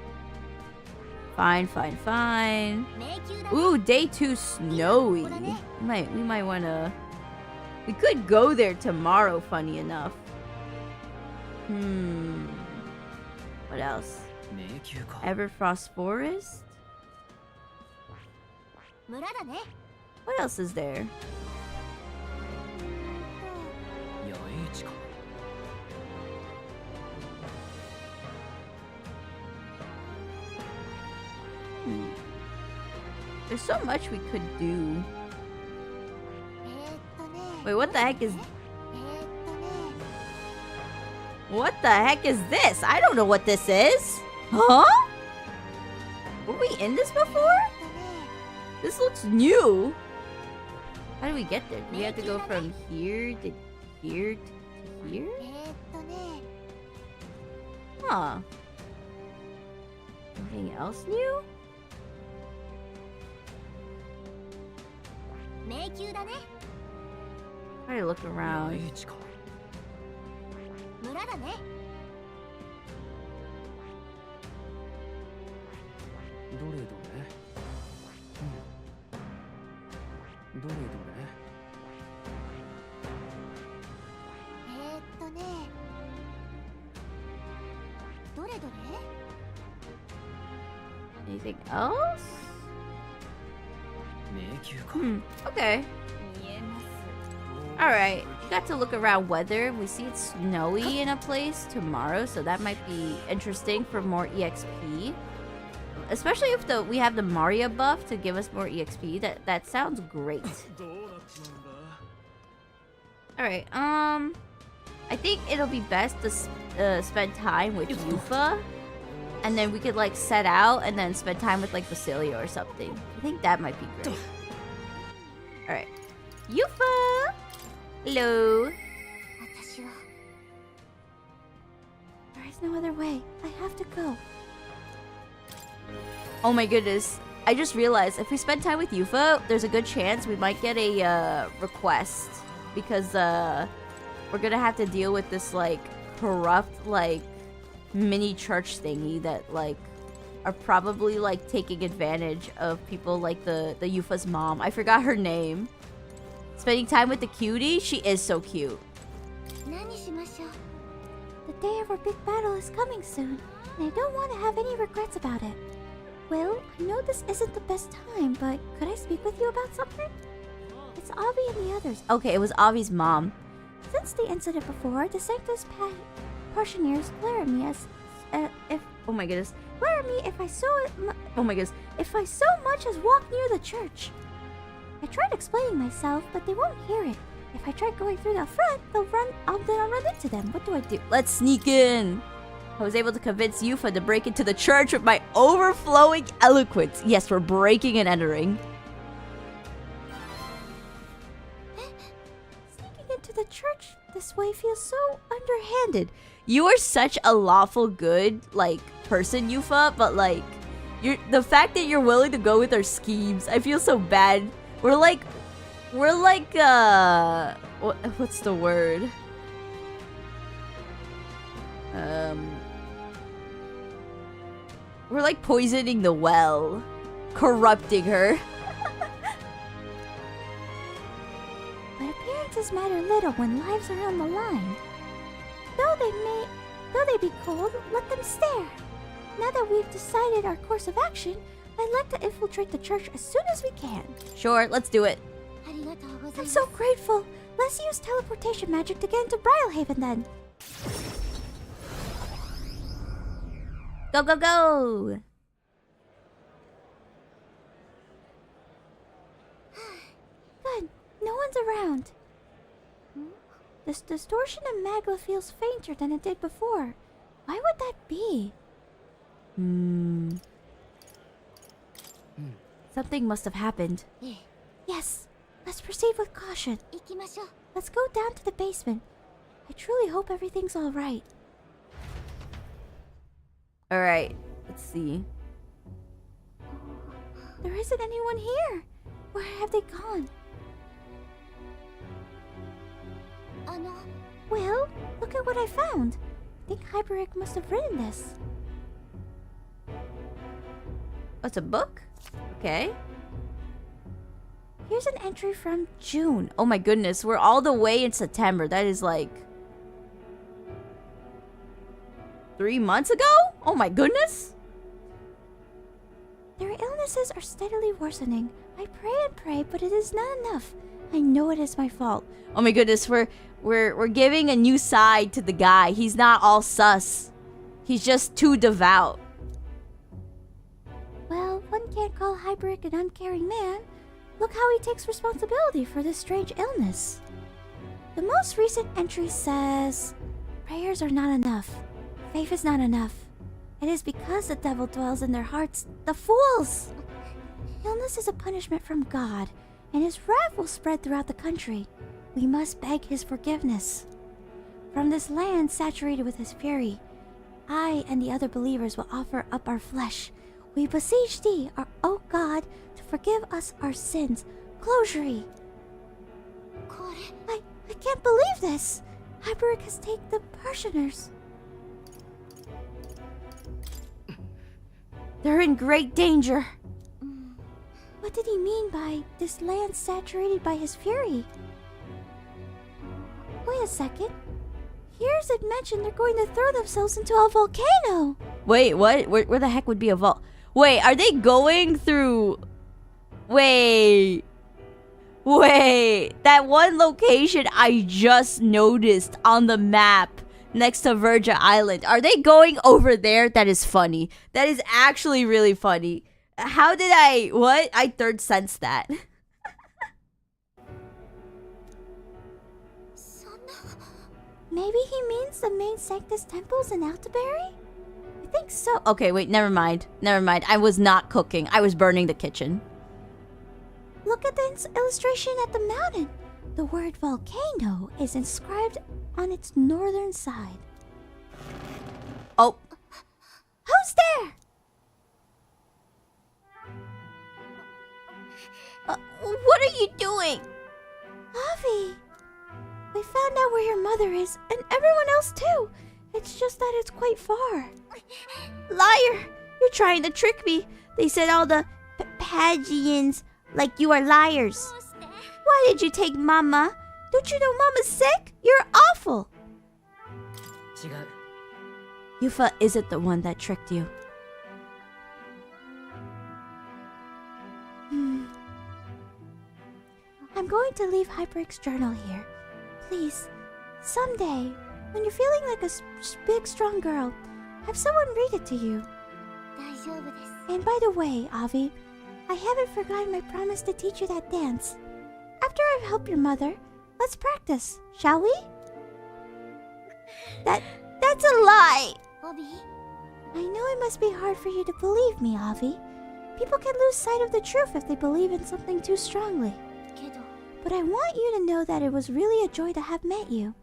S1: Fine, fine, fine. Ooh, day 2 snowy. We might wanna... We could go there tomorrow, funny enough. What else? Everfrost Forest? What else is there? There's so much we could do. Wait, what the heck is... What the heck is this? I don't know what this is. Huh? Were we in this before? This looks new. How do we get there? Do we have to go from here to here to here? Huh. Anything else new? Try to look around. Anything else? Okay. Alright, got to look around weather. We see it's snowy in a place tomorrow, so that might be interesting for more EXP. Especially if we have the Maria buff to give us more EXP. That sounds great. Alright, I think it'll be best to spend time with Yufa. And then we could like set out and then spend time with like Basilia or something. I think that might be great. Alright. Yufa! Hello.
S2: There is no other way. I have to go.
S1: Oh my goodness. I just realized if we spend time with Yufa, there's a good chance we might get a request. Because we're gonna have to deal with this like corrupt like mini church thingy that like are probably like taking advantage of people like the Yufa's mom. I forgot her name. Spending time with the cutie? She is so cute.
S2: The day of our big battle is coming soon, and I don't want to have any regrets about it. Well, I know this isn't the best time, but could I speak with you about something? It's Avi and the others.
S1: Okay, it was Avi's mom.
S2: Since the incident before, the Sanctus Parishioners glare at me as if...
S1: Oh my goodness.
S2: Glare at me if I so... Oh my goodness. If I so much as walk near the church. I tried explaining myself, but they won't hear it. If I try going through the front, I'll run into them. What do I do?
S1: Let's sneak in. I was able to convince Yufa to break into the church with my overflowing eloquence. Yes, we're breaking and entering.
S2: Sneaking into the church this way feels so
S1: Underhanded. You are such a lawful good, like, person, Yufa, but, like, the fact that you're willing to go with our schemes, I feel so bad. We're like, what's the word? We're like poisoning the well, corrupting her.
S2: But appearances matter little when lives are on the line. Though they be cold, let them stare. Now that we've decided our course of action, I'd like to infiltrate the church as soon as we can.
S1: Sure, let's do it.
S2: I'm so grateful. Let's use teleportation magic to get into Bridalhaven then.
S1: Go, go, go!
S2: Good. No one's around. This distortion of Magla feels fainter than it did before. Why would that be?
S1: Something must have happened.
S2: Yes. Let's proceed with caution. Let's go down to the basement. I truly hope everything's alright.
S1: Alright, let's see.
S2: There isn't anyone here. Where have they gone? Well, look at what I found. I think Hyperic must have written this.
S1: What's a book? Okay.
S2: Here's an entry from
S1: June. Oh my goodness, we're all the way in September. That is like 3 months ago? Oh my goodness.
S2: Their illnesses are steadily worsening. I pray and pray, but it is not enough. I know it is my fault.
S1: Oh my goodness, we're giving a new side to the guy. He's not all sus. He's just too devout.
S2: Well, one can't call Hyperic an uncaring man. Look how he takes responsibility for this strange illness. The most recent entry says, prayers are not enough. Faith is not enough. It is because the devil dwells in their hearts. The fools! Illness is a punishment from God, and his wrath will spread throughout the country. We must beg his forgiveness. From this land saturated with his fury, I and the other believers will offer up our flesh. We beseech thee, our O God, to forgive us our sins. Closure. I can't believe this. Hyperic has taken the parishioners.
S1: They're in great danger.
S2: What did he mean by this land saturated by his fury? Wait a second. Here's it mentioned they're going to throw themselves into a volcano.
S1: Wait, what? Where the heck would be a vault? Wait, are they going through... Wait, that one location I just noticed on the map next to Virgin Island. Are they going over there? That is funny. That is actually really funny. How did I... What? I third sensed that.
S2: Maybe he means the main Sanctus temples in Altaberry? I think so.
S1: Okay, wait, never mind. I was not cooking. I was burning the kitchen.
S2: Look at the illustration at the mountain. The word volcano is inscribed on its northern side.
S1: Oh.
S2: Who's there?
S1: What are you doing?
S2: Avi. We found out where your mother is, and everyone else too. It's just that it's quite far.
S1: Liar! You're trying to trick me. They said all the Pagians like you are liars. Why did you take Mama? Don't you know Mama's sick? You're awful. Yufa isn't the one that tricked you.
S2: I'm going to leave Hyperic's journal here. Please, someday, when you're feeling like a big, strong girl, have someone read it to you. And by the way, Avi, I haven't forgotten my promise to teach you that dance. After I've helped your mother, Let's practice, shall we? That's a lie!
S12: Avi?
S2: I know it must be hard for you to believe me, Avi. People can lose sight of the truth if they believe in something too strongly. But I want you to know that it was really a joy to have met you.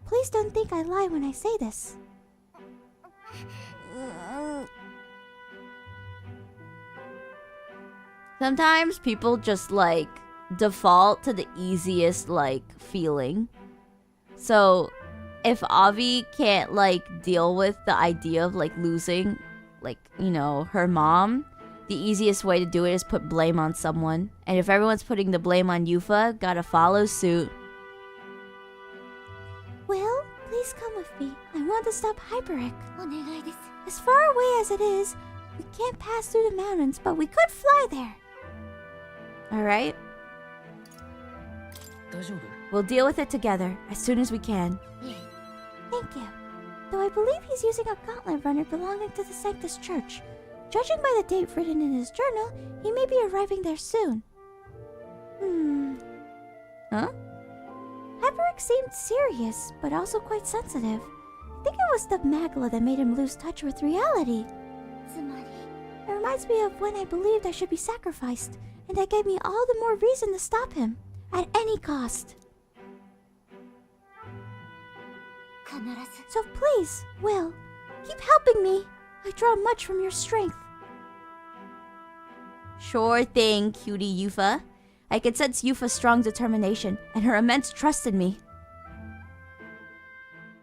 S2: Please don't think I lie when I say this.
S1: Sometimes people just like default to the easiest like feeling. So if Avi can't like deal with the idea of like losing like, you know, her mom, the easiest way to do it is put blame on someone. And if everyone's putting the blame on Yufa, gotta follow suit.
S2: Well, please come with me. I want to stop Hyperic. As far away as it is, we can't pass through the mountains, but we could fly there.
S1: Alright? We'll deal with it together as soon as we can.
S2: Thank you. Though I believe he's using a gauntlet runner belonging to the Sanctus Church. Judging by the date written in his journal, he may be arriving there soon.
S1: Huh?
S2: Hyperic seemed serious, but also quite sensitive. I think it was the Magla that made him lose touch with reality. It reminds me of when I believed I should be sacrificed, and that gave me all the more reason to stop him, at any cost. So please, Will, keep helping me. I draw much from your strength.
S1: Sure thing, cutie Yufa. I can sense Yufa's strong determination and her immense trust in me.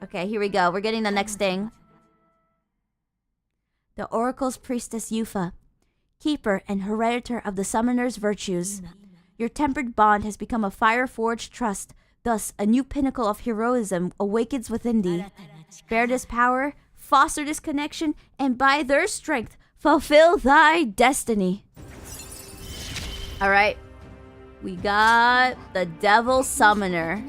S1: Okay, here we go. We're getting the next thing. The Oracle's Priestess Yufa, keeper and hereditor of the Summoner's virtues. Your tempered bond has become a fire-forged trust. Thus, a new pinnacle of heroism awakens within thee. Bear this power, foster this connection, and by their strength, fulfill thy destiny. Alright. We got the Devil Summoner.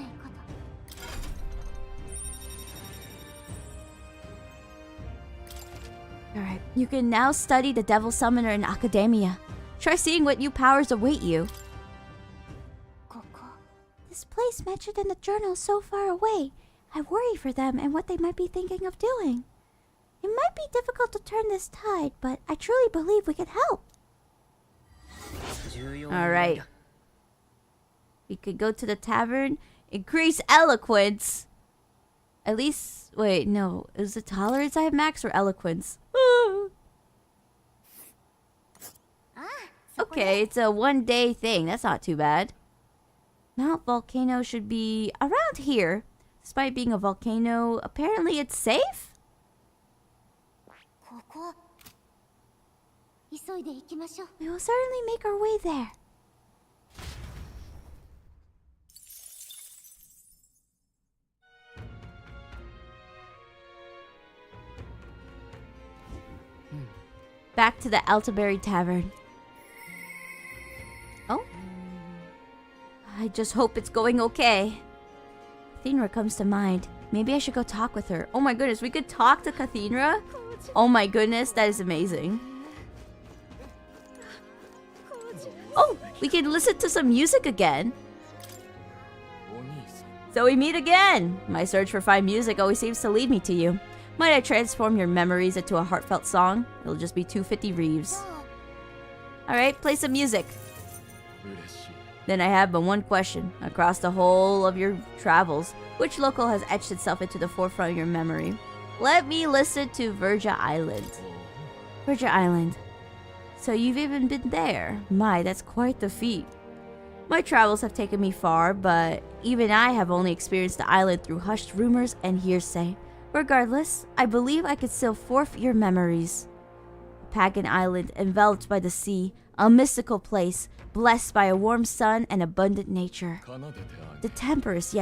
S1: Alright, you can now study the Devil Summoner in academia. Try seeing what new powers await you.
S2: This place mentioned in the journal is so far away. I worry for them and what they might be thinking of doing. It might be difficult to turn this tide, but I truly believe we can help.
S1: Alright. We could go to the tavern, increase eloquence. At least, wait, no. Is it tolerance I have max or eloquence? Okay, it's a one-day thing. That's not too bad. Mount Volcano should be around here. Despite being a volcano, apparently it's safe?
S2: We will certainly make our way there.
S1: Back to the Altaberry Tavern. Oh? I just hope it's going okay. Cathedra comes to mind. Maybe I should go talk with her. Oh my goodness, we could talk to Cathedra? Oh my goodness, that is amazing. Oh, we can listen to some music again. So we meet again. My search for fine music always seems to lead me to you. Might I transform your memories into a heartfelt song? It'll just be 250 reeves. Alright, play some music. Then I have but one question. Across the whole of your travels, which local has etched itself into the forefront of your memory? Let me listen to Virgia Island. Virgia Island. So you've even been there. My, that's quite the feat. My travels have taken me far, but even I have only experienced the island through hushed rumors and hearsay. Regardless, I believe I could still forfeit your memories. A pagan island enveloped by the sea, a mystical place, blessed by a warm sun and abundant nature. The tempestuous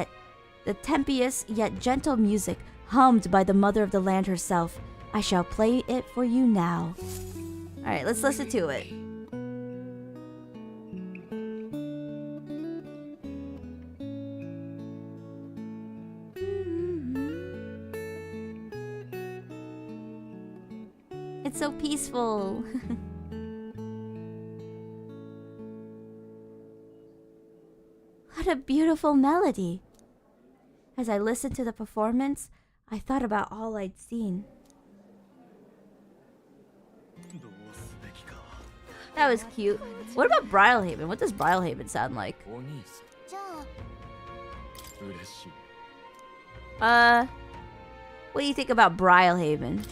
S1: yet gentle music hummed by the mother of the land herself. I shall play it for you now. Alright, let's listen to it. It's so peaceful.
S2: What a beautiful melody. As I listened to the performance, I thought about all I'd seen.
S1: That was cute. What about Brylehaven? What does Brylehaven sound like? What do you think about Brylehaven?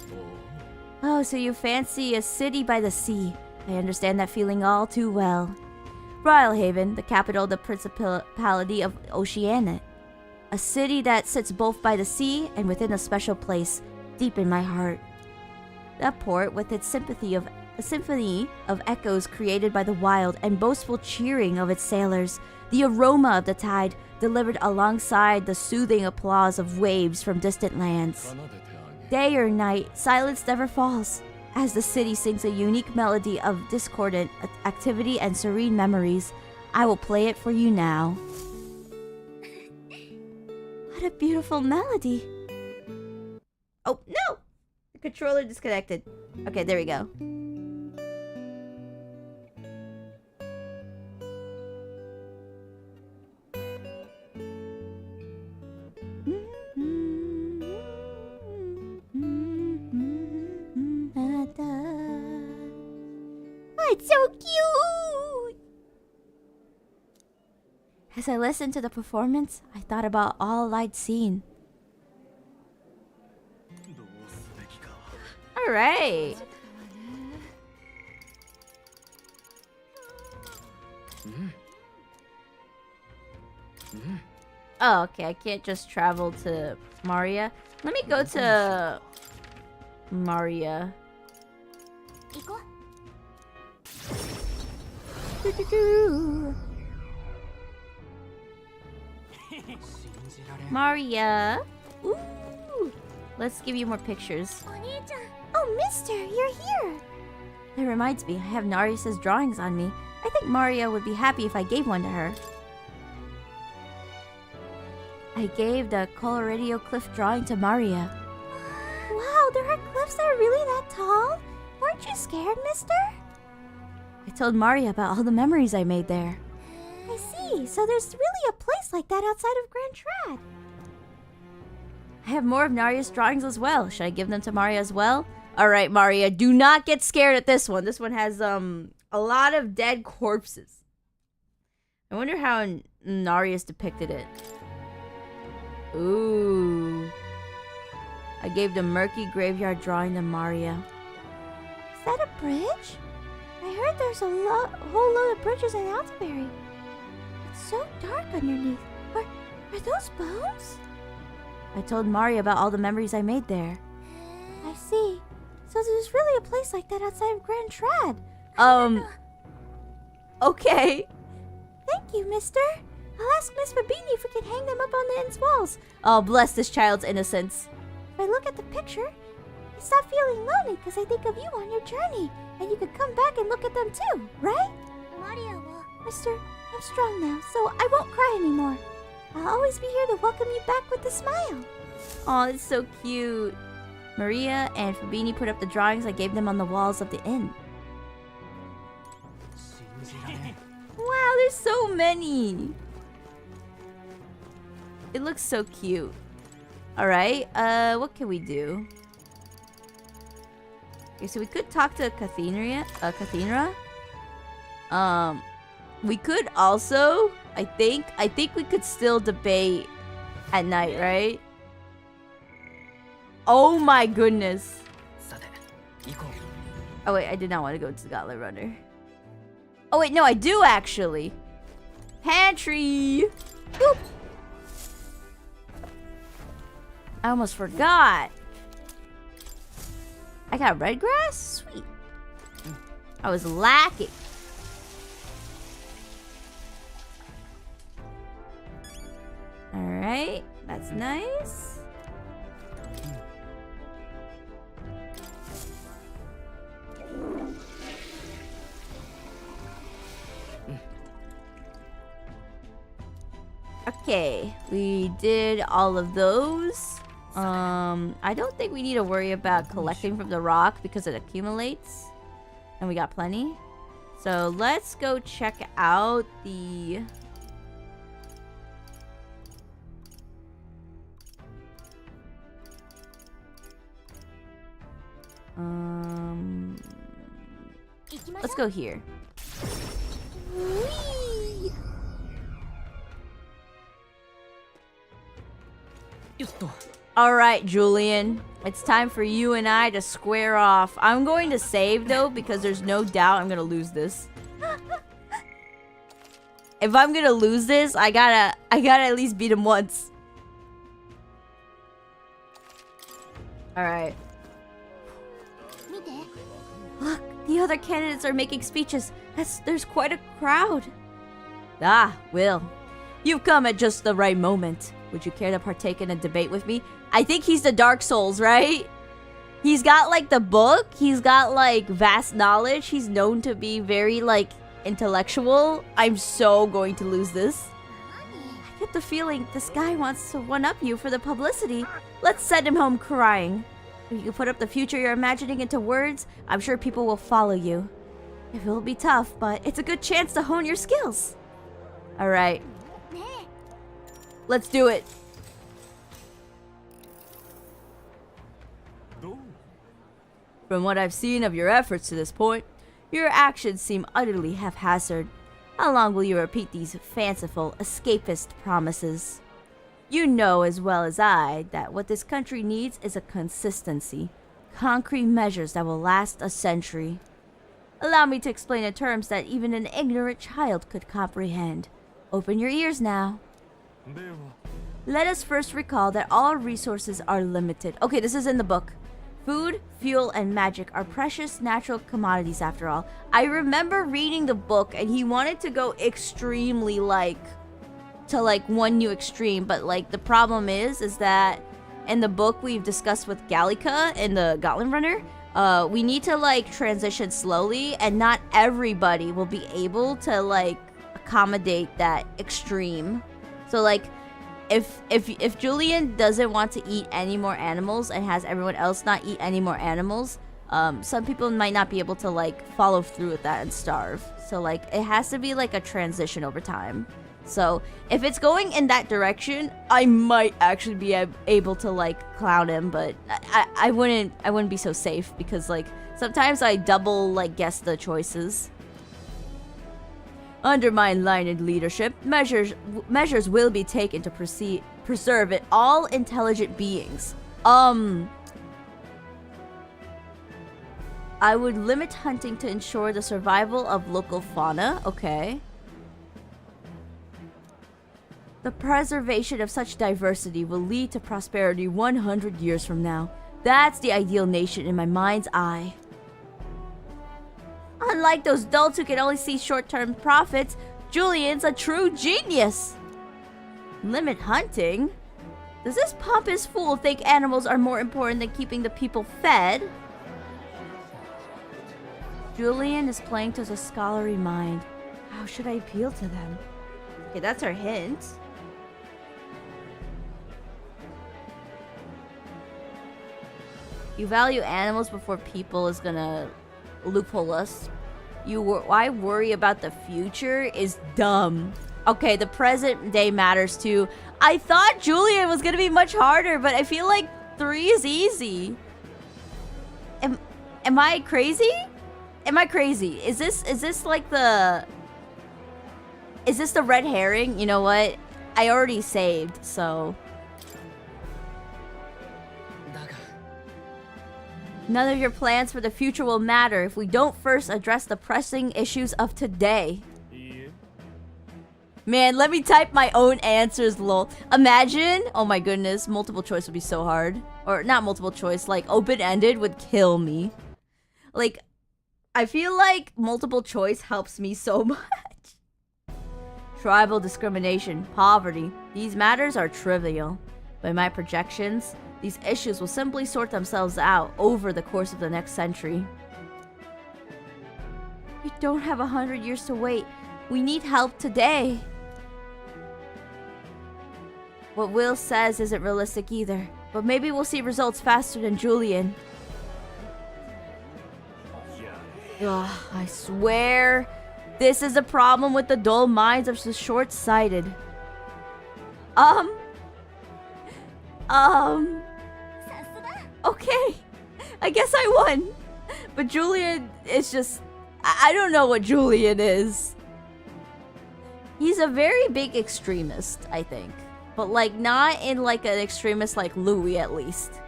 S1: Oh, so you fancy a city by the sea. I understand that feeling all too well. Brylehaven, the capital of the Principality of Oceania. A city that sits both by the sea and within a special place, deep in my heart. That port, with its symphony of echoes created by the wild and boastful cheering of its sailors, the aroma of the tide delivered alongside the soothing applause of waves from distant lands. Day or night, silence never falls, as the city sings a unique melody of discordant activity and serene memories. I will play it for you now.
S2: What a beautiful melody.
S1: Oh, no! The controller disconnected. Okay, there we go.
S2: Oh, it's so cute! As I listened to the performance, I thought about all I'd seen.
S1: Alright. Oh, okay. I can't just travel to Maria. Let me go to Maria. Maria. Ooh. Let's give you more pictures.
S2: Oh, mister, you're here.
S1: That reminds me, I have Narius's drawings on me. I think Maria would be happy if I gave one to her. I gave the Coloradio cliff drawing to Maria.
S2: Wow, there are cliffs that are really that tall? Weren't you scared, mister?
S1: I told Maria about all the memories I made there.
S2: I see, so there's really a place like that outside of Grand Trad.
S1: I have more of Naria's drawings as well. Should I give them to Maria as well? Alright, Maria, do not get scared at this one. This one has a lot of dead corpses. I wonder how Narius depicted it. Ooh. I gave the murky graveyard drawing to Maria.
S2: Is that a bridge? I heard there's a whole load of bridges in Altaberry. It's so dark underneath. Are those bones?
S1: I told Maria about all the memories I made there.
S2: I see. So there's really a place like that outside of Grand Trad.
S1: Okay.
S2: Thank you, mister. I'll ask Miss Fabini if we can hang them up on the inn's walls.
S1: Oh, bless this child's innocence.
S2: If I look at the picture, I stop feeling lonely because I think of you on your journey. And you could come back and look at them too, right? Mister, I'm strong now, so I won't cry anymore. I'll always be here to welcome you back with a smile.
S1: Oh, it's so cute. Maria and Fabini put up the drawings I gave them on the walls of the inn. Wow, there's so many. It looks so cute. Alright, what can we do? Okay, so we could talk to Cathedra. We could also, I think we could still debate at night, right? Oh my goodness. Oh wait, I did not want to go to the Gauntlet Runner. Oh wait, no, I do actually. Pantry. Boop. I almost forgot. I got red grass? Sweet. I was lacking. Alright, that's nice. Okay, we did all of those. I don't think we need to worry about collecting from the rock because it accumulates. And we got plenty. So let's go check out the Let's go here.
S2: Whee!
S1: Alright, Julian. It's time for you and I to square off. I'm going to save, though, because there's no doubt I'm going to lose this. If I'm going to lose this, I gotta at least beat him once. Alright. Look, the other candidates are making speeches. There's quite a crowd. Ah, Will. You've come at just the right moment. Would you care to partake in a debate with me? I think he's the Dark Souls, right? He's got, like, the book. He's got, like, vast knowledge. He's known to be very, like, intellectual. I'm so going to lose this. I get the feeling this guy wants to one-up you for the publicity. Let's send him home crying. If you put up the future you're imagining into words, I'm sure people will follow you. It will be tough, but it's a good chance to hone your skills. Alright. Let's do it. From what I've seen of your efforts to this point, your actions seem utterly haphazard. How long will you repeat these fanciful, escapist promises? You know as well as I that what this country needs is a consistency, concrete measures that will last a century. Allow me to explain in terms that even an ignorant child could comprehend. Open your ears now. Let us first recall that all resources are limited. Okay, this is in the book. Food, fuel, and magic are precious natural commodities after all. I remember reading the book and he wanted to go extremely to one new extreme, but like the problem is that in the book we've discussed with Gallica and the Gauntlet Runner, we need to like transition slowly and not everybody will be able to like accommodate that extreme. So like if Julian doesn't want to eat any more animals and has everyone else not eat any more animals, some people might not be able to like follow through with that and starve. So like it has to be like a transition over time. So if it's going in that direction, I might actually be able to like clown him, but I wouldn't be so safe because like sometimes I double like guess the choices. Under my enlightened leadership, measures will be taken to preserve it all intelligent beings. I would limit hunting to ensure the survival of local fauna. Okay. The preservation of such diversity will lead to prosperity 100 years from now. That's the ideal nation in my mind's eye. Unlike those dolts who can only see short-term profits, Julian's a true genius. Limit hunting? Does this pompous fool think animals are more important than keeping the people fed? Julian is playing to the scholarly mind. How should I appeal to them? Okay, that's our hint. You value animals before people is gonna loophole us. Why worry about the future is dumb. Okay, the present day matters too. I thought Julian was gonna be much harder, but I feel like 3 is easy. Am I crazy? Am I crazy? Is this like the... Is this the red herring? You know what? I already saved, so... None of your plans for the future will matter if we don't first address the pressing issues of today. Man, let me type my own answers, lol. Imagine, oh my goodness, multiple choice would be so hard. Or not multiple choice, like open-ended would kill me. Like, I feel like multiple choice helps me so much. Tribal discrimination, poverty, these matters are trivial. By my projections, these issues will simply sort themselves out over the course of the next century. We don't have 100 years to wait. We need help today. What Will says isn't realistic either, but maybe we'll see results faster than Julian. Ugh, I swear, this is a problem with the dull minds of the short-sighted. Okay, I guess I won. But Julian is just... I don't know what Julian is. He's a very big extremist, I think. But like not in like an extremist like Louis at least.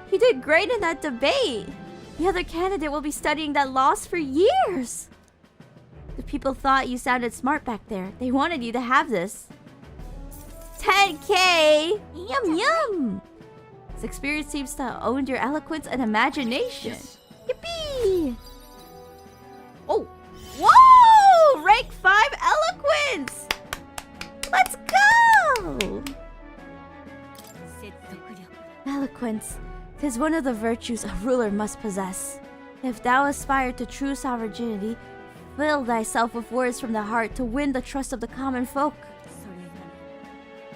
S1: He did great in that debate. The other candidate will be studying that loss for years. The people thought you sounded smart back there. They wanted you to have this. 10K! Yum yum! This experience seems to have owned your eloquence and imagination. Yes. Yippee! Oh! Whoa! Rank 5 eloquence! Let's go! Eloquence. 'Tis one of the virtues a ruler must possess. If thou aspire to true sovereignty, fill thyself with words from the heart to win the trust of the common folk.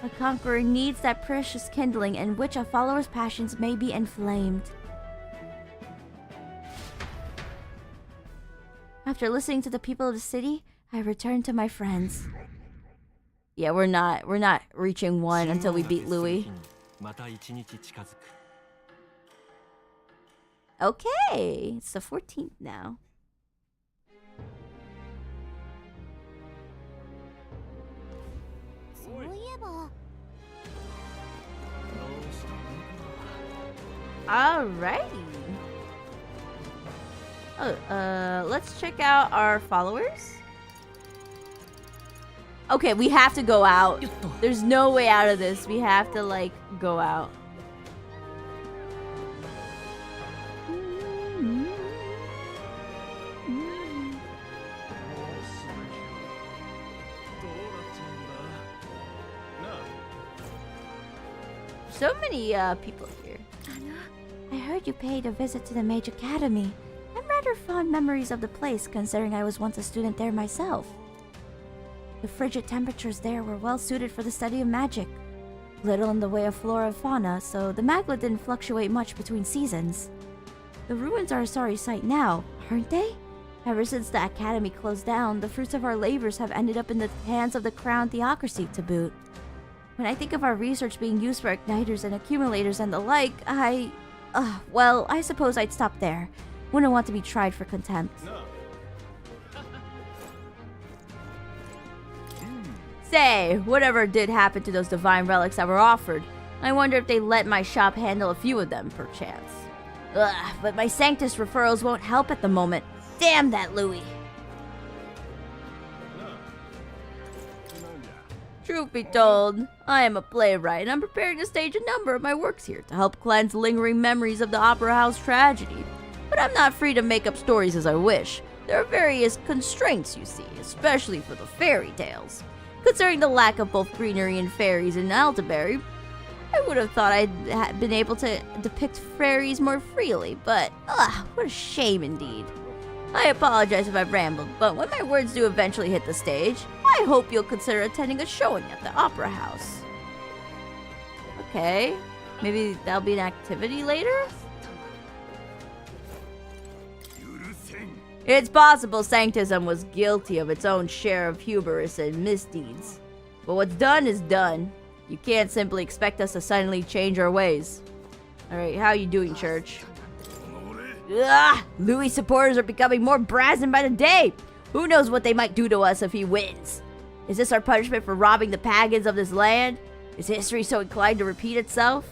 S1: A conqueror needs that precious kindling in which a follower's passions may be inflamed. After listening to the people of the city, I returned to my friends. Yeah, we're not reaching 1 until we beat Louis. Okay, it's the 14th now. Alrighty. Oh, let's check out our followers. Okay, we have to go out. There's no way out of this. We have to, like, go out. So many people here. I heard you paid a visit to the Mage Academy. I'm rather fond memories of the place, considering I was once a student there myself. The frigid temperatures there were well suited for the study of magic. Little in the way of flora and fauna, so the magla didn't fluctuate much between seasons. The ruins are a sorry sight now, aren't they? Ever since the academy closed down, the fruits of our labors have ended up in the hands of the crown theocracy to boot. When I think of our research being used for igniters and accumulators and the like, well, I suppose I'd stop there. Wouldn't want to be tried for contempt. No. Say, whatever did happen to those divine relics that were offered, I wonder if they let my shop handle a few of them, perchance. Ugh, but my Sanctus referrals won't help at the moment. Damn that Louis. Truth be told, I am a playwright and I'm preparing to stage a number of my works here to help cleanse lingering memories of the Opera House tragedy. But I'm not free to make up stories as I wish. There are various constraints, you see, especially for the fairy tales. Considering the lack of both greenery and fairies in Altaberry, I would have thought I'd been able to depict fairies more freely, but what a shame indeed. I apologize if I've rambled, but when my words do eventually hit the stage, I hope you'll consider attending a showing at the Opera House. Okay, maybe that'll be an activity later? It's possible Sanctism was guilty of its own share of hubris and misdeeds. But what's done is done. You can't simply expect us to suddenly change our ways. Alright, how you doing, church? Louis' supporters are becoming more brazen by the day. Who knows what they might do to us if he wins? Is this our punishment for robbing the pagans of this land? Is history so inclined to repeat itself?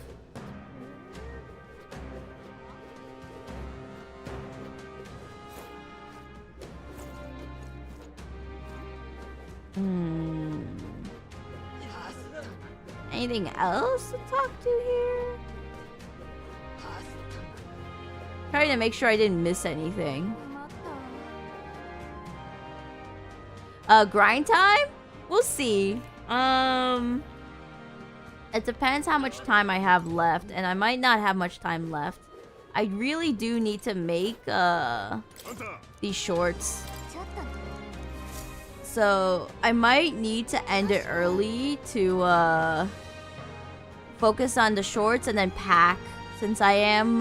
S1: Anything else to talk to here? Trying to make sure I didn't miss anything. Grind time? We'll see. It depends how much time I have left, and I might not have much time left. I really do need to make these shorts. So I might need to end it early to focus on the shorts and then pack, since I am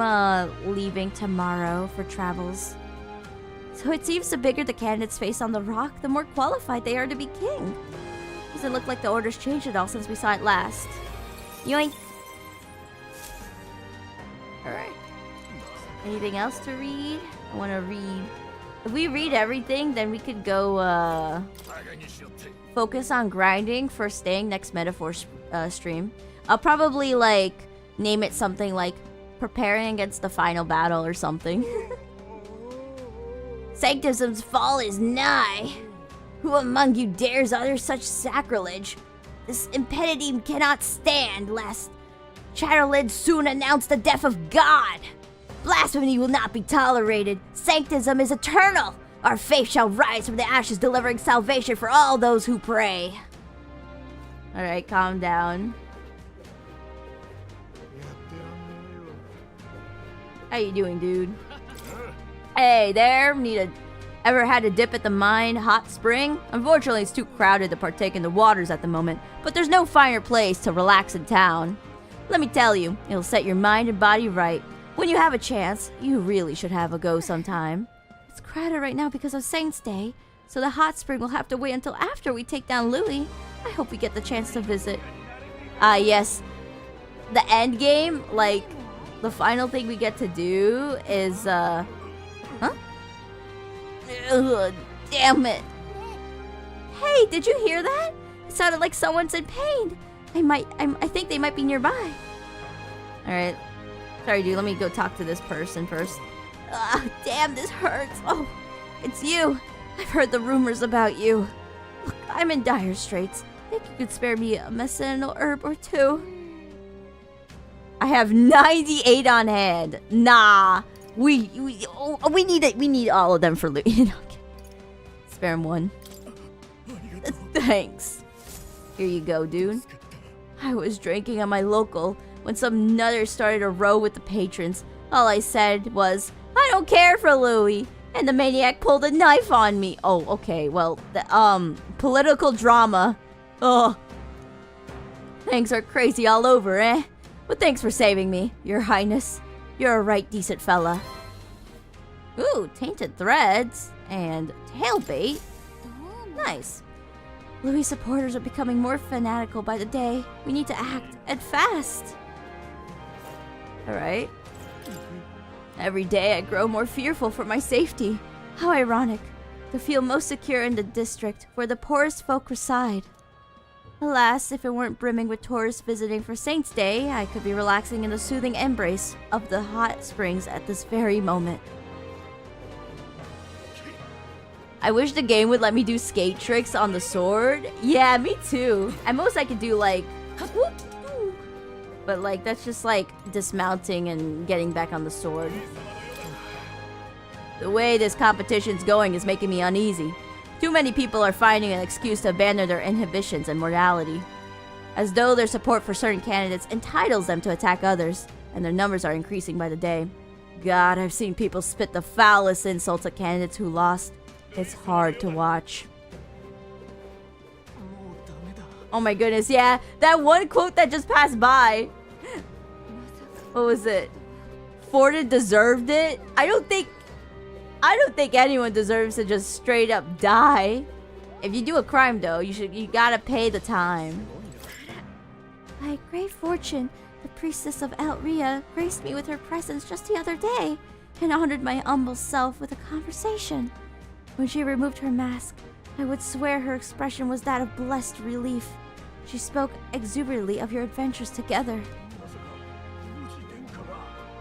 S1: leaving tomorrow for travels. So it seems the bigger the candidate's face on the rock, the more qualified they are to be king. Doesn't look like the order's changed at all since we saw it last. Yoink! Alright. Anything else to read? I want to read If we read everything, then we could go focus on grinding for staying next metaphor stream. I'll probably like name it something like preparing against the final battle or something. Sanctism's fall is nigh. Who among you dares utter such sacrilege? This impedity cannot stand, lest Chatterlid soon announce the death of God. Blasphemy will not be tolerated. Sanctism is eternal. Our faith shall rise from the ashes, delivering salvation for all those who pray. Alright, calm down. How you doing, dude? Hey there, ever had a dip at the mine hot spring? Unfortunately, it's too crowded to partake in the waters at the moment, but there's no finer place to relax in town. Let me tell you, it'll set your mind and body right. When you have a chance, you really should have a go sometime. It's crowded right now because of Saints' Day, so the hot spring will have to wait until after we take down Louis. I hope we get the chance to visit. Yes. The end game, like, the final thing we get to do is, Huh? Ugh, damn it. Hey, did you hear that? It sounded like someone's in pain. I think they might be nearby. Alright. Sorry, dude, let me go talk to this person first. Damn, this hurts. Oh, it's you. I've heard the rumors about you. Look, I'm in dire straits. Think you could spare me a medicinal herb or two? I have 98 on hand. Nah. We need it. We need all of them for loot. Okay. Spare him one. Thanks. Here you go, dude. I was drinking at my local when some nutter started a row with the patrons. All I said was, I don't care for Louis. And the maniac pulled a knife on me. Oh, okay. Well, the, political drama. Oh. Things are crazy all over, eh? But thanks for saving me, Your Highness. You're a right decent fella. Ooh, tainted threads and tailbait. Nice. Louis' supporters are becoming more fanatical by the day. We need to act, and fast. Alright. Every day I grow more fearful for my safety. How ironic. To feel most secure in the district where the poorest folk reside. Alas, if it weren't brimming with tourists visiting for Saints' Day, I could be relaxing in the soothing embrace of the hot springs at this very moment. I wish the game would let me do skate tricks on the sword. Yeah, me too. At most I could do like... whoop, but like, that's just like dismounting and getting back on the sword. The way this competition's going is making me uneasy. Too many people are finding an excuse to abandon their inhibitions and morality. As though their support for certain candidates entitles them to attack others, and their numbers are increasing by the day. God, I've seen people spit the foulest insults at candidates who lost. It's hard to watch. Oh my goodness, yeah. That one quote that just passed by. What was it? Fortin deserved it? I don't think anyone deserves to just straight up die. If you do a crime though, you gotta pay the time.
S2: By great fortune, the priestess of Altria graced me with her presence just the other day and honored my humble self with a conversation. When she removed her mask, I would swear her expression was that of blessed relief. She spoke exuberantly of your adventures together.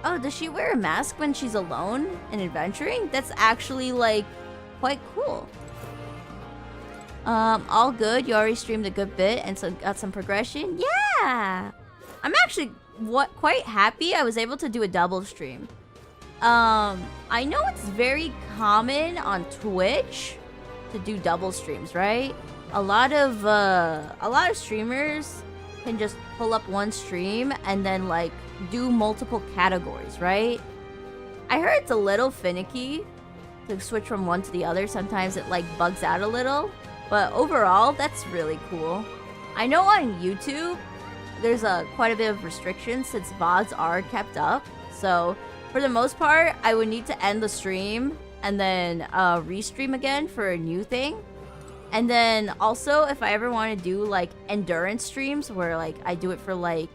S1: Oh, does she wear a mask when she's alone and adventuring? That's actually, like, quite cool. All good. You already streamed a good bit and so got some progression. Yeah! I'm actually quite happy I was able to do a double stream. I know it's very common on Twitch to do double streams, right? A lot of streamers can just pull up one stream and then, like, do multiple categories, right? I heard it's a little finicky to switch from one to the other. Sometimes it like bugs out a little, but overall that's really cool. I know on YouTube there's quite a bit of restrictions since VODs are kept up, so for the most part I would need to end the stream and then restream again for a new thing. And then also if I ever want to do like endurance streams where like I do it for like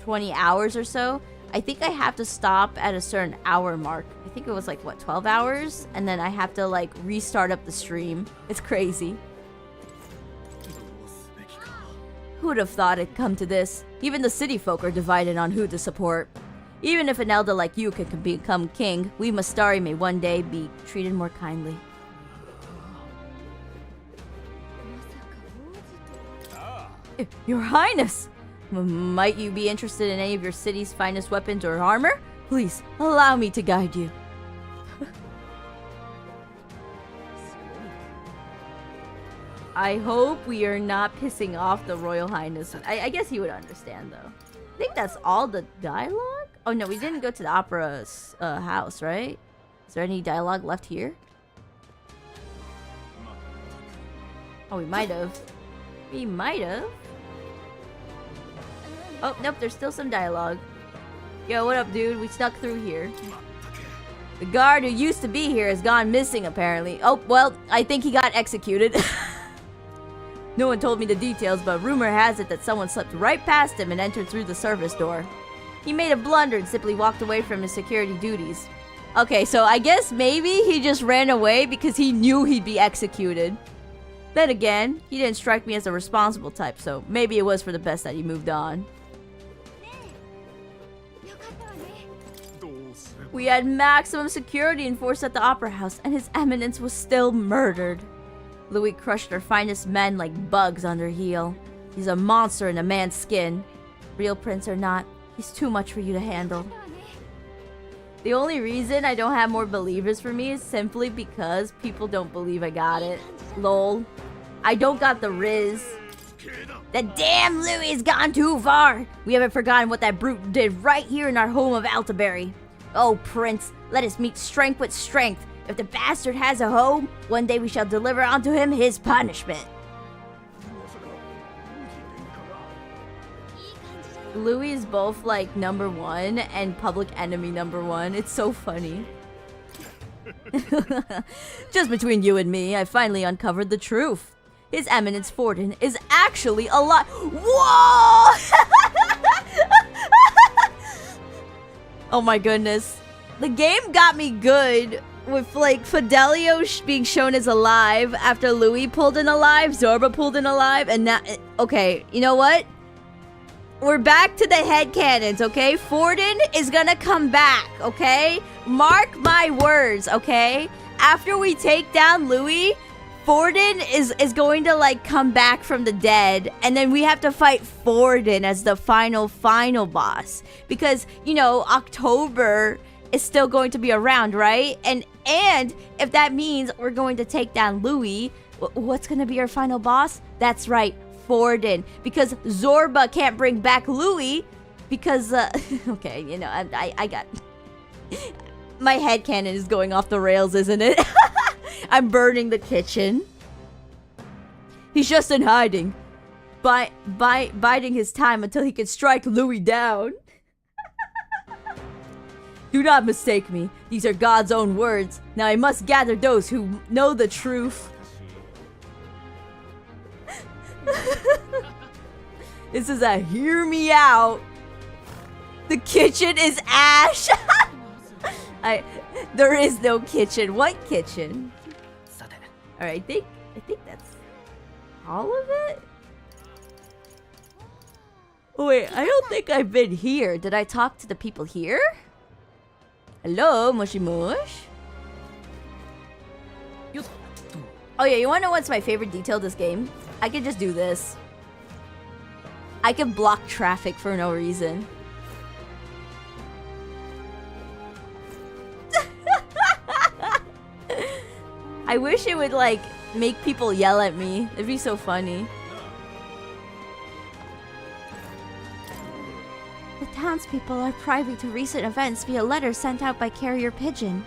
S1: 20 hours or so, I think I have to stop at a certain hour mark. I think it was like, what, 12 hours? And then I have to like restart up the stream. It's crazy. Who would have thought it'd come to this? Even the city folk are divided on who to support. Even if an elder like you can become king, we Mastari may one day be treated more kindly. Your Highness! Might you be interested in any of your city's finest weapons or armor? Please, allow me to guide you. I hope we are not pissing off the Royal Highness. I guess he would understand, though. I think that's all the dialogue? Oh, no, we didn't go to the opera's house, right? Is there any dialogue left here? Oh, we might have. We might have. Oh, nope, there's still some dialogue. Yo, what up, dude? We snuck through here. The guard who used to be here has gone missing, apparently. Oh, well, I think he got executed. No one told me the details, but rumor has it that someone slipped right past him and entered through the service door. He made a blunder and simply walked away from his security duties. Okay, so I guess maybe he just ran away because he knew he'd be executed. Then again, he didn't strike me as a responsible type, so maybe it was for the best that he moved on. We had maximum security enforced at the Opera House, and His Eminence was still murdered. Louis crushed our finest men like bugs under heel. He's a monster in a man's skin. Real prince or not, he's too much for you to handle. The only reason I don't have more believers for me is simply because people don't believe I got it. Lol. I don't got the riz. The damn Louis has gone too far. We haven't forgotten what that brute did right here in our home of Altaberry. Oh, Prince, let us meet strength with strength. If the bastard has a home, one day we shall deliver unto him his punishment. Louis is both like #1 and public enemy #1. It's so funny. Just between you and me, I finally uncovered the truth. His Eminence Forden is actually alive. Whoa! Oh my goodness. The game got me good with like Fidelio being shown as alive after Louis pulled in alive, Zorba pulled in alive, and now... Okay, you know what? We're back to the headcanons, okay? Forden is gonna come back, okay? Mark my words, okay? After we take down Louis, Forden is going to like come back from the dead, and then we have to fight Forden as the final boss. Because, you know, October is still going to be around, right? And if that means we're going to take down Louis, what's going to be our final boss? That's right, Forden. Because Zorba can't bring back Louis because, okay, you know, I got... My headcanon is going off the rails, isn't it? I'm burning the kitchen. He's just in hiding. Biding his time until he can strike Louis down. Do not mistake me. These are God's own words. Now I must gather those who know the truth. This is a hear me out. The kitchen is ash. There is no kitchen. What kitchen? Alright, I think that's all of it? Oh wait, I don't think I've been here. Did I talk to the people here? Hello, Mushy Mush? Oh yeah, you wanna know what's my favorite detail of this game? I could just do this. I could block traffic for no reason. I wish it would, like, make people yell at me. It'd be so funny.
S2: The townspeople are privy to recent events via letters sent out by carrier pigeon.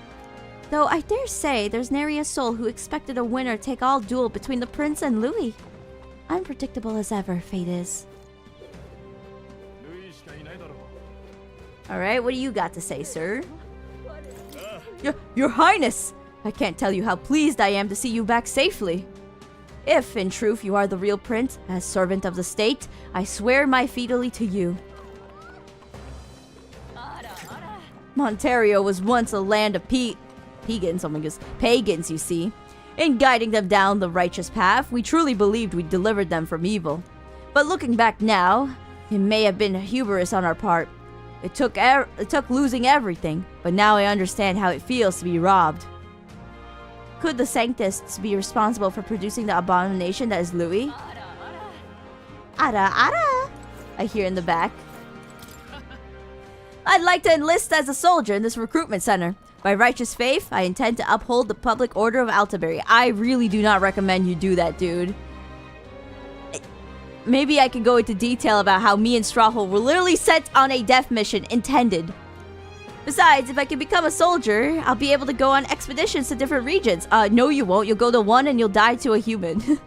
S2: Though I dare say there's nary a soul who expected a winner-take-all duel between the prince and Louis. Unpredictable as ever, fate is.
S1: Alright, what do you got to say, sir? Your Highness! I can't tell you how pleased I am to see you back safely. If, in truth, you are the real prince, as servant of the state, I swear my fealty to you. Monterio was once a land of pagans, you see. In guiding them down the righteous path, we truly believed we delivered them from evil. But looking back now, it may have been hubris on our part. It took losing everything, but now I understand how it feels to be robbed. Could the Sanctists be responsible for producing the abomination that is Louis? Ara ara! I hear in the back. I'd like to enlist as a soldier in this recruitment center. By righteous faith, I intend to uphold the public order of Altabury. I really do not recommend you do that, dude. Maybe I can go into detail about how me and Strawhole were literally sent on a death mission intended. Besides, if I can become a soldier, I'll be able to go on expeditions to different regions. No you won't. You'll go to one and you'll die to a human.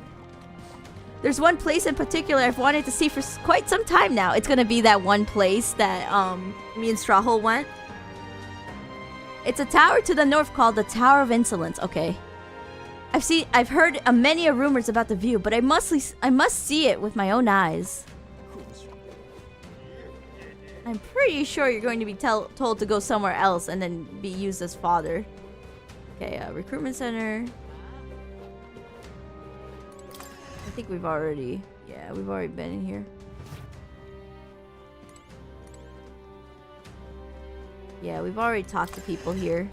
S1: There's one place in particular I've wanted to see for quite some time now. It's gonna be that one place that me and Strawhole went. It's a tower to the north called the Tower of Insolence. Okay. I've heard many rumors about the view, but I must see it with my own eyes. I'm pretty sure you're going to be told to go somewhere else and then be used as fodder. Okay, recruitment center. I think we've already been in here. Yeah, we've already talked to people here.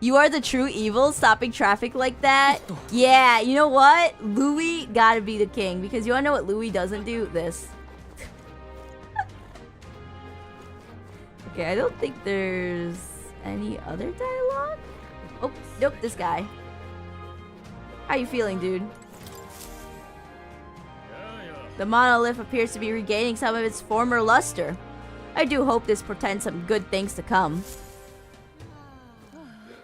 S1: You are the true evil, stopping traffic like that? Yeah, you know what? Louis gotta be the king, because you wanna know what Louis doesn't do? This. Okay, I don't think there's any other dialogue. Oh, nope, this guy. How you feeling, dude? The monolith appears to be regaining some of its former luster. I do hope this portends some good things to come.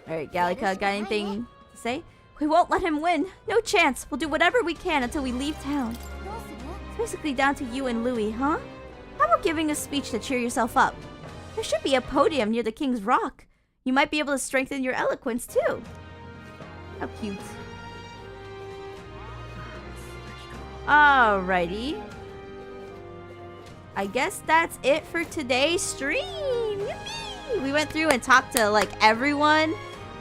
S1: Alright, Gallica, got anything to say? We won't let him win. No chance. We'll do whatever we can until we leave town. It's basically down to you and Louis, huh? How about giving a speech to cheer yourself up? There should be a podium near the King's Rock. You might be able to strengthen your eloquence, too. How cute. Alrighty. I guess that's it for today's stream. Yippee! We went through and talked to, like, everyone.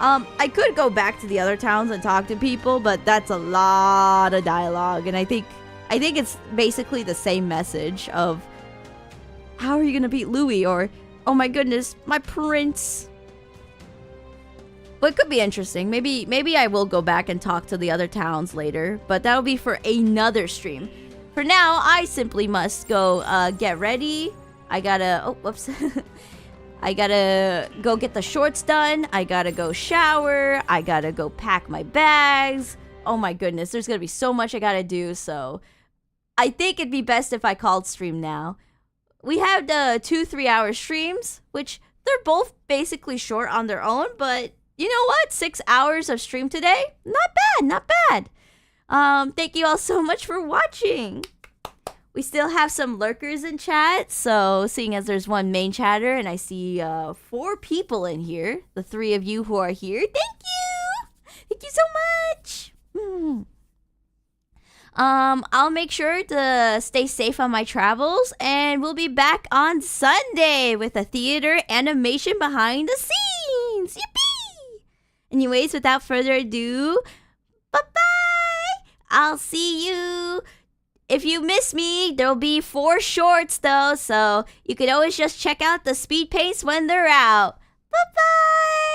S1: I could go back to the other towns and talk to people, but that's a lot of dialogue. And I think it's basically the same message of, how are you gonna beat Louis? Or, oh my goodness, my prince. But it could be interesting. Maybe I will go back and talk to the other towns later, but that'll be for another stream. For now, I simply must go get ready. I gotta, oh, whoops. I gotta go get the shorts done. I gotta go shower. I gotta go pack my bags. Oh my goodness, there's gonna be so much I gotta do, so I think it'd be best if I called stream now. We have the 2-3 hour streams, which they're both basically short on their own, but you know what? 6 hours of stream today? Not bad, not bad. Thank you all so much for watching. We still have some lurkers in chat, so seeing as there's one main chatter and I see 4 people in here, the 3 of you who are here, thank you! Thank you so much! I'll make sure to stay safe on my travels, and we'll be back on Sunday with a theater animation behind the scenes! Yippee! Anyways, without further ado, bye-bye! I'll see you! If you miss me, there'll be 4 shorts though, so you can always just check out the speed paints when they're out. Bye-bye!